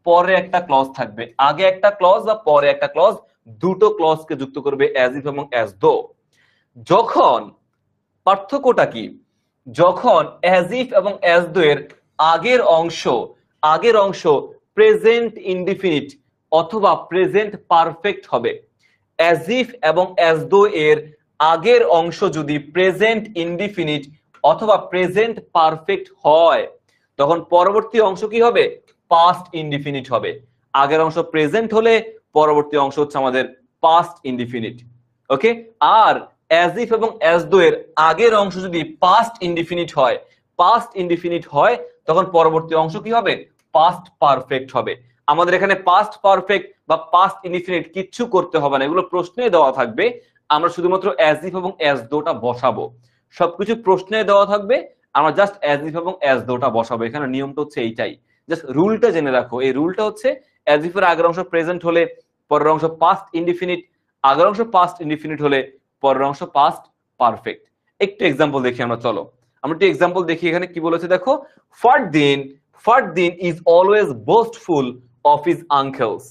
S1: পরে একটা ক্লজ থাকবে, আগে একটা ক্লজ বা পরে একটা ক্লজ, দুটো ক্লজকে যুক্ত করবে অ্যাজ ইফ এবং অ্যাজ দো। যখন, পার্থক্যটা কি, যখন অ্যাজ ইফ এবং অ্যাজ দো এর আগের অংশ প্রেজেন্ট ইনডিফিনিট অথবা প্রেজেন্ট পারফেক্ট হবে। অ্যাজ ইফ এবং অ্যাজ দো এর আগের অংশ যদি প্রেজেন্ট ইনডিফিনিট অথবা প্রেজেন্ট পারফেক্ট হয়, তখন পরবর্তী অংশ কি হবে, পাস্ট ইনডিফিনিট হবে। আগের অংশ প্রেজেন্ট হলে পরবর্তী অংশ হচ্ছে আমাদের পাস্ট ইনডিফিনিট। ওকে, আর অ্যাজ ইফ এবং অ্যাজ দো এর আগের অংশ যদি পাস্ট ইনডিফিনিট হয়, পাস্ট ইনডিফিনিট হয়, তখন পরবর্তী অংশ কি হবে, পাস্ট পারফেক্ট হবে। আমাদের এখানে পাস্ট পারফেক্ট বা পাস্ট ইনডিফিনিট কিচ্ছু করতে হবে না, এগুলো প্রশ্নে দেওয়া থাকবে, আমরা শুধুমাত্র অ্যাজ ইফ এবং অ্যাজ দোটা বসাবো। সবকিছু প্রশ্নে দেওয়া থাকবে, আমরা জাস্ট অ্যাজ ইফ এবং অ্যাজ দোটা বসাবো। এখানে নিয়মটা হচ্ছে এইটাই, জাস্ট রুলটা জেনে রাখো। এই রুলটা হচ্ছে অ্যাজ ইফ এর আগের অংশ প্রেজেন্ট হলে পরের অংশ পাস্ট ইনডিফিনিট, আগের অংশ পাস্ট ইনডিফিনিট হলে পরের অংশ পাস্ট পারফেক্ট। একটু এক্সাম্পল দেখি আমরা, চলো আমরা একটু এক্সাম্পল দেখি। এখানে কি বলেছে দেখো, Fardin is always boastful of his uncle's.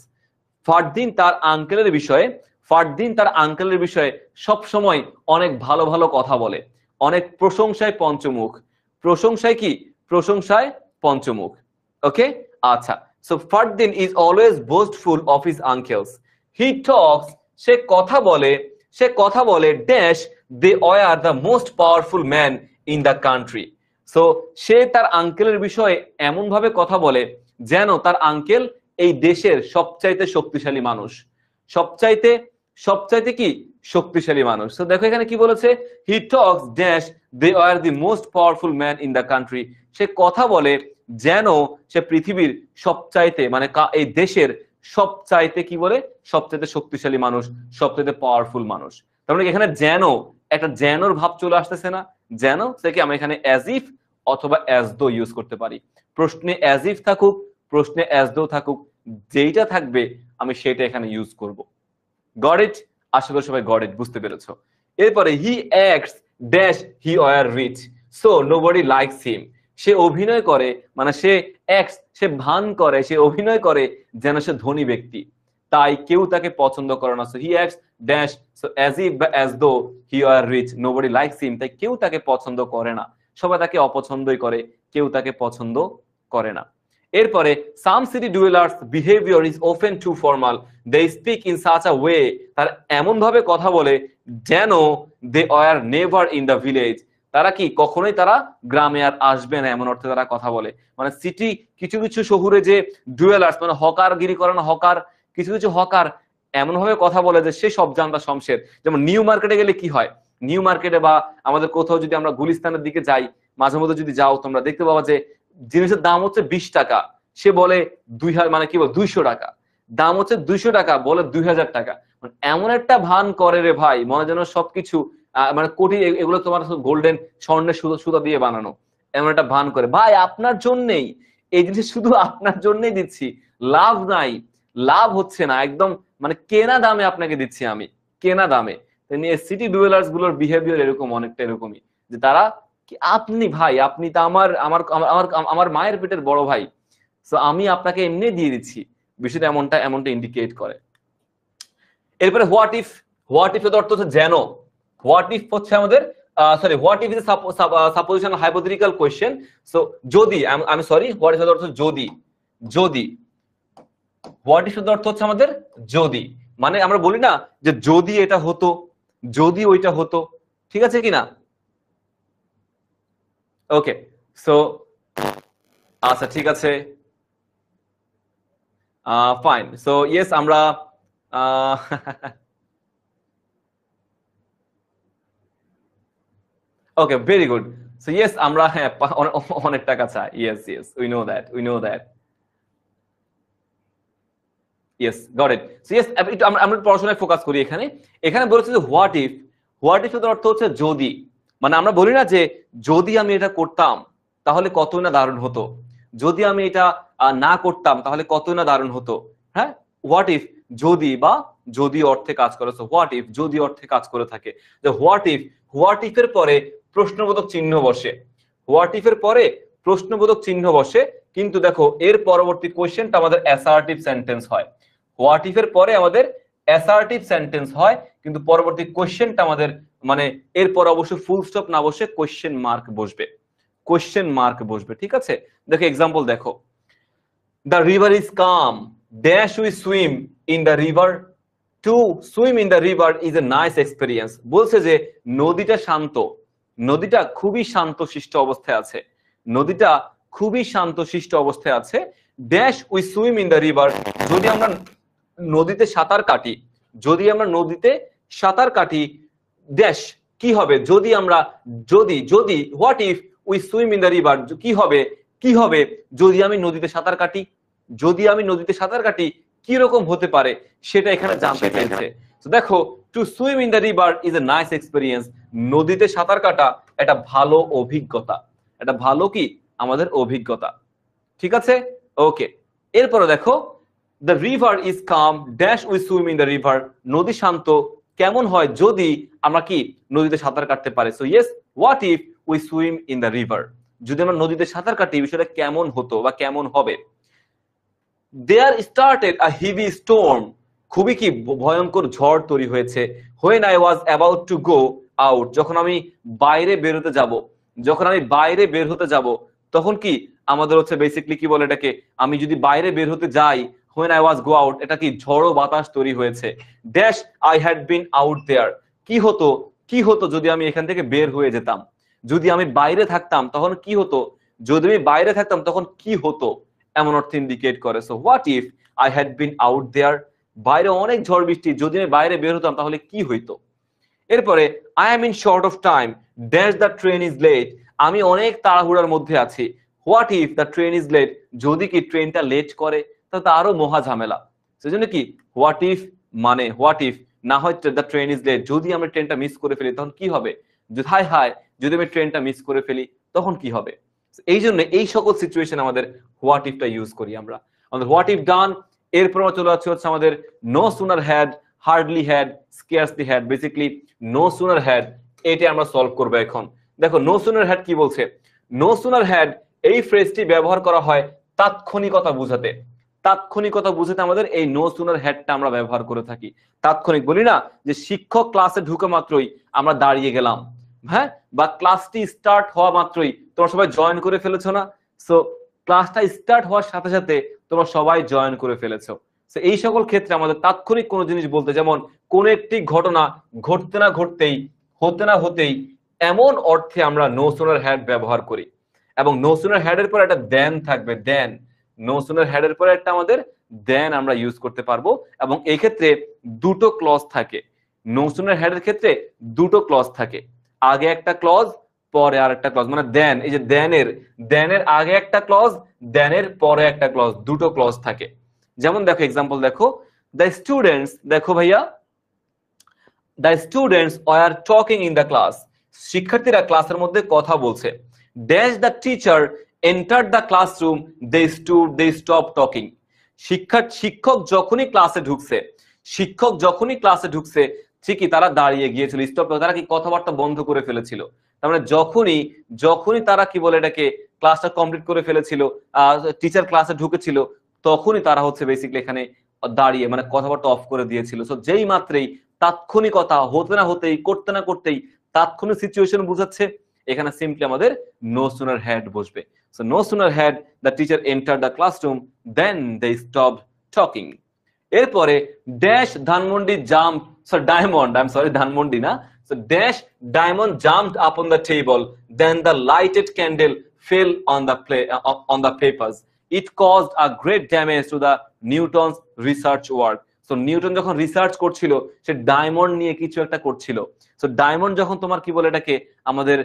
S1: Fardin তার আঙ্কেলের বিষয়ে, ফারদিন তার আঙ্কেলের বিষয়ে সব সময় অনেক ভালো ভালো কথা বলে, অনেক প্রশংসায় পঞ্চমুখ। প্রশংসায় কি, প্রশংসায় পঞ্চমুখ। ওকে, আচ্ছা, so Fardin is always boastful of his uncles. He talks, সে কথা বলে dash they are the most powerful man in the country. So সে তার আঙ্কেলের বিষয়ে এমন ভাবে কথা বলে যেন তার আঙ্কেল এই দেশের সবচাইতে শক্তিশালী মানুষ, সবচাইতে কি শক্তিশালী মানুষ। তো দেখো এখানে কি বলেছে, he talks dash they are the most powerful man in the country. সে কথা বলে যেন সে পৃথিবীর সবচাইতে, মানে এই দেশের সবচাইতে কি বলে, সবচাইতে শক্তিশালী মানুষ, সবচাইতে পাওয়ারফুল মানুষ। তার মানে এখানে যেন একটা যেনর ভাব চলে আসতেছে না, যেন থেকে আমরা এখানে অ্যাজ ইফ অথবা অ্যাজ দো ইউজ করতে পারি। প্রশ্নে অ্যাজ ইফ থাকুক, প্রশ্নে অ্যাজ দো থাকুক, যেইটা থাকবে আমি সেটা এখানে ইউজ করব। Got it? আশা করি সবাই গট ইট, বুঝতে পেরেছো। এরপরে he acts dash he were rich so nobody likes him. সে অভিনয় করে, মানে সে অ্যাক্টস, সে ভান করে, সে অভিনয় করে যেন সে ধনী ব্যক্তি, তাই কেউ তাকে পছন্দ করে না। So he acts dash, so as if বা as though he were rich nobody likes him, তাই কেউ তাকে পছন্দ করে না, সবাই তাকে অপছন্দই করে, কেউ তাকে পছন্দ করে না। এরপরে some city dwellers behaviour is often too formal, they speak in such a way, তার এমন ভাবে কথা বলে যেন they are never in the village, তারা কি কখনোই তারা গ্রামে আর আসবে না, এমন অর্থে তারা কথা বলে। মানে সিটি কিছু কিছু শহুরে যে ডুয়েলার্স, মানে হকারগিরি করে না, হকার, কিছু কিছু হকার এমন ভাবে কথা বলে যে সে সব জানতা শমশের। যেমন নিউ মার্কেটে গেলে কি হয়, নিউ মার্কেটে বা আমাদের কোথাও যদি আমরা গুলিস্তানের দিকে যাই, মাঝে মধ্যে যদি যাও তোমরা দেখতে পাবা যে জিনিসের দাম হচ্ছে 20 টাকা, সে বলে 200 টাকা। দাম হচ্ছে 200 টাকা, বলে 2000 টাকা। মানে এমন একটা ভান করে রে ভাই, মনে যেন সবকিছু মানে কোটি, এগুলো তোমার গোল্ডেন স্বর্ণের সুতা দিয়ে বানানো, এমন একটা ভান করে। ভাই আপনার জন্যই এই জিনিস, শুধু আপনার জন্যই দিচ্ছি, লাভ নাই, লাভ হচ্ছে না একদম, মানে কেনা দামে আপনাকে দিচ্ছি আমি, কেনা দামে। সিটি ডুয়েলার্স গুলোর বিহেভিয়ার এরকম, অনেকটা এরকমই, যে তারা কি, আপনি ভাই, আপনি তো আমার আমার আমার আমার মায়ের পেটের বড় ভাই, তো আমি আপনাকে এমনি দিয়ে দিচ্ছি, বিষয়টা এমনটা এমনটা ইন্ডিকেট করে। এরপরে হোয়াট ইফ, হোয়াট ইফ এর অর্থ হচ্ছে যেন, হোয়াট ইফ হচ্ছে আমাদের sorry, what if is supposition hypothetical question. So যদি, আমি সরি, হোয়াট ইফ এর অর্থ যদি, যদি, হোয়াট ইফ এর অর্থ হচ্ছে আমাদের যদি, মানে আমরা বলি না যে যদি এটা হতো, যদি ওইটা হতো, ঠিক আছে কিনা? ওকে, সো আচ্ছা ঠিক আছে, ফাইন। সো ইয়েস, আমরা ওকে, ভেরি গুড। সো ইয়েস, আমরা হ্যাঁ অনেক টাকা চাই, yes yes, we know that, we know that, yes, got it. So yes, আমরা পড়াশোনায় ফোকাস করি এখানে। এখানে বলেছে যে হোয়াট ইফ, হোয়াট ইফ এর অর্থ হচ্ছে যদি, মানে আমরা বলি না যে যদি আমি এটা করতাম তাহলে কতই না দারুণ হতো, যদি আমি এটা না করতাম তাহলে কতই না দারুণ হতো। হ্যাঁ, হোয়াট ইফ যদি বা যদি অর্থে কাজ করে, সো হোয়াট ইফ যদি অর্থে কাজ করে থাকে, যে হোয়াট ইফ, হোয়াট ইফ এর পরে প্রশ্নবোধক চিহ্ন বসে, হোয়াট ইফ এর পরে প্রশ্নবোধক চিহ্ন বসে, কিন্তু দেখো এর পরবর্তী কোশ্চেনটা আমাদের অ্যাসার্টিভ সেন্টেন্স হয়। হোয়াট ইফ এর পরে আমাদের অ্যাসার্টিভ সেন্টেন্স হয়, কিন্তু পরবর্তী কোশ্চেনটা আমাদের, মানে এরপর অবশ্য ফুল স্টপ না বসে কোশ্চেন মার্ক বসবে, কোশ্চেন মার্ক বসবে, ঠিক আছে? দেখো এক্সাম্পল দেখো, the river is calm, dash we swim in the river, to swim in the river is a nice experience. বলছে যে নদীটা শান্ত, নদীটা খুবই শান্তশিষ্ট অবস্থায় আছে, নদীটা খুবই শান্তশিষ্ট অবস্থায় আছে, dash we swim in the river, যদি আমরা নদীতে সাঁতার কাটি, যদি আমরা নদীতে সাঁতার কাটি, ড্যাশ কি হবে, যদি আমরা, যদি যদি what if we swim in the river, কি হবে, কি হবে যদি আমি নদীতে সাঁতার কাটি, যদি আমি নদীতে সাঁতার কাটি কি রকম হতে পারে সেটা এখানে জানতে চাইছে। তো দেখো, two swim in the river is a nice experience, নদীতে সাঁতার কাটা একটা ভালো অভিজ্ঞতা, একটা ভালো কি আমাদের অভিজ্ঞতা, ঠিক আছে? ওকে, এরপরে দেখো, the river is calm, dash we swim in the river, নদী শান্ত কেমন হয় যদি আমরা কি নদীতে সাঁতার কাটতে পারি। So yes, what if we swim in the river, যদি আমরা নদীতে সাঁতার কাটি বিষয়টা কেমন হতো বা কেমন হবে। দেয়ার স্টার্টেড আ হেভি স্টর্ম, খুবই কি ভয়ঙ্কর ঝড় তৈরি হয়েছে, when I was about to go out, যখন আমি বাইরে বের হতে যাব, যখন আমি বাইরে বের হতে যাব, তখন কি আমাদের হচ্ছে বেসিক্যালি কি বলে এটাকে, আমি যদি বাইরে বের হতে যাই, when I was go out, এটা কি ঝড়ো বাতাস তৈরি হয়েছে, dash I had been out there, কি হতো, কি হতো যদি আমি এখান থেকে বের হয়ে যেতাম, যদি আমি বাইরে থাকতাম তখন কি হতো, যদি আমি বাইরে থাকতাম তখন কি হতো, এমন অর্থ ইন্ডিকেট করে। So what if I had been out there, বাইরে অনেক ঝড় বৃষ্টি, যদি আমি বাইরে বের হতাম তাহলে কি হইতো। এরপরে I am in short of time, dash the train is late, আমি অনেক তাড়াহুড়ার মধ্যে আছি, what if the train is late, যদি কি ট্রেনটা লেট করে তাহলে তো আরো মহা ঝামেলা, সেজন্য কি হোয়াট ইফ, মানে হোয়াট ইফ না হয় দ্য ট্রেন ইজ লেট, যদি আমরা ট্রেনটা মিস করে ফেলি তখন কি হবে, যদি হায় হায় যদি আমি ট্রেনটা মিস করে ফেলি তখন কি হবে। এই জন্য এই সকল সিচুয়েশন আমাদের হোয়াট ইফটা ইউজ করি আমরা। আমাদের হোয়াট ইফ ডান, এরপর চলে হচ্ছে আমাদের no sooner had, hardly had, scarcely had, basically no sooner had, এটা আমরা সলভ করব এখন। দেখো নো সুনার হ্যাড কি বলছে, নো সুনার হ্যাড এই ফ্রেজটি ব্যবহার করা হয় তাৎক্ষণিকতা বোঝাতে, তাৎক্ষণিকতা বুঝাতে আমাদের এই নো সুনার হ্যাডটা আমরা ব্যবহার করে থাকি। তাৎক্ষণিক বলি না যে শিক্ষক ক্লাসে ঢুকে মাত্রই আমরা দাঁড়িয়ে গেলাম, হ্যাঁ, বা ক্লাসটি স্টার্ট হওয়া মাত্রই তোমরা সবাই জয়েন করে ফেলেছো না, সো ক্লাসটা স্টার্ট হওয়ার সাথে সাথে তোমরা সবাই জয়েন করে ফেলেছো। সো এই সকল ক্ষেত্রে আমাদের তাৎক্ষণিক কোনো জিনিস বলতে, যেমন কোন একটি ঘটনা ঘটতে না ঘটতেই, হতে না হতেই, এমন অর্থে আমরা নো সুনার হ্যাড ব্যবহার করি। এবং নো সুনার হ্যাড এর পর একটা দেন থাকবে, দেন, নো সুনার হ্যাড এর পরে একটা আমাদের দেন আমরা ইউজ করতে পারবো। এবং এই ক্ষেত্রে দুটো ক্লজ থাকে, নো সুনার হ্যাড এর ক্ষেত্রে দুটো ক্লজ থাকে, আগে একটা ক্লজ পরে আর একটা ক্লজ, মানে দেন, এই যে দেনের, দেনের আগে একটা ক্লজ, দেনের পরে একটা ক্লজ, দুটো ক্লজ থাকে। যেমন দেখো এক্সাম্পল দেখো, দ্য স্টুডেন্টস, দেখো ভাইয়া, the students were talking in the class, শিক্ষার্থীরা ক্লাসের মধ্যে কথা বলছে। Dash the teacher entered the classroom, they stop talking, শিক্ষক যখনই ক্লাসে ঢুকছে, শিক্ষক যখনই ক্লাসে ঢুকছে ঠিকই তারা দাঁড়িয়ে গিয়েছিল, স্টপ, তারা কি কথাবার্তা বন্ধ করে ফেলেছিল। তার মানে যখনই যখনই তারা কি বলে এটাকে ক্লাসটা কমপ্লিট করে ফেলেছিল, টিচার ক্লাসে ঢুকেছিল, তখনই তারা হচ্ছে বেসিক্যালি এখানে দাঁড়িয়ে মানে কথাবার্তা অফ করে দিয়েছিল। সো যেই মাত্রেই তাৎক্ষণিকতা, হতে না হতেই, করতে না করতেই তাৎক্ষণিক সিচুয়েশন বোঝাচ্ছে, এখানে সিম্পলি আমাদের নো সুনার হ্যাড বসবে। So no sooner had the teacher enter the classroom then they stop talking. এরপরে dash Dhanmondi jump, Diamond, I am sorry, Dhanmondi না, so dash Diamond jumped up on the table then the lighted candle fell on the papers, it caused a great damage to the Newton's research work. So Newton যখন রিসার্চ করছিল, সে ডায়মন্ড নিয়ে কিছু একটা করছিল। সো ডায়মন্ড যখন তোমার কি বলে এটাকে আমাদের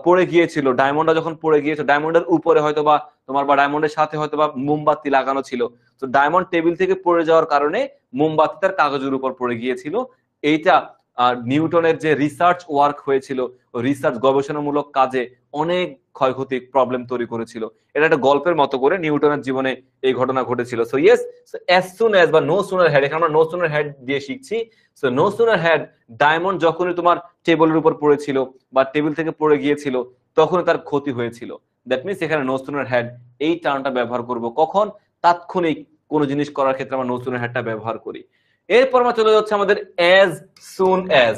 S1: পড়ে গিয়েছিল, ডায়মন্ডটা যখন পড়ে গিয়েছিল, ডায়মন্ডের উপরে হয়তো বা তোমার বা ডায়মন্ডের সাথে হয়তো বা মোমবাতি লাগানো ছিল। তো ডায়মন্ড টেবিল থেকে পড়ে যাওয়ার কারণে মোমবাতি তার কাগজের উপর পড়ে গিয়েছিল। এইটা নিউটনের যে রিসার্চ ওয়ার্ক হয়েছিল, রিসার্চ গবেষণামূলক কাজে অনেক ক্ষয়ক্ষতি প্রবলেম তৈরি করেছিল। এটা একটা গল্পের মতো করে নিউটনের জীবনে এই ঘটনা ঘটেছিল। So yes, as soon as বা নো সুনার হ্যাড, এখানে আমরা নো সুনার হ্যাড দিয়ে শিখছি। So no sooner had, diamond যখনই তোমার টেবিলের উপর পড়েছিল বা টেবিল থেকে পড়ে গিয়েছিল, তখনই তার ক্ষতি হয়েছিল। দ্যাট মিনস এখানে নো সুনার হ্যাড এই টার্মটা ব্যবহার করব কখন, তাৎক্ষণিক কোন জিনিস করার ক্ষেত্রে আমরা নো সুনার হ্যাডটা ব্যবহার করি। এরপর আমরা চলে যাচ্ছে আমাদের as soon as.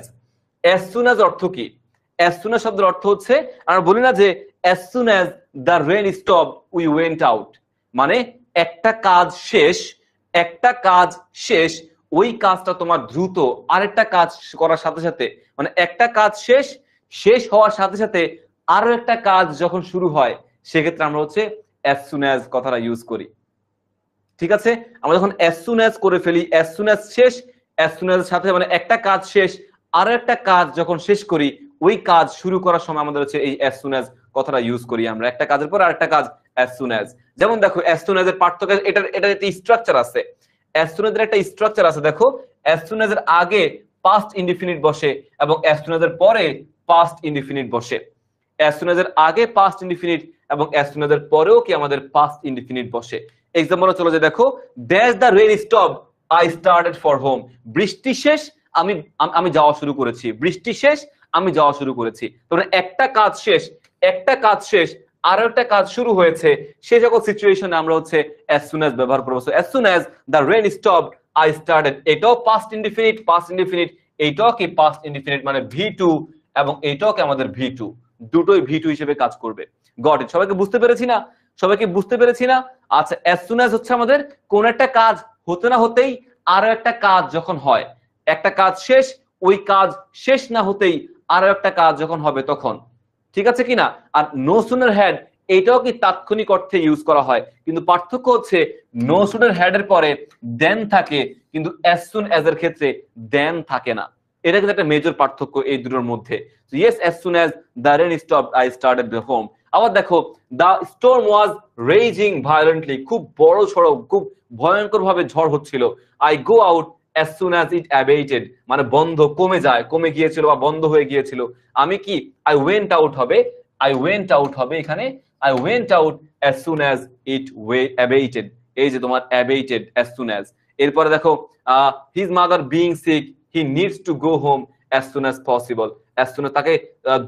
S1: As soon as অর্থ কি? অ্যাজ সুন অ্যাজ শব্দের অর্থ হচ্ছে, আমরা বলি না যে as soon as the rain stop we went out, মানে একটা কাজ শেষ, একটা কাজ শেষ, ওই কাজটা তোমার দ্রুত আরেকটা কাজ করার সাথে সাথে, মানে একটা কাজ শেষ, শেষ হওয়ার সাথে সাথে আরো একটা কাজ যখন শুরু হয়, সেক্ষেত্রে আমরা হচ্ছে অ্যাজ সুন অ্যাজ কথাটা ইউজ করি। ঠিক আছে, আমরা যখন অ্যাজ সুন অ্যাজ করে ফেলি, অ্যাজ সুন অ্যাজ শেষ, অ্যাজ সুন অ্যাজ সাথে মানে একটা কাজ শেষ, আরো একটা কাজ যখন শেষ করি, ওই কাজ শুরু করার সময় আমাদের হচ্ছে এই অ্যাজ সুন অ্যাজ কথাটা ইউজ করি আমরা, একটা কাজের পর আরেকটা কাজ অ্যাজ সুন অ্যাজ। যেমন দেখো অ্যাজ সুন অ্যাজ এর পার্থক্য, এটার একটা স্ট্রাকচার আছে, অ্যাজ সুন অ্যাজ এর একটা স্ট্রাকচার আছে। দেখো অ্যাজ সুন অ্যাজ এর আগে পাস্ট ইনডিফিনিট বসে এবং অ্যাজ সুন অ্যাজ এর পরে পাস্ট ইনডিফিনিট বসে। অ্যাজ সুন অ্যাজ এর আগে পাস্ট ইনডিফিনিট এবং অ্যাজ সুন অ্যাজ এর পরেও কি আমাদের পাস্ট ইনডিফিনিট বসে। এক্সাম্পল চলে যায়, দেখো dash the rain stop I started for home, বৃষ্টি শেষ, আমি যাওয়া শুরু করেছি, বৃষ্টি শেষ, আমি যাওয়া শুরু করেছি। তাহলে একটা কাজ শেষ, একটা কাজ শেষ, আরো একটা কাজ শুরু হয়েছে, সেই সকল সিচুয়েশনে আমরা হচ্ছে as soon as ব্যবহার করব। So as soon as the rain stopped I started, এটাও পাস্ট ইনডিফিনিট, পাস্ট ইনডিফিনিট, এইটাও কি পাস্ট ইনডিফিনিট, মানে V2 এবং এইটাও কি আমাদের V2, দুটোই V2 হিসেবে কাজ করবে। গট ইট, সবাইকে বুঝতে পেরেছি না? সবাইকে বুঝতে পেরেছি না? আচ্ছা, as soon as হচ্ছে আমাদের কোন একটা কাজ হতে না হতেই আরো একটা কাজ যখন হয়, একটা কাজ শেষ, ওই কাজ শেষ না হতেই আরো একটা কাজ যখন হবে তখন। ঠিক আছে কিনা? আর নো সুনার হ্যাড এটাও কি তাৎক্ষণিক অর্থে ইউজ করা হয়, কিন্তু পার্থক্য হচ্ছে নো সুনার হ্যাড এর পরে দেন থাকে, কিন্তু as soon as এর ক্ষেত্রে দেন থাকে না। এটা কিন্তু একটা মেজর পার্থক্য এই দুটোর মধ্যে। Yes, as soon as the rain stopped I started the home। আবার দেখো the storm was raging violently, খুব বড় সড়ো, খুব ভয়ঙ্কর ভাবে ঝড় হচ্ছিল। I go out as soon as it abated, মানে বন্ধ, কমে যায়, কমে গিয়েছিল বা বন্ধ হয়ে গিয়েছিল। আমি কি I went out হবে, I went out হবে এখানে, I went out as soon as it abated, এই যে তোমার abated, as soon as। এরপরে দেখো his mother being sick he needs to go home as soon as possible, as soon as তাকে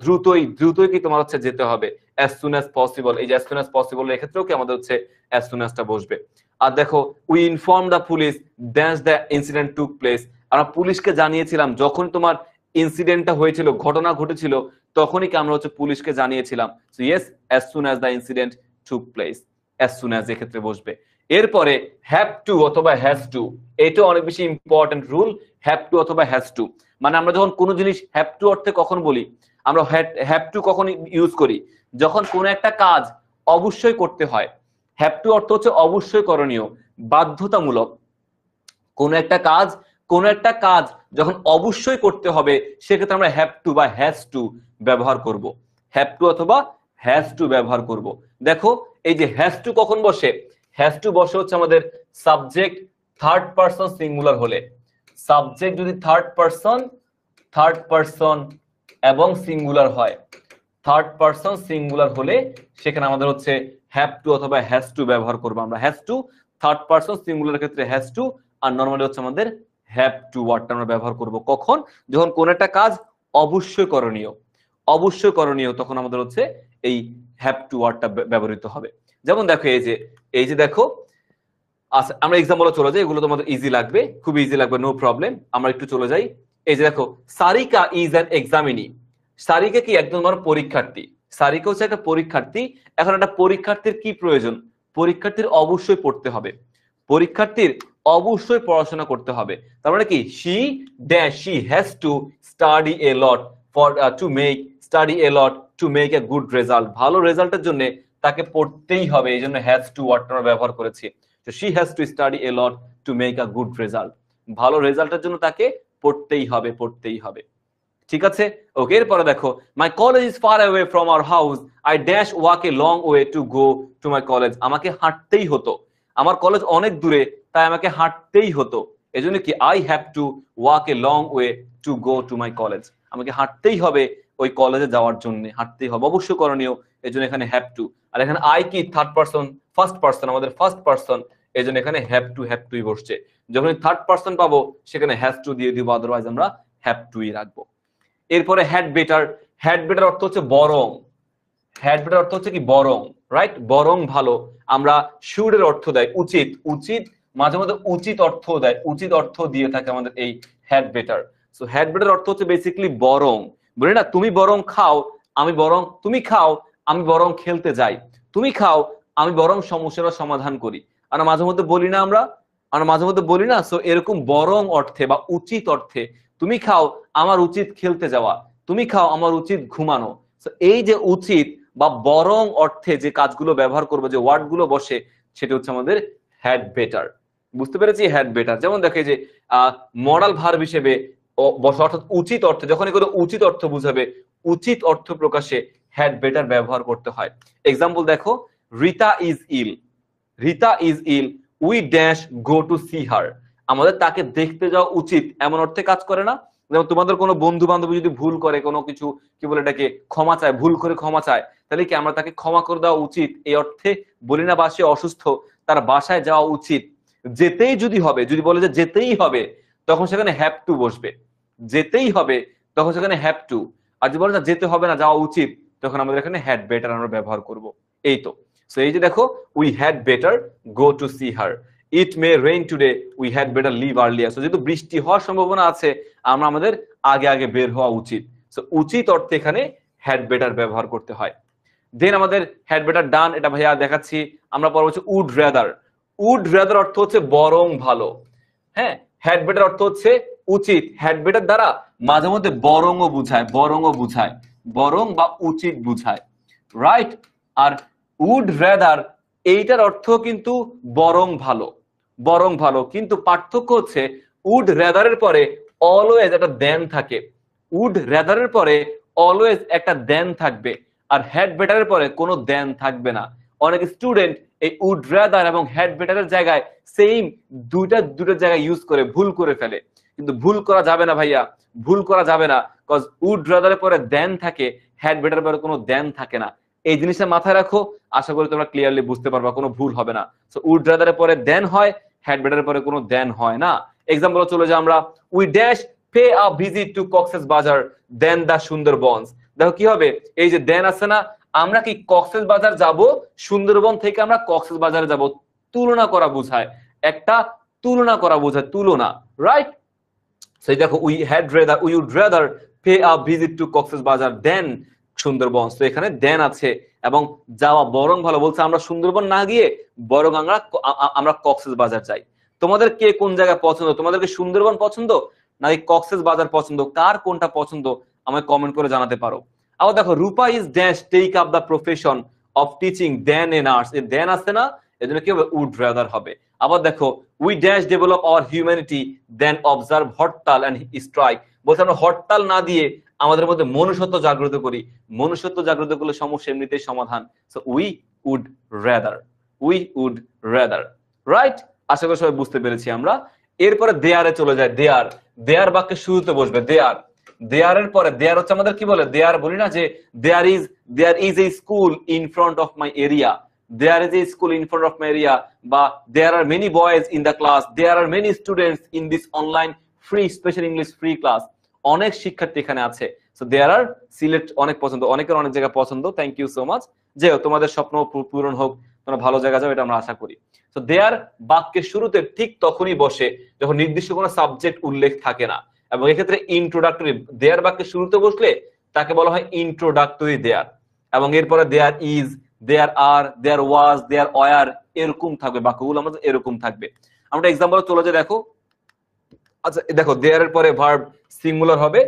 S1: দ্রুতই কি তোমার হচ্ছে যেতে হবে, as soon as possible, এই যে as soon as possible এর ক্ষেত্রেও কি আমাদের হচ্ছে as soon as টা বসবে। আর দেখো we informed the police that the incident took place, আমরা পুলিশকে জানিয়েছিলাম যখন তোমার ইনসিডেন্টটা হয়েছিল, ঘটনা ঘটেছিল, তখনই কি আমরা হচ্ছে পুলিশকে জানিয়েছিলাম। So yes, as soon as the incident took place, as soon as এর ক্ষেত্রে বসবে। এরপরে have to অথবা has to, এটা অনেক বেশি ইম্পর্টেন্ট রুল, have to অথবা has to, মানে আমরা যখন কোনো জিনিস have to অর্থে কখন বলি, আমরা have to কখন ইউজ করি, যখন কোনো একটা কাজ অবশ্যই করতে হয়। have to অর্থ হচ্ছে অবশ্যই করণীয়, বাধ্যতামূলক। কোন একটা কাজ যখন অবশ্যই করতে হবে, সেক্ষেত্রে আমরা have to বা has to ব্যবহার করব, have to অথবা has to ব্যবহার করব। দেখো এই যে has to কখন বসে, হ্যাজ টু বসে হচ্ছে আমাদের সাবজেক্ট থার্ড পারসন সিঙ্গুলার হলে, সাবজেক্ট যদি থার্ড পারসন এবং সিঙ্গুলার হয়, থার্ড পারসন সিঙ্গুলার হলে সেখানে আমাদের হচ্ছে হ্যাভ টু অথবা হ্যাজ টু ব্যবহার করবো আমরা। Has to third person singular ক্ষেত্রে হ্যাজ টু, আর নরমালি হচ্ছে আমাদের হ্যাভ টু ওয়ার্ডটা আমরা ব্যবহার করব কখন, যখন কোন একটা কাজ অবশ্যই করণীয়, অবশ্যই করণীয়, তখন আমাদের হচ্ছে এই হ্যাভ টু ওয়ার্ডটা ব্যবহৃত হবে। যেমন দেখো এই যে দেখো, আচ্ছা আমরা এক্সাম্পলে চলে যাই, এগুলো তোমাদের ইজি লাগবে, খুব ইজি লাগবে, নো প্রবলেম। আমরা একটু চলে যাই। এই যে দেখো, Sarika is an examinee. Sarika কি একজন পরীক্ষার্থী, সারিকা হচ্ছে একটা পরীক্ষার্থী। এখন একটা পরীক্ষার্থীর কি প্রয়োজন, পরীক্ষার্থীর অবশ্যই পড়তে হবে, পরীক্ষার্থীর অবশ্যই পড়াশোনা করতে হবে। তার মানে কি, she has to study a lot to make a good result, ভালো রেজাল্টের জন্য তাকে পড়তেই হবে, এই জন্য হ্যাজ টু ওয়ার্ডটা আমরা ব্যবহার করেছি। So she has to study a lot to make a good result, ভালো রেজাল্টের জন্য তাকে পড়তেই হবে, পড়তেই হবে। ঠিক আছে, ওকে। এরপরে দেখো, my college is far away from our house, I dash walk a long way to go to my college. আমাকে হাঁটতেই হতো, আমার কলেজ অনেক দূরে, তাই আমাকে হাঁটতেই হতো। এজন্য কি, I have to walk a long way to go to my college. আমাকে হাঁটতেই হবে ওই কলেজে যাওয়ার জন্য, হাঁটতেই হবে, অবশ্যই করণীয়, এজন্য এখানে হ্যাভ টু। আর এখানে আই কি থার্ড পারসন, ফার্স্ট পারসন, আমাদের ফার্স্ট পারসন, এজন্য এখানে হ্যাভ টুই বসছে। যখন থার্ড পারসন পাবো সেখানে হ্যাজ টু দিয়ে দিব, আদারওয়াইজ আমরা হ্যাভ টুই রাখবো। এরপরে হ্যাড বেটার, হ্যাড বেটার অর্থ হচ্ছে বরং, হ্যাড বেটার অর্থ হচ্ছে কি বরং, রাইট, বরং ভালো। আমরা শুডের অর্থ দেয় উচিত, উচিত মাঝে মধ্যে উচিত অর্থ দেয়, উচিত অর্থ দিয়ে থাকে আমাদের এই had better. So had better অর্থ হচ্ছে বেসিক্যালি বরং, বলি না তুমি বরং খাও, আমি বরং, তুমি খাও আমি বরং খেলতে যাই, তুমি খাও আমি বরং সমস্যার সমাধান করি। আর মাঝে মধ্যে বলি না আমরা মাঝে মধ্যে বলি না। সো এরকম বরং অর্থে বা উচিত অর্থে, তুমি খাও আমার উচিত খেলতে যাওয়া, তুমি খাও আমার উচিত ঘুমানো। এই যে উচিত বা বরং অর্থে যে কাজগুলো ব্যবহার করবো, যে ওয়ার্ড গুলো বসে, সেটা হচ্ছে আমাদের হ্যাড বেটার। বুঝতে পেরেছি, হ্যাড বেটার। যেমন দেখে যে মডাল ভার্ব হিসেবে বসে, অর্থাৎ উচিত অর্থে, যখন এগুলো উচিত অর্থ বুঝাবে, উচিত অর্থ প্রকাশে হ্যাড বেটার ব্যবহার করতে হয়। এক্সাম্পল দেখো, Rita is ill, Rita is ill, we dash go to see her. আমাদের তাকে দেখতে যাওয়া উচিত, এমন অর্থে কাজ করে না। যেমন তোমাদের কোনো বন্ধু বান্ধবী যদি ভুল করে, কোনো কিছু কি বলে এটাকে ক্ষমা চায়, ভুল করে ক্ষমা চায়, তাহলে কি আমরা তাকে ক্ষমা করে দেওয়া উচিত এই অর্থে বলি না। বা সে অসুস্থ, তার বাসায় যাওয়া উচিত, যেতেই যদি হবে, যদি বলে যে যেতেই হবে, তখন সেখানে হ্যাভ টু বসবে, যেতেই হবে তখন সেখানে হ্যাভ টু। আর যদি বলে না যেতে হবে না, যাওয়া উচিত, তখন আমাদের এখানে হ্যাড বেটার আমরা ব্যবহার করব। এই তো, সো এই যে দেখো, we had better go to see her, it may rain today, we had better leave earlier. So যেহেতু বৃষ্টি হওয়ার সম্ভাবনা আছে, আমরা আমাদের আগে আগে বের হওয়া উচিত। সো উচিত অর্থে এখানে হ্যাড বেটার ব্যবহার করতে হয়। দেন আমাদের হ্যাড বেটার ডান, এটা ভাইয়া দেখাচ্ছি আমরা পরে হচ্ছে উড রেদার। উড রেদার অর্থ হচ্ছে বরং ভালো, হ্যাঁ। হ্যাড বেটার অর্থ হচ্ছে উচিত, হ্যাড বেটার দ্বারা মাঝে মধ্যে বরংও বুঝায়, বরংও বুঝায়, বরং বা উচিত বুঝায়, রাইট। আর উড রেদার এইটার অর্থ কিন্তু বরং ভালো, বরং ভালো, কিন্তু পার্থক্য হচ্ছে উড রেদারের পরে অলওয়েজ একটা দেন থাকে, উড রেদারের পরে অলওয়েজ একটা দেন থাকবে, আর হ্যাড বেটারের পরে কোনো দেন থাকবে না। অনেক স্টুডেন্ট এই উড রেদার এবং হ্যাড বেটারের জায়গায় সেম দুইটা জায়গায় ইউজ করে ভুল করে ফেলে, কিন্তু ভুল করা যাবে না ভাইয়া, ভুল করা যাবে না, কজ উড রেদারের পরে দেন থাকে, হ্যাড বেটারের পরে কোনো দেন থাকে না। এই জিনিসটা মাথায় রাখো, আশা করি তোমরা ক্লিয়ারলি বুঝতে পারবা, কোনো ভুল হবে না। সো উড রেদারের পরে দেন হয়, হ্যাড বেটারের পরে কোনো দেন হয় না। এক্সাম্পল চলে যাই আমরা, we dash pay a visit to Cox's Bazar দেন দা সুন্দরবনস। দেখো কি হবে, এই যে দেন আছে না, আমরা কি কক্সেস বাজার যাব, সুন্দরবন থেকে আমরা কক্সেস বাজারে যাব, তুলনা করা বোঝায়, একটা তুলনা করা বোঝায়, তুলনা, রাইট। সেই দেখো, we would rather pay a visit to Cox's Bazar than Sundarban. তো এখানে দেন আছে এবং যাওয়া বরং ভালো, বলছে আমরা সুন্দরবন না গিয়ে বরং আমরা কক্সেস বাজার যাই। তোমাদের কে কোন জায়গায় পছন্দ, তোমাদেরকে সুন্দরবন পছন্দ নাকি কক্সেস বাজার পছন্দ, কার কোনটা পছন্দ আমায় কমেন্ট করে জানাতে পারো। আবার দেখো, Rupa is dash take up the profession of teaching then a nurse, a then আছে না, এজন্য কি হবে, উড রেদার হবে। আবার দেখো, we dash develop our humanity than observe hartal and strike, বলছে আমরা হরতাল না দিয়ে আমাদের মধ্যে মনুষ্যত্ব জাগ্রত করি, মনুষ্যত্ব জাগ্রত করলে সমস্যা এমনিতেই সমাধান। So we would rather, we would rather. Right, আশা করি সবাই বুঝতে পেরেছি আমরা। এরপরে দেয়ারে চলে যায়। দেয়ার, দেয়ার বাক্যের শুরুতে বসবে দেয়ার। দেয়ারের পরে দেয়ার হচ্ছে আমাদের কি বলে, দেয়ার বলি না যে there is a school in front of my area, there is a school in front of my area, বা there are many boys in the class, there are many students in this online free special English free class. অনেক শিক্ষার্থী এখানে আছে। সো দেয়ার আর সিলেক্ট অনেক পছন্দ, অনেকের অনেক জায়গা পছন্দ। Thank you so much. যেও তোমাদের স্বপ্ন পূরণ হোক, তোমরা ভালো জায়গা যাও, এটা আমরা আশা করি। তো দেয়ার বাক্যের শুরুতে ঠিক তখনই বসে যখন নির্দিষ্ট কোনো সাবজেক্ট উল্লেখ থাকে না, এবং এক্ষেত্রে ইন্ট্রোডাক্টরি, দেয়ার বাক্যের শুরুতে বসলে তাকে বলা হয় ইন্ট্রোডাক্টরি দেয়ার। এবং এরপরে there is, there R, there was, there were, এরকম থাকবে বাক্যগুলো আমাদের, এরকম থাকবে। আমরা এক্সাম্পল চলে যাই, দেখো। আচ্ছা দেখো, দেয়ার এর পরে ভার্ব সিঙ্গুলার হবে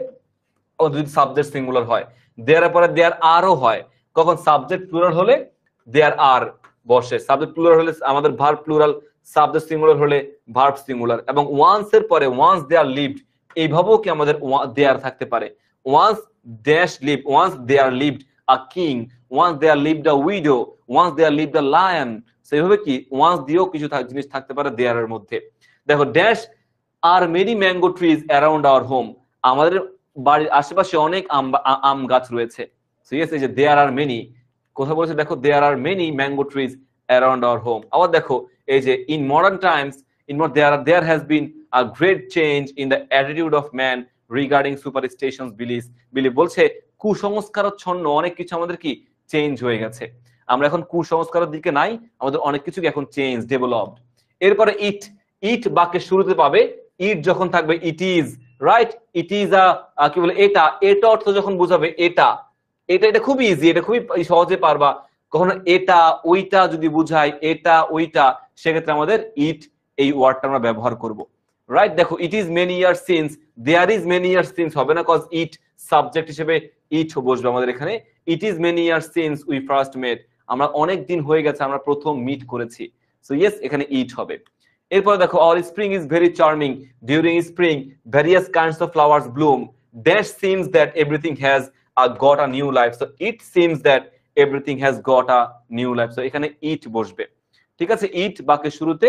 S1: ও যদি সাবজেক্ট সিঙ্গুলার হয়। দেয়ার এর পরে দেয়ার আরও হয় কখন, সাবজেক্ট প্লুরাল হলে দেয়ার আর বসে, সাবজেক্ট প্লুরাল হলে আমাদের ভার্ব প্লুরাল, সাবজেক্ট সিঙ্গুলার হলে ভার্ব সিঙ্গুলার। এবং ওয়ান্স এর পরে ওয়ান্স দেয়ার লিভড, এইভাবেও কি আমাদের দেয়ার থাকতে পারে। Once dash live, once there lived a king, once there lived a widow, once there lived a lion. সেইভাবে কি ওয়ান্স দিয়েও কিছু জিনিস থাকতে পারে দেয়ারের মধ্যে। দেখো, dash R many mango trees around our home, আমাদের বাড়ির আশেপাশে অনেক আম গাছ রয়েছে। সো ইয়েস, এই যে দেয়ার আর মেনি কথা বলেছে, দেখো there are many mango trees around our home. আবার দেখো এই যে in modern times there has been a great change in the attitude of man regarding superstitions belief বলছে কুসংস্কারচ্ছন্ন অনেক কিছু আমাদের কি চেঞ্জ হয়ে গেছে। আমরা এখন কুসংস্কারের দিকে নাই, আমাদের অনেক কিছু এখন চেঞ্জ ডেভেলপড। এরপরে ইট, ইট বাক্যের শুরুতে পাবে, ইট যখন থাকবে it is, right, it is কি বলে এটা, এটা অর্থ যখন বোঝাবে এটা, এটা এটা খুবই ইজি, এটা খুবই সহজে পারবা। কখনো এটা ওইটা যদি বুঝায়, এটা ওইটা, সেক্ষেত্রে আমাদের ইট এই ওয়ার্ডটা আমরা ব্যবহার করব। রাইট, দেখো it is many years since, there is many years since হবে না, কজ ইট সাবজেক্ট হিসেবে ইট বসবে আমাদের এখানে। It is many years since we first met, আমরা অনেক দিন হয়ে গেছে আমরা প্রথম মিট করেছি। সো ইয়েস, এখানে ইট হবে। এরপরে দেখো all spring is very charming, during spring various kinds of flowers Bloom, that seems that everything has got a new life. So it seems that everything has got a new life. So এখানে ইট বসবে, ঠিক আছে। ইট বাক্যের শুরুতে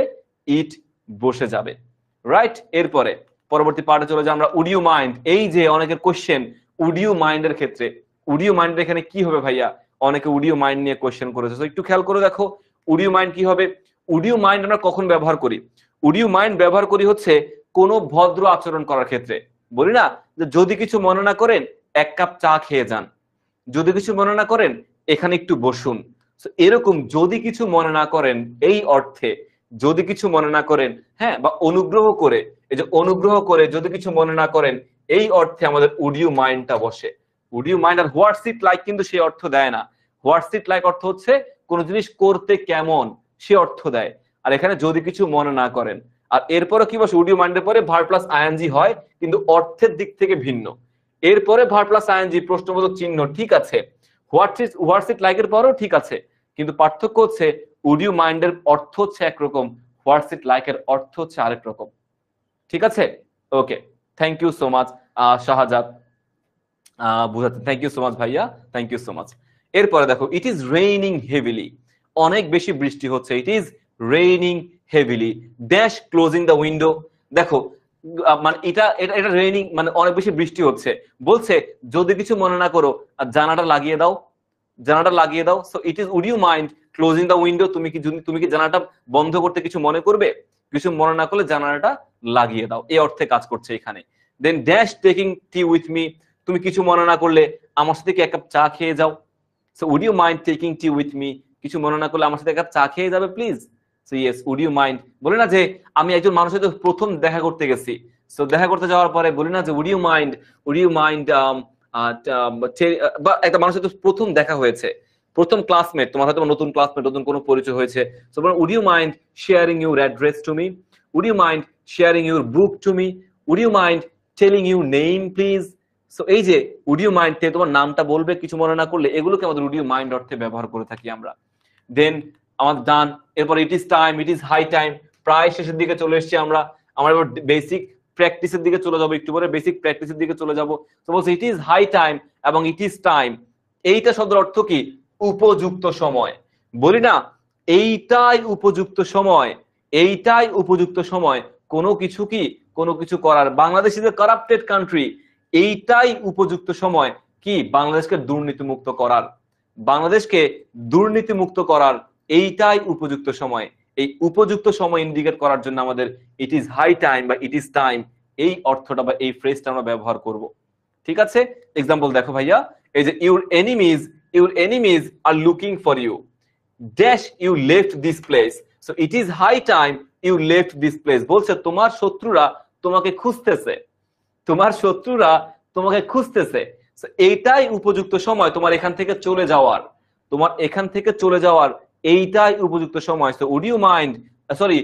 S1: ইট বসে যাবে, রাইট। এরপরে পরবর্তী পার্টে চলে যাই আমরা। উড ইউ মাইন্ড, এই যে অনেকের কোশ্চেন উড ইউ মাইন্ড এর ক্ষেত্রে, উড ইউ মাইন্ড এখানে কি হবে ভাইয়া, অনেকে উড ইউ মাইন্ড নিয়ে কোশ্চেন করেছে। তো একটু খেয়াল করে দেখো উড ইউ মাইন্ড কি হবে। উড ইউ মাইন্ড আমরা কখন ব্যবহার করি, উড ইউ মাইন্ড ব্যবহার করি হচ্ছে কোনো ভদ্র আচরণ করার ক্ষেত্রে। বলি না যে যদি কিছু মনে না করেন এক কাপ চা খেয়ে যান, যদি কিছু মনে না করেন এখানে একটু বসুন। এরকম যদি কিছু মনে না করেন এই অর্থে, যদি কিছু মনে না করেন, হ্যাঁ, বা অনুগ্রহ করে, এই যে অনুগ্রহ করে যদি কিছু মনে না করেন এই অর্থে আমাদের উড ইউ মাইন্ডটা বসে। উড ইউ মাইন্ড আর হোয়াটস ইট লাইক কিন্তু সেই অর্থ দেয় না। হোয়াটস ইট লাইক অর্থ হচ্ছে কোন জিনিস করতে কেমন, সে অর্থ দেয়। আর এখানে যদি কিছু মনে না করেন, আর এরপরে কি বসে, উড ইউ মাইন্ডের পরে ভার্ব প্লাস আইএনজি হয় কিন্তু অর্থের দিক থেকে ভিন্ন। এরপরে ভার্ব প্লাস আইএনজি প্রশ্নবোধক চিহ্ন, ঠিক আছে। হোয়াটস ইট লাইক এর পরেও ঠিক আছে, কিন্তু পার্থক্য হচ্ছে উড ইউ মাইন্ডের অর্থ হচ্ছে একরকম, হোয়াটস ইট লাইক এর অর্থ হচ্ছে আরেক রকম, ঠিক আছে। Okay, thank you so much Shahzad, বুঝাতে থ্যাংক ইউ সো মাচ ভাইয়া, থ্যাংক ইউ সো মাচ। এরপরে দেখো ইট ইজ রেইনিং হেভিলি, অনেক বেশি বৃষ্টি হচ্ছে, it is raining heavily, dash closing the window. দেখো মানে এটা এটা এটা রেইনিং মানে অনেক বেশি বৃষ্টি হচ্ছে, বলছে যদি কিছু মনে না করো আর জানালাটা লাগিয়ে দাও, জানালাটা লাগিয়ে দাও। So it is would you mind closing the window, তুমি কি জানালাটা বন্ধ করতে কিছু মনে করবে, কিছু মনে না করলে জানালাটা লাগিয়ে দাও, এই অর্থে কাজ করছে এখানে। Then dash taking tea with me, তুমি কিছু মনে না করলে আমার সাথে কি এক কাপ চা খেয়ে যাও। So would you mind taking tea with me, কিছু মনে না করলে আমার সাথে এক কাপ চা খেয়ে যাবে please. So yes, would you mind, বলে না যে আমি একজন মানুষের সাথে প্রথম দেখা করতে গেছি, সো দেখা করতে যাওয়ার পরে বলি না যে উড ইউ মাইন্ড বা একটা মানুষের সাথে প্রথম দেখা হয়েছে, প্রথম ক্লাসমেট, তোমার হয়তো নতুন ক্লাসমেট, নতুন কোনো পরিচয় হয়েছে, so would you mind sharing your address to me, would you mind sharing your book to me, would you mind telling you name please. So এই যে উড ইউ মাইন্ড তে তোমার নামটা বলবে কিছু মনে না করলে, এগুলোকে আমাদের উড ইউ মাইন্ড অর্থে ব্যবহার করে থাকি আমরা। দেন আমাদের ডান, এরপর it is time, it is high time, প্রায় শেষের দিকে চলে এসেছি আমরা। আমরা এবার বেসিক প্র্যাকটিসের দিকে চলে যাবো, একটু পরে বেসিক প্র্যাকটিসের দিকে চলে যাবো। তো বলছে ইট ইজ হাই টাইম এবং ইট ইজ টাইম, এইটা শব্দের অর্থ কি, উপযুক্ত সময়। বলি না এইটাই উপযুক্ত সময়, এইটাই উপযুক্ত সময় কোনো কিছু করার। Bangladesh is a corrupted country, এইটাই উপযুক্ত সময় কি বাংলাদেশকে দুর্নীতিমুক্ত করার, বাংলাদেশকে দুর্নীতিমুক্ত করার এইটাই উপযুক্ত সময়। এই উপযুক্ত সময় ইন্ডিকেট করার জন্য আমাদের ইট ইজ হাই টাইম বা ইট ইজ টাইম এই অর্থটা বা এই ফ্রেজটা আমরা ব্যবহার করব। ঠিক আছে, এক্সাম্পল দেখো ভাইয়া, এই যে your enemies are looking for you dash you left this place, so it is high time you left this place. বলছে তোমার শত্রুরা তোমাকে খুঁজতেছে, তোমার শত্রুরা তোমাকে খুঁজতেছে, এইটাই উপযুক্ত সময় তোমার এখান থেকে চলে যাওয়ার, তোমার এখান থেকে চলে যাওয়ার এইটাই উপযুক্ত সময়। So would you mind, sorry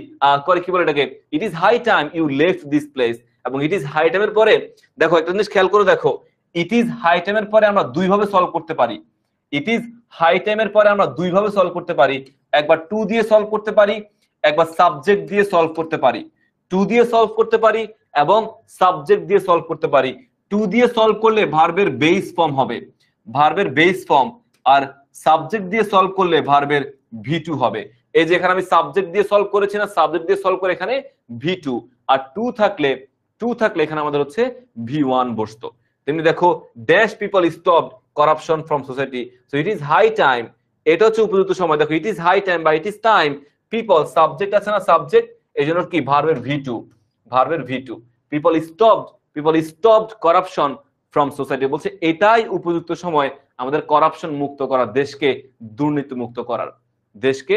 S1: করে কি বলে এটাকে, it is high time you left this place. এবং ইট ইজ হাই টাইমের পরে দেখো একটা জিনিস খেয়াল করে দেখো, ইট ইজ হাই টাইমের পরে আমরা দুই ভাবে সলভ করতে পারি। ইট ইজ হাই টাইমের পরে আমরা দুই ভাবে সলভ করতে পারি, একবার টু দিয়ে সলভ করতে পারি, একবার সাবজেক্ট দিয়ে সলভ করতে পারি। টু দিয়ে সলভ করতে পারি এবং সাবজেক্ট দিয়ে সলভ করতে পারি। টু দিয়ে সলভ করলে ভার্বের বেস ফর্ম হবে, ভার্বের বেস ফর্ম, আর সাবজেক্ট দিয়ে সলভ করলে ভার্বের ভি2 হবে। এই যে এখানে আমি সাবজেক্ট দিয়ে সলভ করেছি না, সাবজেক্ট দিয়ে সলভ করে এখানে ভি2, আর টু থাকলে এখানে আমাদের হচ্ছে ভি1 বসতো। তেমনি দেখো dash people stopped corruption from society, so it is high time, এটা হচ্ছে উপযুক্ত সময়। দেখো ইট ইজ হাই টাইম বা ইট ইজ টাইম, পিপল সাবজেক্ট আছে না, সাবজেক্ট, এই জন্য কি ভার্বের ভি2, ভার্বের ভি2। People stopped corruption from society, বলছে এটাই উপযুক্ত সময় আমাদের করাপশন মুক্ত করার, দেশকে দুর্নীতি মুক্ত করার, দেশকে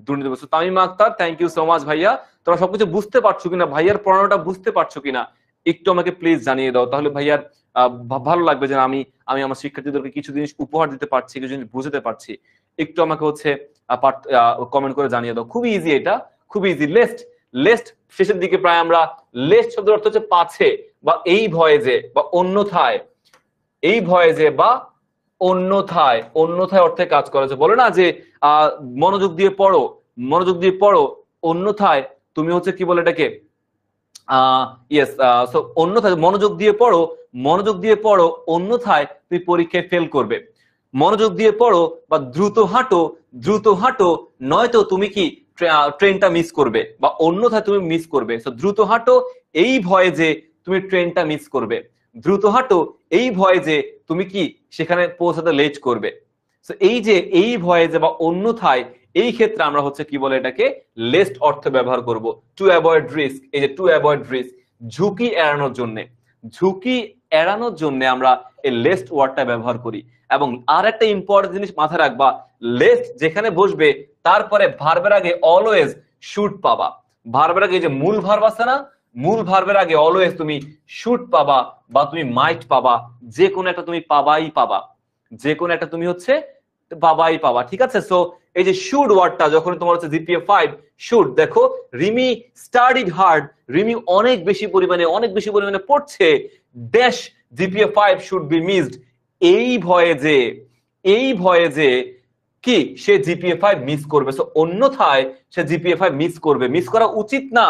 S1: দুর্নীতি মুক্ত। Tamim Akter, thank you so much ভাইয়া। তোমরা সবকিছু বুঝতে পারছো কিনা, ভাইয়ার পড়ানোটা বুঝতে পারছো কিনা একটু আমাকে প্লিজ জানিয়ে দাও, তাহলে ভাইয়ার ভালো লাগবে যে আমি আমার শিক্ষার্থীদেরকে কিছু জিনিস উপহার দিতে পারছি, কিছু জিনিস বুঝতে পারছি। একটু আমাকে হচ্ছে কমেন্ট করে জানিয়ে দাও। খুবই ইজি, এটা খুবই ইজি। লেস্ট শেষের দিকে প্রায় আমরা, লেস্ট শব্দের অর্থ হচ্ছে পাছে বা এই ভয়ে যে বা অন্যথায়, এই ভয়ে যে বা অন্যথায়, অন্যথায় অর্থে কাজ করেছে। বলে না যে মনোযোগ দিয়ে পড়ো, মনোযোগ দিয়ে পড়ো, অন্যথায় তুমি হচ্ছে কি বলে এটাকে, ইয়েস, সো অন্যথায় মনোযোগ দিয়ে পড়ো, মনোযোগ দিয়ে পড়ো, অন্যথায় তুমি পরীক্ষায় ফেল করবে। মনোযোগ দিয়ে পড়ো বা দ্রুত হাঁটো, দ্রুত হাঁটো, নয়তো তুমি কি ট্রেনটা মিস করবে বা অন্যথায় তুমি মিস করবে। সো দ্রুত হাঁটো এই ভয়ে যে তুমি ট্রেনটা মিস করবে, দ্রুত হাঁটো এই ভয়ে যে তুমি কি সেখানে পৌঁছাতে লেট করবে। সো এই যে এই ভয়ে যে বা অন্যথায়, এই ক্ষেত্রে আমরা হচ্ছে কি বলে এটাকে লেস্ট অর্থে ব্যবহার করব, টু অ্যাভয়েড রিস্ক। এই যে টু অ্যাভয়েড রিস্ক, ঝুঁকি এড়ানোর জন্য, ঝুঁকি এড়ানোর জন্য আমরা এই লেস্ট ওয়ার্ডটা ব্যবহার করি। এবং আর একটা ইম্পর্টেন্ট জিনিস মাথায় রাখবা, লেস্ট যেখানে বসবে তারপরে ভার্বের আগে অলওয়েজ শুড পাবা। ভার্বের আগে যে মূল ভার্ব আছে না, মূল ভার্বের আগে অলওয়েজ তুমি শুড পাবা বা তুমি মাইট পাবা, যে কোনো একটা তুমি পাবাই পাবা, যে কোনো একটা তুমি হচ্ছে পাবাই পাবা। ঠিক আছে, সো এই যে শুড ওয়ার্ডটা যখন তোমার হচ্ছে জিপিএ 5 শুড, দেখো রিমি স্টাডিড হার্ড, রিমি অনেক বেশি পরিমাণে পড়ছে, dash GPA 5 should be missed, এই ভয়ে যে কি সে জিপিএ 5 মিস করবে। সো অন্যথায় সে জিপিএ 5 মিস করবে, মিস করা উচিত না,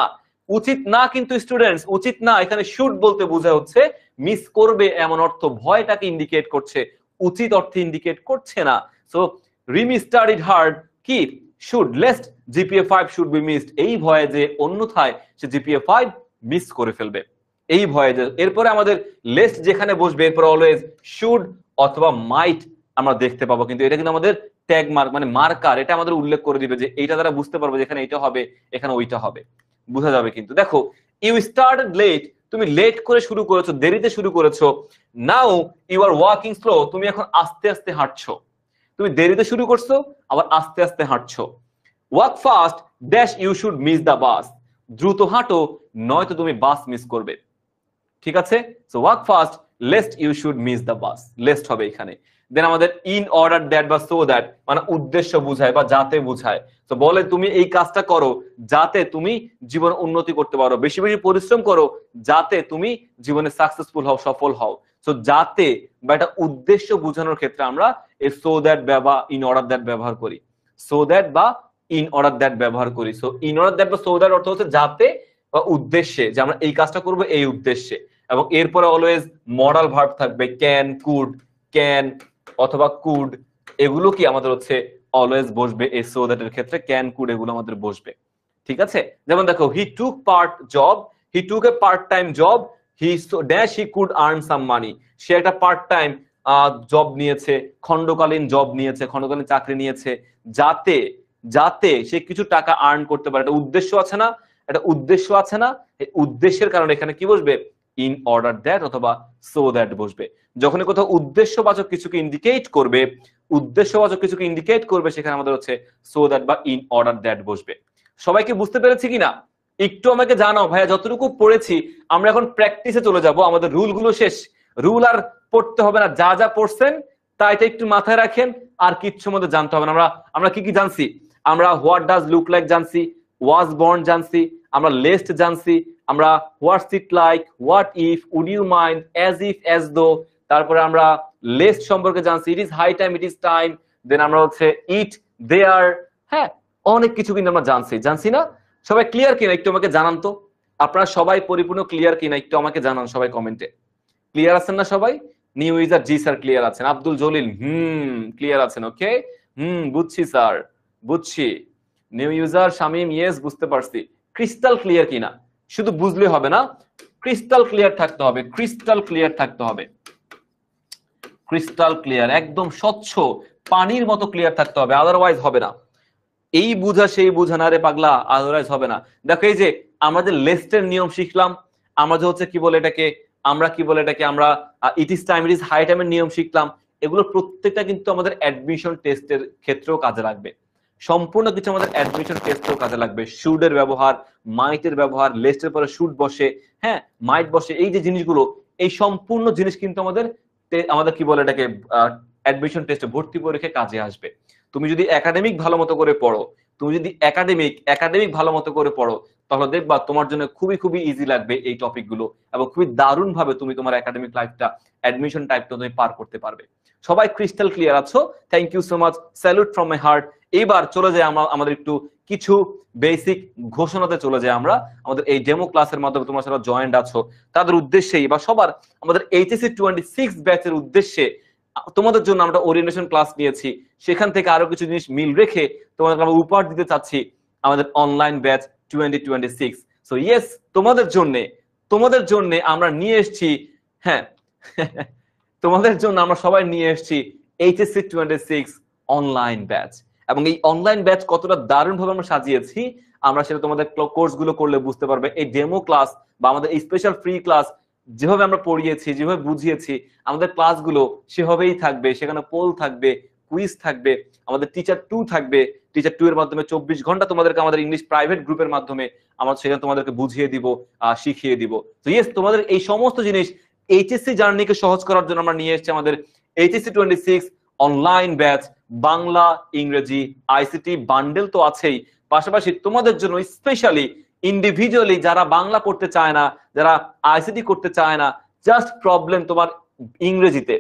S1: উচিত না কিন্তু স্টুডেন্টস, উচিত না। এখানে শুড বলতে বোঝা হচ্ছে মিস করবে এমন অর্থ, ভয়টাকে ইন্ডিকেট করছে, উচিত অর্থে ইন্ডিকেট করছে না। সো রিমি স্টাডিড হার্ড কি should lest GPA 5 should be missed, এই ভয়ে যে অন্যথায় সে জিপিএ 5 মিস করে ফেলবে, এই ভয়ে যে। এরপরে আমাদের লেস্ট যেখানে বসবে এরপরে অলওয়েজ শুড অথবা মাইট আমরা দেখতে পাবো, কিন্তু এটা কিন্তু আমাদের ট্যাগ মার্ক মানে মার্কার, এটা আমাদের উল্লেখ করে দিবে যে এইটা দ্বারা বুঝতে পারবো যেখানে এটা হবে এখানে ওইটা হবে, বোঝা যাবে। কিন্তু দেখো ইউ স্টার্টেড লেট, তুমি লেট করে শুরু করেছো, দেরিতে শুরু করেছো। Now you are walking slow, তুমি এখন আস্তে আস্তে হাঁটছো, তুমি দেরিতে শুরু করছো আবার আস্তে আস্তে হাঁটছো। Walk fast dash you should miss the bus, দ্রুত হাঁটো নয়তো তুমি বাস মিস করবে। ঠিক আছে, so walk fast lest you should miss the bus, lest হবে এখানে। দেন আমাদের ইন অর্ডার দ্যাট বা সো দ্যাট মানে উদ্দেশ্য বুঝায় বা যাতে বুঝায়। তো বলে তুমি এই কাজটা করো যাতে তুমি জীবন উন্নতি করতে পারো, বেশি বেশি পরিশ্রম করো যাতে তুমি জীবনে সাকসেসফুল হও, সফল হও। সো যাতে বা একটা উদ্দেশ্য বোঝানোর ক্ষেত্রে আমরা এই সো দ্যাট বা ইন অর্ডার দ্যাট ব্যবহার করি, সো দ্যাট বা ইন অর্ডার দ্যাট ব্যবহার করি। সো ইন অর্ডার দ্যাট বা সো দ্যাট অর্থ হচ্ছে যাতে বা উদ্দেশ্যে, যে আমরা এই কাজটা করবো এই উদ্দেশ্যে। এবং এরপরে অলওয়েজ মডাল ভার্ব থাকবে, ক্যান, কুড, ক্যান অথবা কুড, এগুলো কি আমাদের হচ্ছে অলওয়েজ বসবে এই সো দ্যাট এর ক্ষেত্রে, ক্যান কুড এগুলো আমাদের বসবে। ঠিক আছে, যেমন দেখো he took part job, he took a part time job, he dash he could earn some money. সে একটা পার্ট টাইম জব নিয়েছে, খণ্ডকালীন জব নিয়েছে, খণ্ডকালীন চাকরি নিয়েছে, যাতে যাতে সে কিছু টাকা আর্ন করতে পারে। একটা উদ্দেশ্য আছে না, একটা উদ্দেশ্য আছে না, এই উদ্দেশ্যের কারণে এখানে কি বসবে, ইন অর্ডার দ্যাট অথবা সো দ্যাট বসবে। যখনই কোথাও উদ্দেশ্যবাচক কিছুকে ইন্ডিকেট করবে, উদ্দেশ্যবাচক কিছুকে ইন্ডিকেট করবে, সেখানে আমাদের হচ্ছে সো দ্যাট বা ইন অর্ডার দ্যাট বসবে। সবাইকে বুঝতে পেরেছি কিনা একটু আমাকে জানাও ভাইয়া। যতটুকু পড়েছি আমরা এখন প্র্যাকটিসে চলে যাব, আমাদের রুল গুলো শেষ, রুল আর পড়তে হবে না, যা যা পড়ছেন তা এটা একটু মাথায় রাখেন, আর কিচ্ছু মধ্যে জানতে হবে না। আমরা কি কি জানছি, আমরা হোয়াট ডাজ লুক লাইক জানছি, ওয়াজ বর্ন জানছি, আমরা লেস্ট জানছি, আমরা what's it like, what if, would you mind, as if, as though, তারপরে আমরা লেস্ট সম্পর্কে জানছি, it is high time, it is time, then আমরা হচ্ছে ইট, দেয়ার, হ্যাঁ অনেক কিছু কিন্তু আমরা জানছি না? সবাই ক্লিয়ার কিনা একটু আমাকে জানান তো, আপনারা সবাই পরিপূর্ণ ক্লিয়ার কিনা একটু আমাকে জানান সবাই কমেন্টে। ক্লিয়ার আছেন না সবাই? নিউ ইউজার জি স্যার ক্লিয়ার আছেন, আব্দুল জলিল ক্লিয়ার আছেন, ওকে বুঝছি স্যার বুঝছি। নিউ ইউজার শামিম ইয়েস বুঝতে পারছি। ক্রিস্টাল ক্লিয়ার কিনা, শুধু বুঝলে হবে না, ক্রিস্টাল ক্লিয়ার থাকতে হবে, ক্রিস্টাল ক্লিয়ার থাকতে হবে, ক্রিস্টাল ক্লিয়ার একদম স্বচ্ছ পানির মতো ক্লিয়ার থাকতে হবে, আদারওয়াইজ হবে না। এই বুঝা সেই বুঝা না রে পাগলা, আদারওয়াইজ হবে না। দেখো এই যে আমাদের লেস্টের নিয়ম শিখলাম, আমরা যে হচ্ছে কি বলে এটাকে, আমরা it is time, it is high টাইমের নিয়ম শিখলাম, এগুলো প্রত্যেকটা কিন্তু আমাদের অ্যাডমিশন টেস্টের ক্ষেত্রেও কাজে লাগবে। সম্পূর্ণ কিছু আমাদের অ্যাডমিশন টেস্টেও কাজে লাগবে। শুডের ব্যবহার, মাইটের ব্যবহার, লেস্টের পরে শুড বসে, হ্যাঁ মাইট বসে, এই যে জিনিসগুলো, এই সম্পূর্ণ জিনিস কিন্তু আমাদের কি বলে এটাকে অ্যাডমিশন টেস্টে, ভর্তি পরীক্ষায় কাজে আসবে। তুমি যদি একাডেমিক ভালো মতো করে পড়ো, তুমি যদি একাডেমিক ভালো মতো করে পড়ো, তাহলে দেখবা তোমার জন্য খুবই খুবই ইজি লাগবে এই টপিকগুলো, এবং খুবই দারুণ ভাবে তুমি তোমার একাডেমিক লাইফটা, অ্যাডমিশন টাইপটা তুমি পার করতে পারবে। সবাই ক্রিস্টাল ক্লিয়ার আছো? Thank you so much, salute from my heart. এবার চলে যাই আমাদের একটু কিছু বেসিক ঘোষণাতে চলে যাই আমরা। আমাদের এই ডেমো ক্লাসের মাধ্যমে তোমরা যারা জয়েন্ট আছো তাদের উদ্দেশ্যেই বা সবার আমাদের এইচএসসি 26 ব্যাচের উদ্দেশ্যে তোমাদের জন্য আমরা ওরিয়েন্টেশন ক্লাস নিয়েছি, সেখান থেকে আরো কিছু জিনিস মিল রেখে তোমাদের আমরা উপহার দিতে চাচ্ছি আমাদের অনলাইন ব্যাচ 2026। সো ইয়েস, তোমাদের জন্য আমরা নিয়ে এসেছি, হ্যাঁ তোমাদের জন্য আমরা সবাই নিয়ে এসেছি এইচএসসি 26 অনলাইন ব্যাচ। এবং এই অনলাইন ব্যাচ কতটা দারুণ ভাবে আমরা সাজিয়েছি, আমরা সেটা তোমাদের কোর্সগুলো করলে বুঝতে পারবে। এই ডেমো ক্লাস বা আমাদের এই স্পেশাল ফ্রি ক্লাস যেভাবে আমরা পড়িয়েছি, যেভাবে বুঝিয়েছি, আমাদের ক্লাসগুলো সেভাবেই থাকবে। সেখানে পোল থাকবে, কুইজ থাকবে, আমাদের টিচার 2 থাকবে। টিচার 2 এর মাধ্যমে 24 ঘন্টা তোমাদেরকে আমাদের ইংলিশ প্রাইভেট গ্রুপের মাধ্যমে আমরা সেখানে তোমাদেরকে বুঝিয়ে দিব, শিখিয়ে দিব। তো ইয়েস, তোমাদের এই সমস্ত জিনিস এইচএসসি জার্নিকে সহজ করার জন্য আমরা নিয়ে এসেছি আমাদের এইচএসসি 26 অনলাইন ব্যাচ। বাংলা, ইংরেজি, আইসিটি বান্ডেল তো আছেই, পাশাপাশি তোমাদের জন্য স্পেশালি ইন্ডিভিজুয়ালি যারা বাংলা পড়তে চায় না, যারা আইসিটি করতে চায় না, জাস্ট প্রবলেম তোমার ইংরেজিতে,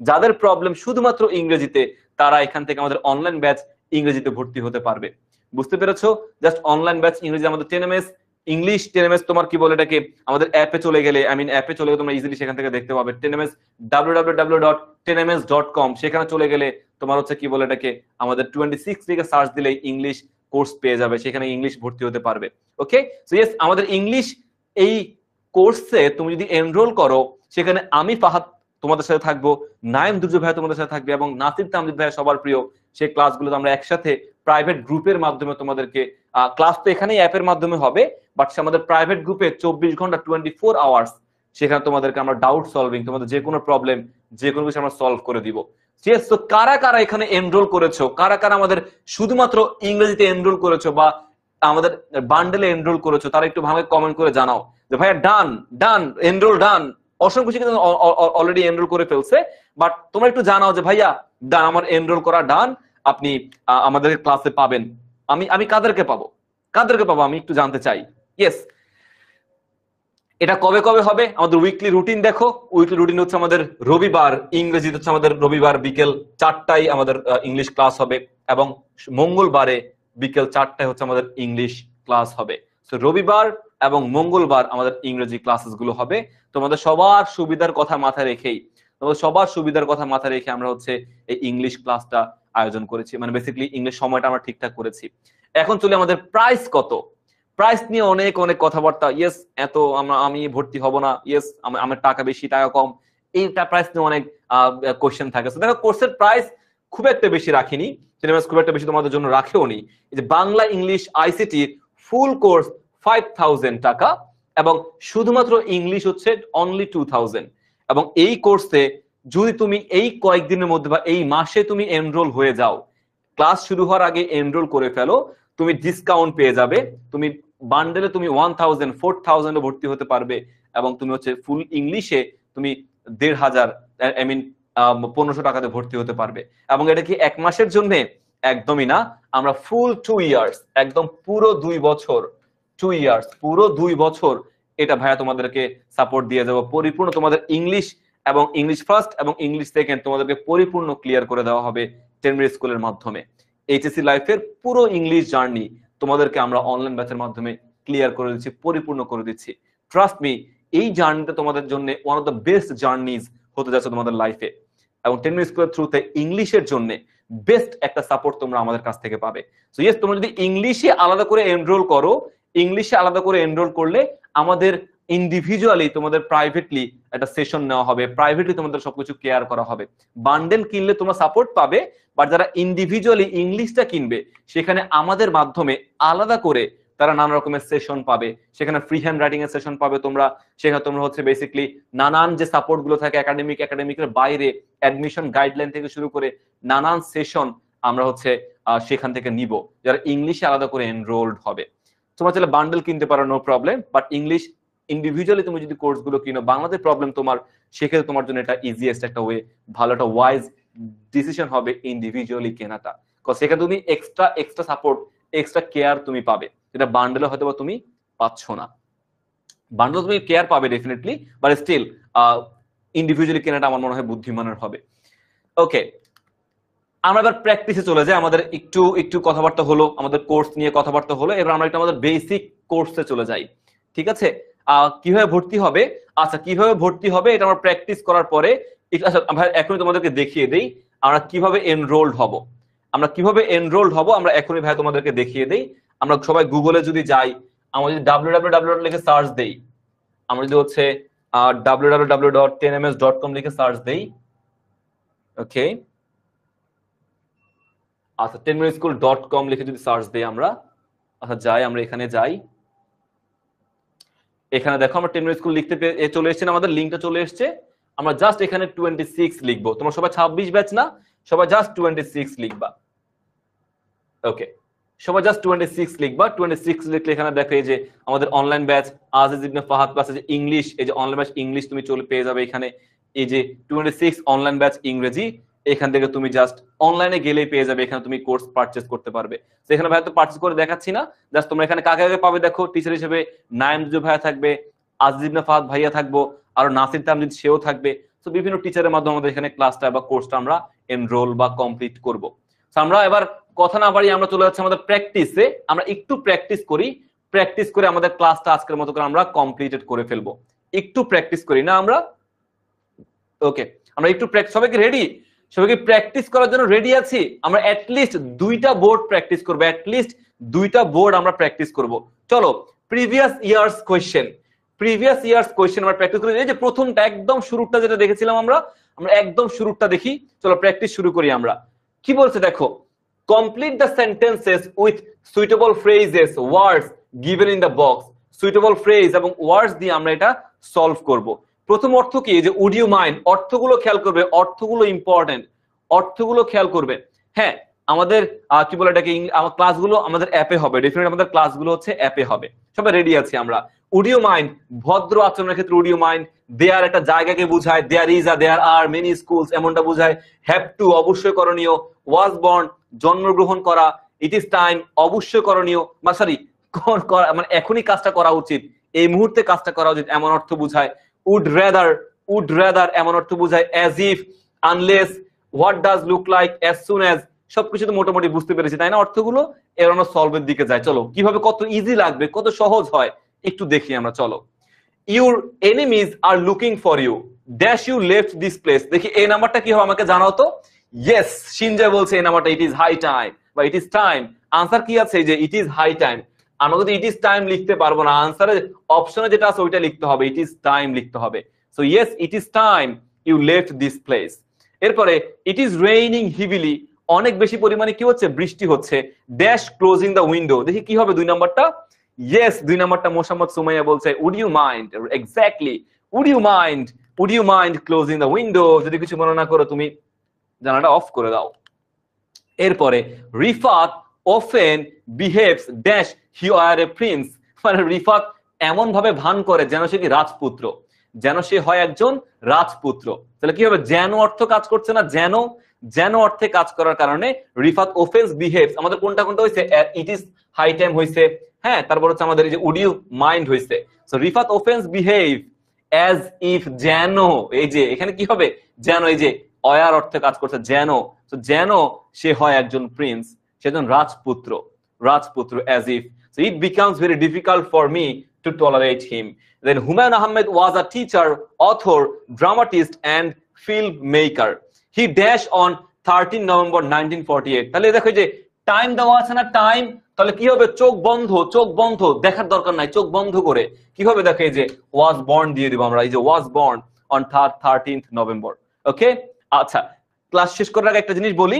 S1: যাদের প্রবলেম শুধুমাত্র ইংরেজিতে, তারা এখান থেকে আমাদের অনলাইন ব্যাচ ইংরেজিতে ভর্তি হতে পারবে। বুঝতে পেরেছো? জাস্ট অনলাইন ব্যাচ ইংরেজি, আমাদের 10ms ইংলিশ, 10ms তোমার কি বলে এটাকে, আমাদের অ্যাপে চলে গেলে, অ্যাপে চলে গেলে তোমরা ইজিলি সেখান থেকে দেখতে পাবে। 10ms www.10ms.com, সেখানে চলে গেলে তোমার হচ্ছে কি বলে এটাকে, আমাদের 26 থেকে সার্চ দিলেই ইংলিশ কোর্স পেয়ে যাবে, সেখানে ইংলিশ ভর্তি হতে পারবে। ওকে, সো ইয়েস, আমাদের ইংলিশ এই কোর্সে তুমি যদি এনরোল করো, সেখানে আমি ফাহাদ তোমাদের সাথে থাকবো, নাইম দুর্জো ভাই তোমাদের সাথে থাকবে, এবং নাসির তামজিদ ভাই সবার প্রিয়। সেই ক্লাসগুলো আমরা একসাথে প্রাইভেট গ্রুপের মাধ্যমে তোমাদেরকে, ক্লাস তো এখানেই অ্যাপের মাধ্যমে হবে, বাট আমাদের প্রাইভেট গ্রুপে 24 ঘন্টা 24 আওয়ার্স সেখানে তোমাদেরকে আমরা ডাউট সলভিং, তোমাদের যে কোনো প্রবলেম, যে কোনো কিছু আমরা সলভ করে দিব। ইয়েস, তো কারা কারা এখানে এনরোল করেছো, কারা কারা আমাদের শুধুমাত্র ইংরেজিতে এনরোল করেছো বা আমাদের বান্ডেলে এনরোল করেছো, তারা একটু ভালো কমেন্ট করে জানাও যে ভাইয়া ডান এনরোল ডান। অসংখ্য কিছু কিন্তু অলরেডি এনরোল করে ফেলছে, বাট তোমরা একটু জানাও যে ভাইয়া ডান, আমার এনরোল করা ডান, আপনি আমাদের ক্লাসে পাবেন। আমি কাদেরকে পাবো আমি একটু জানতে চাই। ইয়েস, এটা কবে কবে হবে? আমাদের উইকলি রুটিন দেখো, উইকলি রুটিন হচ্ছে আমাদের রবিবার, ইংরেজিতে হচ্ছে আমাদের রবিবার বিকেল 4টায় আমাদের ইংলিশ ক্লাস হবে, এবং মঙ্গলবারে বিকেল 4টায় হচ্ছে আমাদের ইংলিশ ক্লাস হবে। সো রবিবার এবং মঙ্গলবার আমাদের ইংরেজি ক্লাসেস গুলো হবে। তোমাদের সবার সুবিধার কথা মাথায় রেখে আমরা হচ্ছে এই ইংলিশ ক্লাসটা আয়োজন করেছি, মানে বেসিক্যালি ইংলিশ সময়টা আমরা ঠিকঠাক করেছি। এখন চলে আমাদের প্রাইস কত, প্রাইস নিয়ে অনেক অনেক কথাবার্তা, ইয়েস এত আমি ভর্তি হব না, ইয়েস আমার টাকা বেশি টাকা কম, এইটা প্রাইস নিয়ে অনেক কোশ্চেন থাকে। দেখো কোর্সের প্রাইস খুব একটা বেশি রাখিনি, সিলেবাস খুব একটা বেশি তোমাদের জন্য রাখেও নি। এই যে Bangla English ICT full course 5000 টাকা, এবং শুধুমাত্র ইংলিশ হচ্ছে অনলি 2000। এবং এই কোর্সে যদি তুমি এই কয়েকদিনের মধ্যে বা এই মাসে তুমি এনরোল হয়ে যাও, ক্লাস শুরু হওয়ার আগে এনরোল করে ফেলো, তুমি ডিসকাউন্ট পেয়ে যাবে। তুমি বান্ডেলে তুমি 1000 4000 ভর্তি হতে পারবে, এবং তুমি হচ্ছে ফুল ইংলিশে তুমি 1500 আই মিন 1500 টাকাতে ভর্তি হতে পারবে। এবং এটা কি এক মাসের জন্য? একদমই না, আমরা ফুল 2 ইয়ার্স, একদম পুরো 2 বছর, 2 ইয়ার্স পুরো 2 বছর এটা ভাইয়া তোমাদেরকে সাপোর্ট দিয়ে যাবো। পরিপূর্ণ তোমাদের ইংলিশ এবং ইংলিশ ফার্স্ট এবং ইংলিশ সেকেন্ড তোমাদেরকে পরিপূর্ণ ক্লিয়ার করে দেওয়া হবে 10 মিনিট স্কুলের মাধ্যমে। এইচএসসি লাইফের পুরো ইংলিশ জার্নি তোমাদেরকে আমরা অনলাইন ব্যাচের মাধ্যমে ক্লিয়ার করে দিচ্ছি, পরিপূর্ণ করে দিচ্ছি। ট্রাস্ট মি, এই জার্নিটা তোমাদের জন্য ওয়ান অফ দ্য বেস্ট জার্নিজ হতে যাচ্ছে তোমাদের লাইফে। এবং 10 মিনিট স্কুলের থ্রুতে ইংলিশের জন্য বেস্ট একটা সাপোর্ট তোমরা আমাদের কাছ থেকে পাবে। সো ইয়েস, তোমরা যদি ইংলিশে আলাদা করে এনরোল করো, ইংলিশে আলাদা করে এনরোল করলে আমাদের ইন্ডিভিজুয়ালি তোমাদের প্রাইভেটলি একটা সেশন নেওয়া হবে, প্রাইভেটলি তোমাদের সবকিছু কেয়ার করা হবে। বান্ডেল কিনলে তোমরা সাপোর্ট পাবে, বাট যারা ইন্ডিভিজুয়ালি ইংলিশটা কিনবে সেখানে আমাদের মাধ্যমে আলাদা করে তারা নানা রকমের সেশন পাবে, সেখানে ফ্রি হ্যান্ড রাইটিং এর সেশন পাবে তোমরা, সেখানে তোমরা হচ্ছে বেসিক্যালি নানান যে সাপোর্ট গুলো থাকে একাডেমিকের বাইরে, অ্যাডমিশন গাইডলাইন থেকে শুরু করে নানান সেশন আমরা হচ্ছে সেখান থেকে নিব যারা ইংলিশে আলাদা করে এনরোলড হবে। তোমরা চাইলে বান্ডেল কিনতে পারো, no problem, but English individually তুমি যদি কোর্স গুলো কিনো, বাংলাতে প্রবলেম তোমার, সেক্ষেত্রে তোমার জন্য এটা ইজিয়েস্ট একটা ওয়ে, ভালো একটা ওয়াইজ ডিসিশন হবে ইন্ডিভিজুয়ালি কেনাটা। কারণ সেখানে তুমি এক্সট্রা সাপোর্ট, এক্সট্রা কেয়ার তুমি পাবে, যেটা বান্ডেলে হয়তো বা তুমি পাচ্ছ না। বান্ডেল তুমি কেয়ার পাবে ডেফিনেটলি, বাট স্টিল ইন্ডিভিজুয়ালি কেনাটা আমার মনে হয় বুদ্ধিমানের হবে। ওকে, আমরা এবার প্র্যাকটিসে চলে যাই। আমাদের একটু কথাবার্তা হলো, আমাদের কোর্স নিয়ে কথাবার্তা হলো, এবার আমরা একটু আমাদের বেসিক কোর্সে চলে যাই। ঠিক আছে, কিভাবে ভর্তি হবে? আচ্ছা, কিভাবে ভর্তি হবে এটা আমরা প্র্যাকটিস করার পরে, আচ্ছা ভাই এখনই তোমাদেরকে দেখিয়ে দেই আমরা কিভাবে এনরোলড হব। আমরা কিভাবে এনরোলড হব আমরা এখনই ভাই তোমাদেরকে দেখিয়ে দেই। আমরা সবাই গুগলে যদি যাই, আমরা যদি www লিখে সার্চ দেই, আমরা যদি হচ্ছে www.10ms.com লিখে সার্চ দেই, ওকে, আচ্ছা 10minuteschool.com লিখে যদি সার্চ দেই আমরা, আচ্ছা যাই, আমরা এখানে যাই, এখানে দেখো আমরা 10 মিনিট স্কুল লিখতে চলে এসেছে, আমাদের লিংকটা চলে এসেছে। আমরা জাস্ট এখানে 26 লিখবো, তোমরা সবাই 26 ব্যাচ না, সবাই জাস্ট 26 লিখবা। ওকে, সবাই জাস্ট 26 লিখবা। 26 লিখলে এখানে দেখো এই যে আমাদের অনলাইন ব্যাচ আজিজ ইবনে ফাহাদ ক্লাসে যে ইংলিশ, এই যে অনলাইন ব্যাচ ইংলিশ তুমি চলে পেয়ে যাবে এখানে। এই যে 26 অনলাইন ব্যাচ ইংরেজি, এখান থেকে তুমি জাস্ট অনলাইনে গেলেই পেয়ে যাবে, এখানে তুমি কোর্স পারচেজ করতে পারবে। সেখানে ভাই তো পারচেজ করে দেখাচ্ছি না, জাস্ট তোমরা এখানে কাকে কাকে পাবে দেখো। টিচার হিসেবে নাইম ভাইয়া থাকবে, আজিজ ইবনে ফাহাদ ভাইয়া থাকবো, আর নাসির তামজিদ সেও থাকবে। তো বিভিন্ন টিচারের মাধ্যমে আমাদের এখানে ক্লাসটা বা কোর্সটা আমরা এনরোল বা কমপ্লিট করব। আমরা এবার কথা না বাড়িয়ে আমরা চলে যাচ্ছি আমাদের প্র্যাকটিসে। আমরা একটু প্র্যাকটিস করি, প্র্যাকটিস করে আমাদের ক্লাসটা আজকের মতো করে আমরা কমপ্লিটেড করে ফেলবো। একটু প্র্যাকটিস করি না আমরা? ওকে, আমরা একটু সবাইকে রেডি? সবাইকে প্র্যাকটিস করার জন্য রেডি আছি? আমরা অ্যাটলিস্ট 2টা বোর্ড প্র্যাকটিস করবো, অ্যাটলিস্ট 2টা বোর্ড আমরা প্র্যাকটিস করব। চলো প্রিভিয়াস ইয়ার্স কোয়েশ্চেন আমরা প্র্যাকটিস করি। এই যে প্রথমটা একদম শুরুটা যেটা দেখেছিলাম আমরা একদম শুরুটা দেখি। চলো প্র্যাকটিস শুরু করি। আমরা কি বলছে দেখো, complete the sentences with suitable phrases words given in the box. Suitable phrase এবং ওয়ার্ডস দিয়ে আমরা এটা সলভ করব। প্রথম অর্থ কি, যে উড ইউ মাইন্ড, অর্থগুলো খেয়াল করবে, অর্থগুলো ইম্পর্টেন্ট, অর্থগুলো খেয়াল করবে। হ্যাঁ, আমাদের কি বলে এটাকে, আমার ক্লাসগুলো আমাদের অ্যাপে হবে, ডেফিনেটলি আমাদের ক্লাসগুলো হচ্ছে অ্যাপে হবে। সবাই রেডি আছি আমরা? উড ইউ মাইন্ড, ভদ্র আচরণের ক্ষেত্রে উড ইউ মাইন্ড, দেয়ার একটা জায়গাকে বোঝায়, there is a there are many schools এমনটা বোঝায়। হ্যাভ টু অবশ্যই করণীয়, ওয়াজ বর্ন জন্মগ্রহণ করা, ইট ইজ টাইম অবশ্যই করণীয়, বা সরি মানে এখনই কাজটা করা উচিত, এই মুহূর্তে কাজটা করা উচিত এমন অর্থ বোঝায়। উড রেদার এমন অর্থ বোঝায়। As if, unless, what does look like, as soon as, সবকিছু তো মোটামুটি বুঝতে পেরেছি তাই না অর্থগুলো? এর আমরা সলভের দিকে যাই। চলো কিভাবে কত ইজি লাগবে, কত সহজ হয় একটু দেখি আমরা। চলো, your enemies are looking for you, dash you left this place. দেখি এই নাম্বারটা কি হবে আমাকে জানাও তো। ইয়েস, সিনজয় বলছে এই নাম্বারটা ইট ইজ হাই টাইম বা ইট ইজ টাইম। আনসার কি আছে যে ইট ইজ হাই টাইম। আমরা যদি ইট ইজ টাইম লিখতে পারবো না, আনসারে অপশনে যেটা আছে ওইটা লিখতে হবে, ইট ইজ টাইম লিখতে হবে। So yes, it is time you left this place. এরপরে ইট ইজ রেইনিং হিভিলি, অনেক বেশি পরিমাণে কি হচ্ছে, বৃষ্টি হচ্ছে। ড্যাশ ক্লোজিং দ্য উইন্ডো, দেখি কি হবে 2 নাম্বারটা। ইয়েস, 2 নাম্বারটা মোসাম্মদ সুমাইয়া বলছে would you mind, exactly, would you mind closing the window, যদি কিছু মনে না করো তুমি জানালাটা অফ করে দাও। এরপরে Rifat often behaves dash he are a prince, মানে রিফাত এমন ভাবে ভান করে যেন সে কি রাজপুত্র, যেন সে হয় একজন রাজপুত্র। তাহলে কি হবে, যেন অর্থ কাজ করছে না, যেন অর্থে কাজ করার কারণে রিফাত অফেন্স বিহেভস, আমাদের কোনটা হয়েছে, ইট ইজ হাই টাইম হয়েছে, হ্যাঁ, তারপর হচ্ছে আমাদের এই যে উড ইউ মাইন্ড হয়েছে। So Rifat offence behave as if, যেন, এই যে এখানে কি হবে, যেন, এই যে অয়ার অর্থে কাজ করছে, যেন সে হয় একজন প্রিন্স, সেজন রাজপুত্র as if, so it becomes very difficult for me to tolerate him. Then Humayun Ahmed was a teacher, author, dramatist and filmmaker. He dashed on 13 November 1948. তাহলে দেখো যে টাইম দেওয়া আছে না, টাইম, তাহলে কি হবে, চোখ বন্ধ, দেখার দরকার নাই, চোখ বন্ধ করে কি হবে, দেখো এই যে was born দিয়ে দিব আমরা, এই যে was born on 13th November. ওকে, আচ্ছা, ক্লাস শেষ করার আগে একটা জিনিস বলি,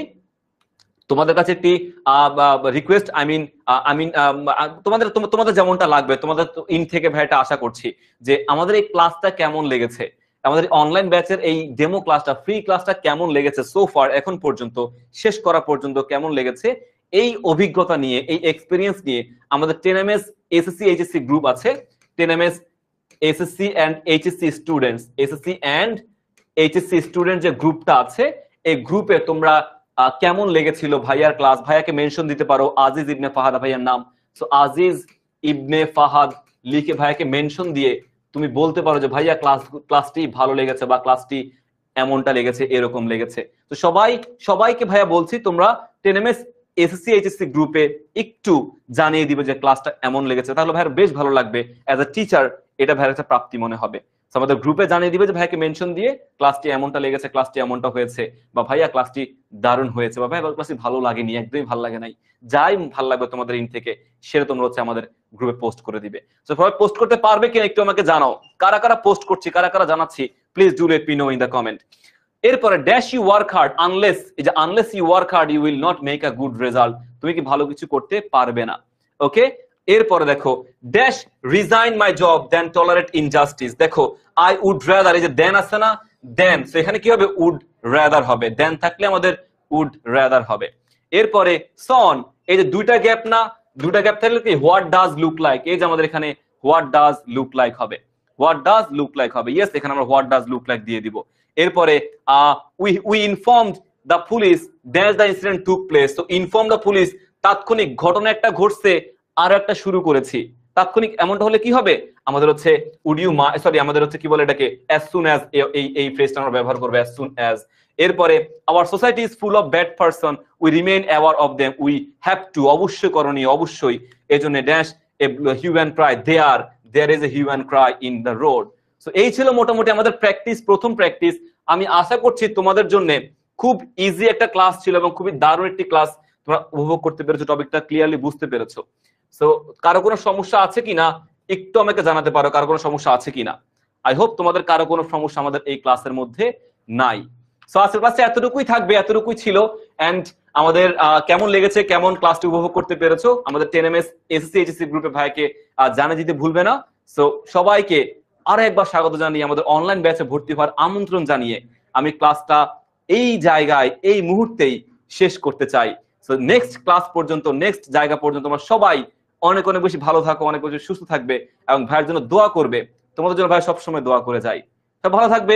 S1: তোমাদের কাছে একটি রিকোয়েস্ট, তোমাদের যেমনটা লাগবে, তোমাদের ইন থেকে ভাইটা আশা করছি যে আমাদের এই ক্লাসটা কেমন লেগেছে, আমাদের অনলাইন ব্যাচের এই ডেমো ক্লাসটা, ফ্রি ক্লাসটা কেমন লেগেছে সো ফার, এখন পর্যন্ত শেষ করা পর্যন্ত কেমন লেগেছে, এই অভিজ্ঞতা নিয়ে, এই এক্সপিরিয়েন্স নিয়ে আমাদের 10ms এসএসসি এইচএসসি গ্রুপ আছে, 10ms SSC and HSC students, SSC and HSC student যে গ্রুপটা আছে, এই গ্রুপে তোমরা কেমন লেগেছিল ভাইয়ার ক্লাস, ভাইয়াকে মেনশন দিতে পারো, আজিজ ইবনে ফাহাদ ভাইয়ার নাম, সো আজিজ ইবনে ফাহাদ লিখে ভাইয়াকে মেনশন দিয়ে তুমি বলতে পারো যে ভাইয়া ক্লাসটি ভালো লেগেছে বা ক্লাসটি এমনটা লেগেছে, এরকম লেগেছে। তো সবাইকে ভাইয়া বলছি তোমরা 10ms এসএসসি এইচএসসি গ্রুপে একটু জানিয়ে দিবে যে ক্লাসটা এমন লেগেছে, তাহলে ভাইয়ার বেশ ভালো লাগবে, অ্যাজ আ টিচার এটা ভাইয়ার একটা প্রাপ্তি মনে হবে। আমাদের গ্রুপে জানিয়ে দিবে যে ভাইয়াকে মেনশন দিয়ে ক্লাসটি এমনটা লেগেছে, ক্লাসটি এমনটা হয়েছে, বা ভাইয়া ক্লাসটি দারুণ হয়েছে, বা ভাইয়া ক্লাসটি ভালো লাগেনি, একদমই ভালো লাগে নাই, যাই ভালো লাগবে তোমাদের ইন থেকে সেটা তোমরা হচ্ছে আমাদের গ্রুপে পোস্ট করে দিবে। তো সবাই পোস্ট করতে পারবে কিনা একটু আমাকে জানাও, কারা কারা পোস্ট করছি, কারা কারা জানাচ্ছি, please do let me know in the comment. এরপরে dash you work hard unless, এই যে unless you work hard you will not make a good result, তুমি কি ভালো কিছু করতে পারবে না। ওকে, এরপরে দেখো dash resign my job than tolerate injustice, দেখো আই উড রাদার, এই যে দেন আছে না, দেন, তো এখানে কি হবে, উড রাদার হবে, দেন থাকলে আমাদের উড রাদার হবে। এরপরে সন, এই যে দুইটা গ্যাপ না, দুইটা গ্যাপ থাকলে কি হোয়াট ডাজ লুক লাইক, এই যে আমাদের এখানে হোয়াট ডাজ লুক লাইক হবে, হোয়াট ডাজ লুক লাইক হবে, ইয়েস, এখানে আমরা হোয়াট ডাজ লুক লাইক দিয়ে দিব। এরপরে we informed the police that the incident took place, তো ইনফর্ম দ্য পুলিশ, তাৎক্ষণিক ঘটনা একটা ঘটছে আর একটা শুরু করেছি, তাৎক্ষণিক এমনটা হলে কি হবে, আমাদের হচ্ছে উড ইউ সরি আমাদের হচ্ছে কি বলে এটাকে অ্যাজ সুন অ্যাজ, এই ফ্রেজটা আমরা ব্যবহার করব, অ্যাজ সুন অ্যাজ। এরপরে our society is full of bad person we remain aware of them, we have to, অবশ্যই করণীয়, অবশ্যই, এজন্য dash a hue and cry, there is a hue and cry in the road. So এই ছিল মোটামুটি আমাদের প্র্যাকটিস, প্রথম প্র্যাকটিস। আমি আশা করছি তোমাদের জন্য খুব ইজি একটা ক্লাস ছিল এবং খুবই দারুণ একটি ক্লাস তোমরা উপভোগ করতে পেরেছো, টপিকটা ক্লিয়ারলি বুঝতে পেরেছো। সো কারো কোনো সমস্যা আছে কিনা একটু আমাকে জানাতে পারো, কারো কোনো সমস্যা আছে কিনা। আই হোপ তোমাদের কারো কোনো সমস্যা আমাদের এই ক্লাসের মধ্যে নাই। সো আজকের ক্লাসে এতটুকুই থাকবে, এতটুকুই ছিল। এন্ড আমাদের কেমন লেগেছে, কেমন ক্লাসটি উপভোগ করতে পেরেছো, আমাদের 10ms এসএসসি এইচএসসি গ্রুপে ভাইকে জানিয়ে দিতে ভুলবে না। সো সবাইকে আরো একবার স্বাগত জানিয়ে আমাদের অনলাইন ব্যাচে ভর্তি হওয়ার আমন্ত্রণ জানিয়ে আমি ক্লাসটা এই জায়গায় এই মুহূর্তেই শেষ করতে চাই। সো নেক্সট ক্লাস পর্যন্ত, নেক্সট জায়গা পর্যন্ত তোমরা সবাই অনেক অনেক বেশি ভালো থাকো, অনেক বেশি সুস্থ থাকবে এবং ভাইয়ের জন্য দোয়া করবে। তোমাদের জন্য ভাই সবসময় দোয়া করে যাই। সব ভালো থাকবে,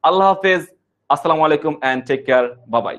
S1: আল্লাহ হাফেজ, আসসালামু আলাইকুম and take care, bye by.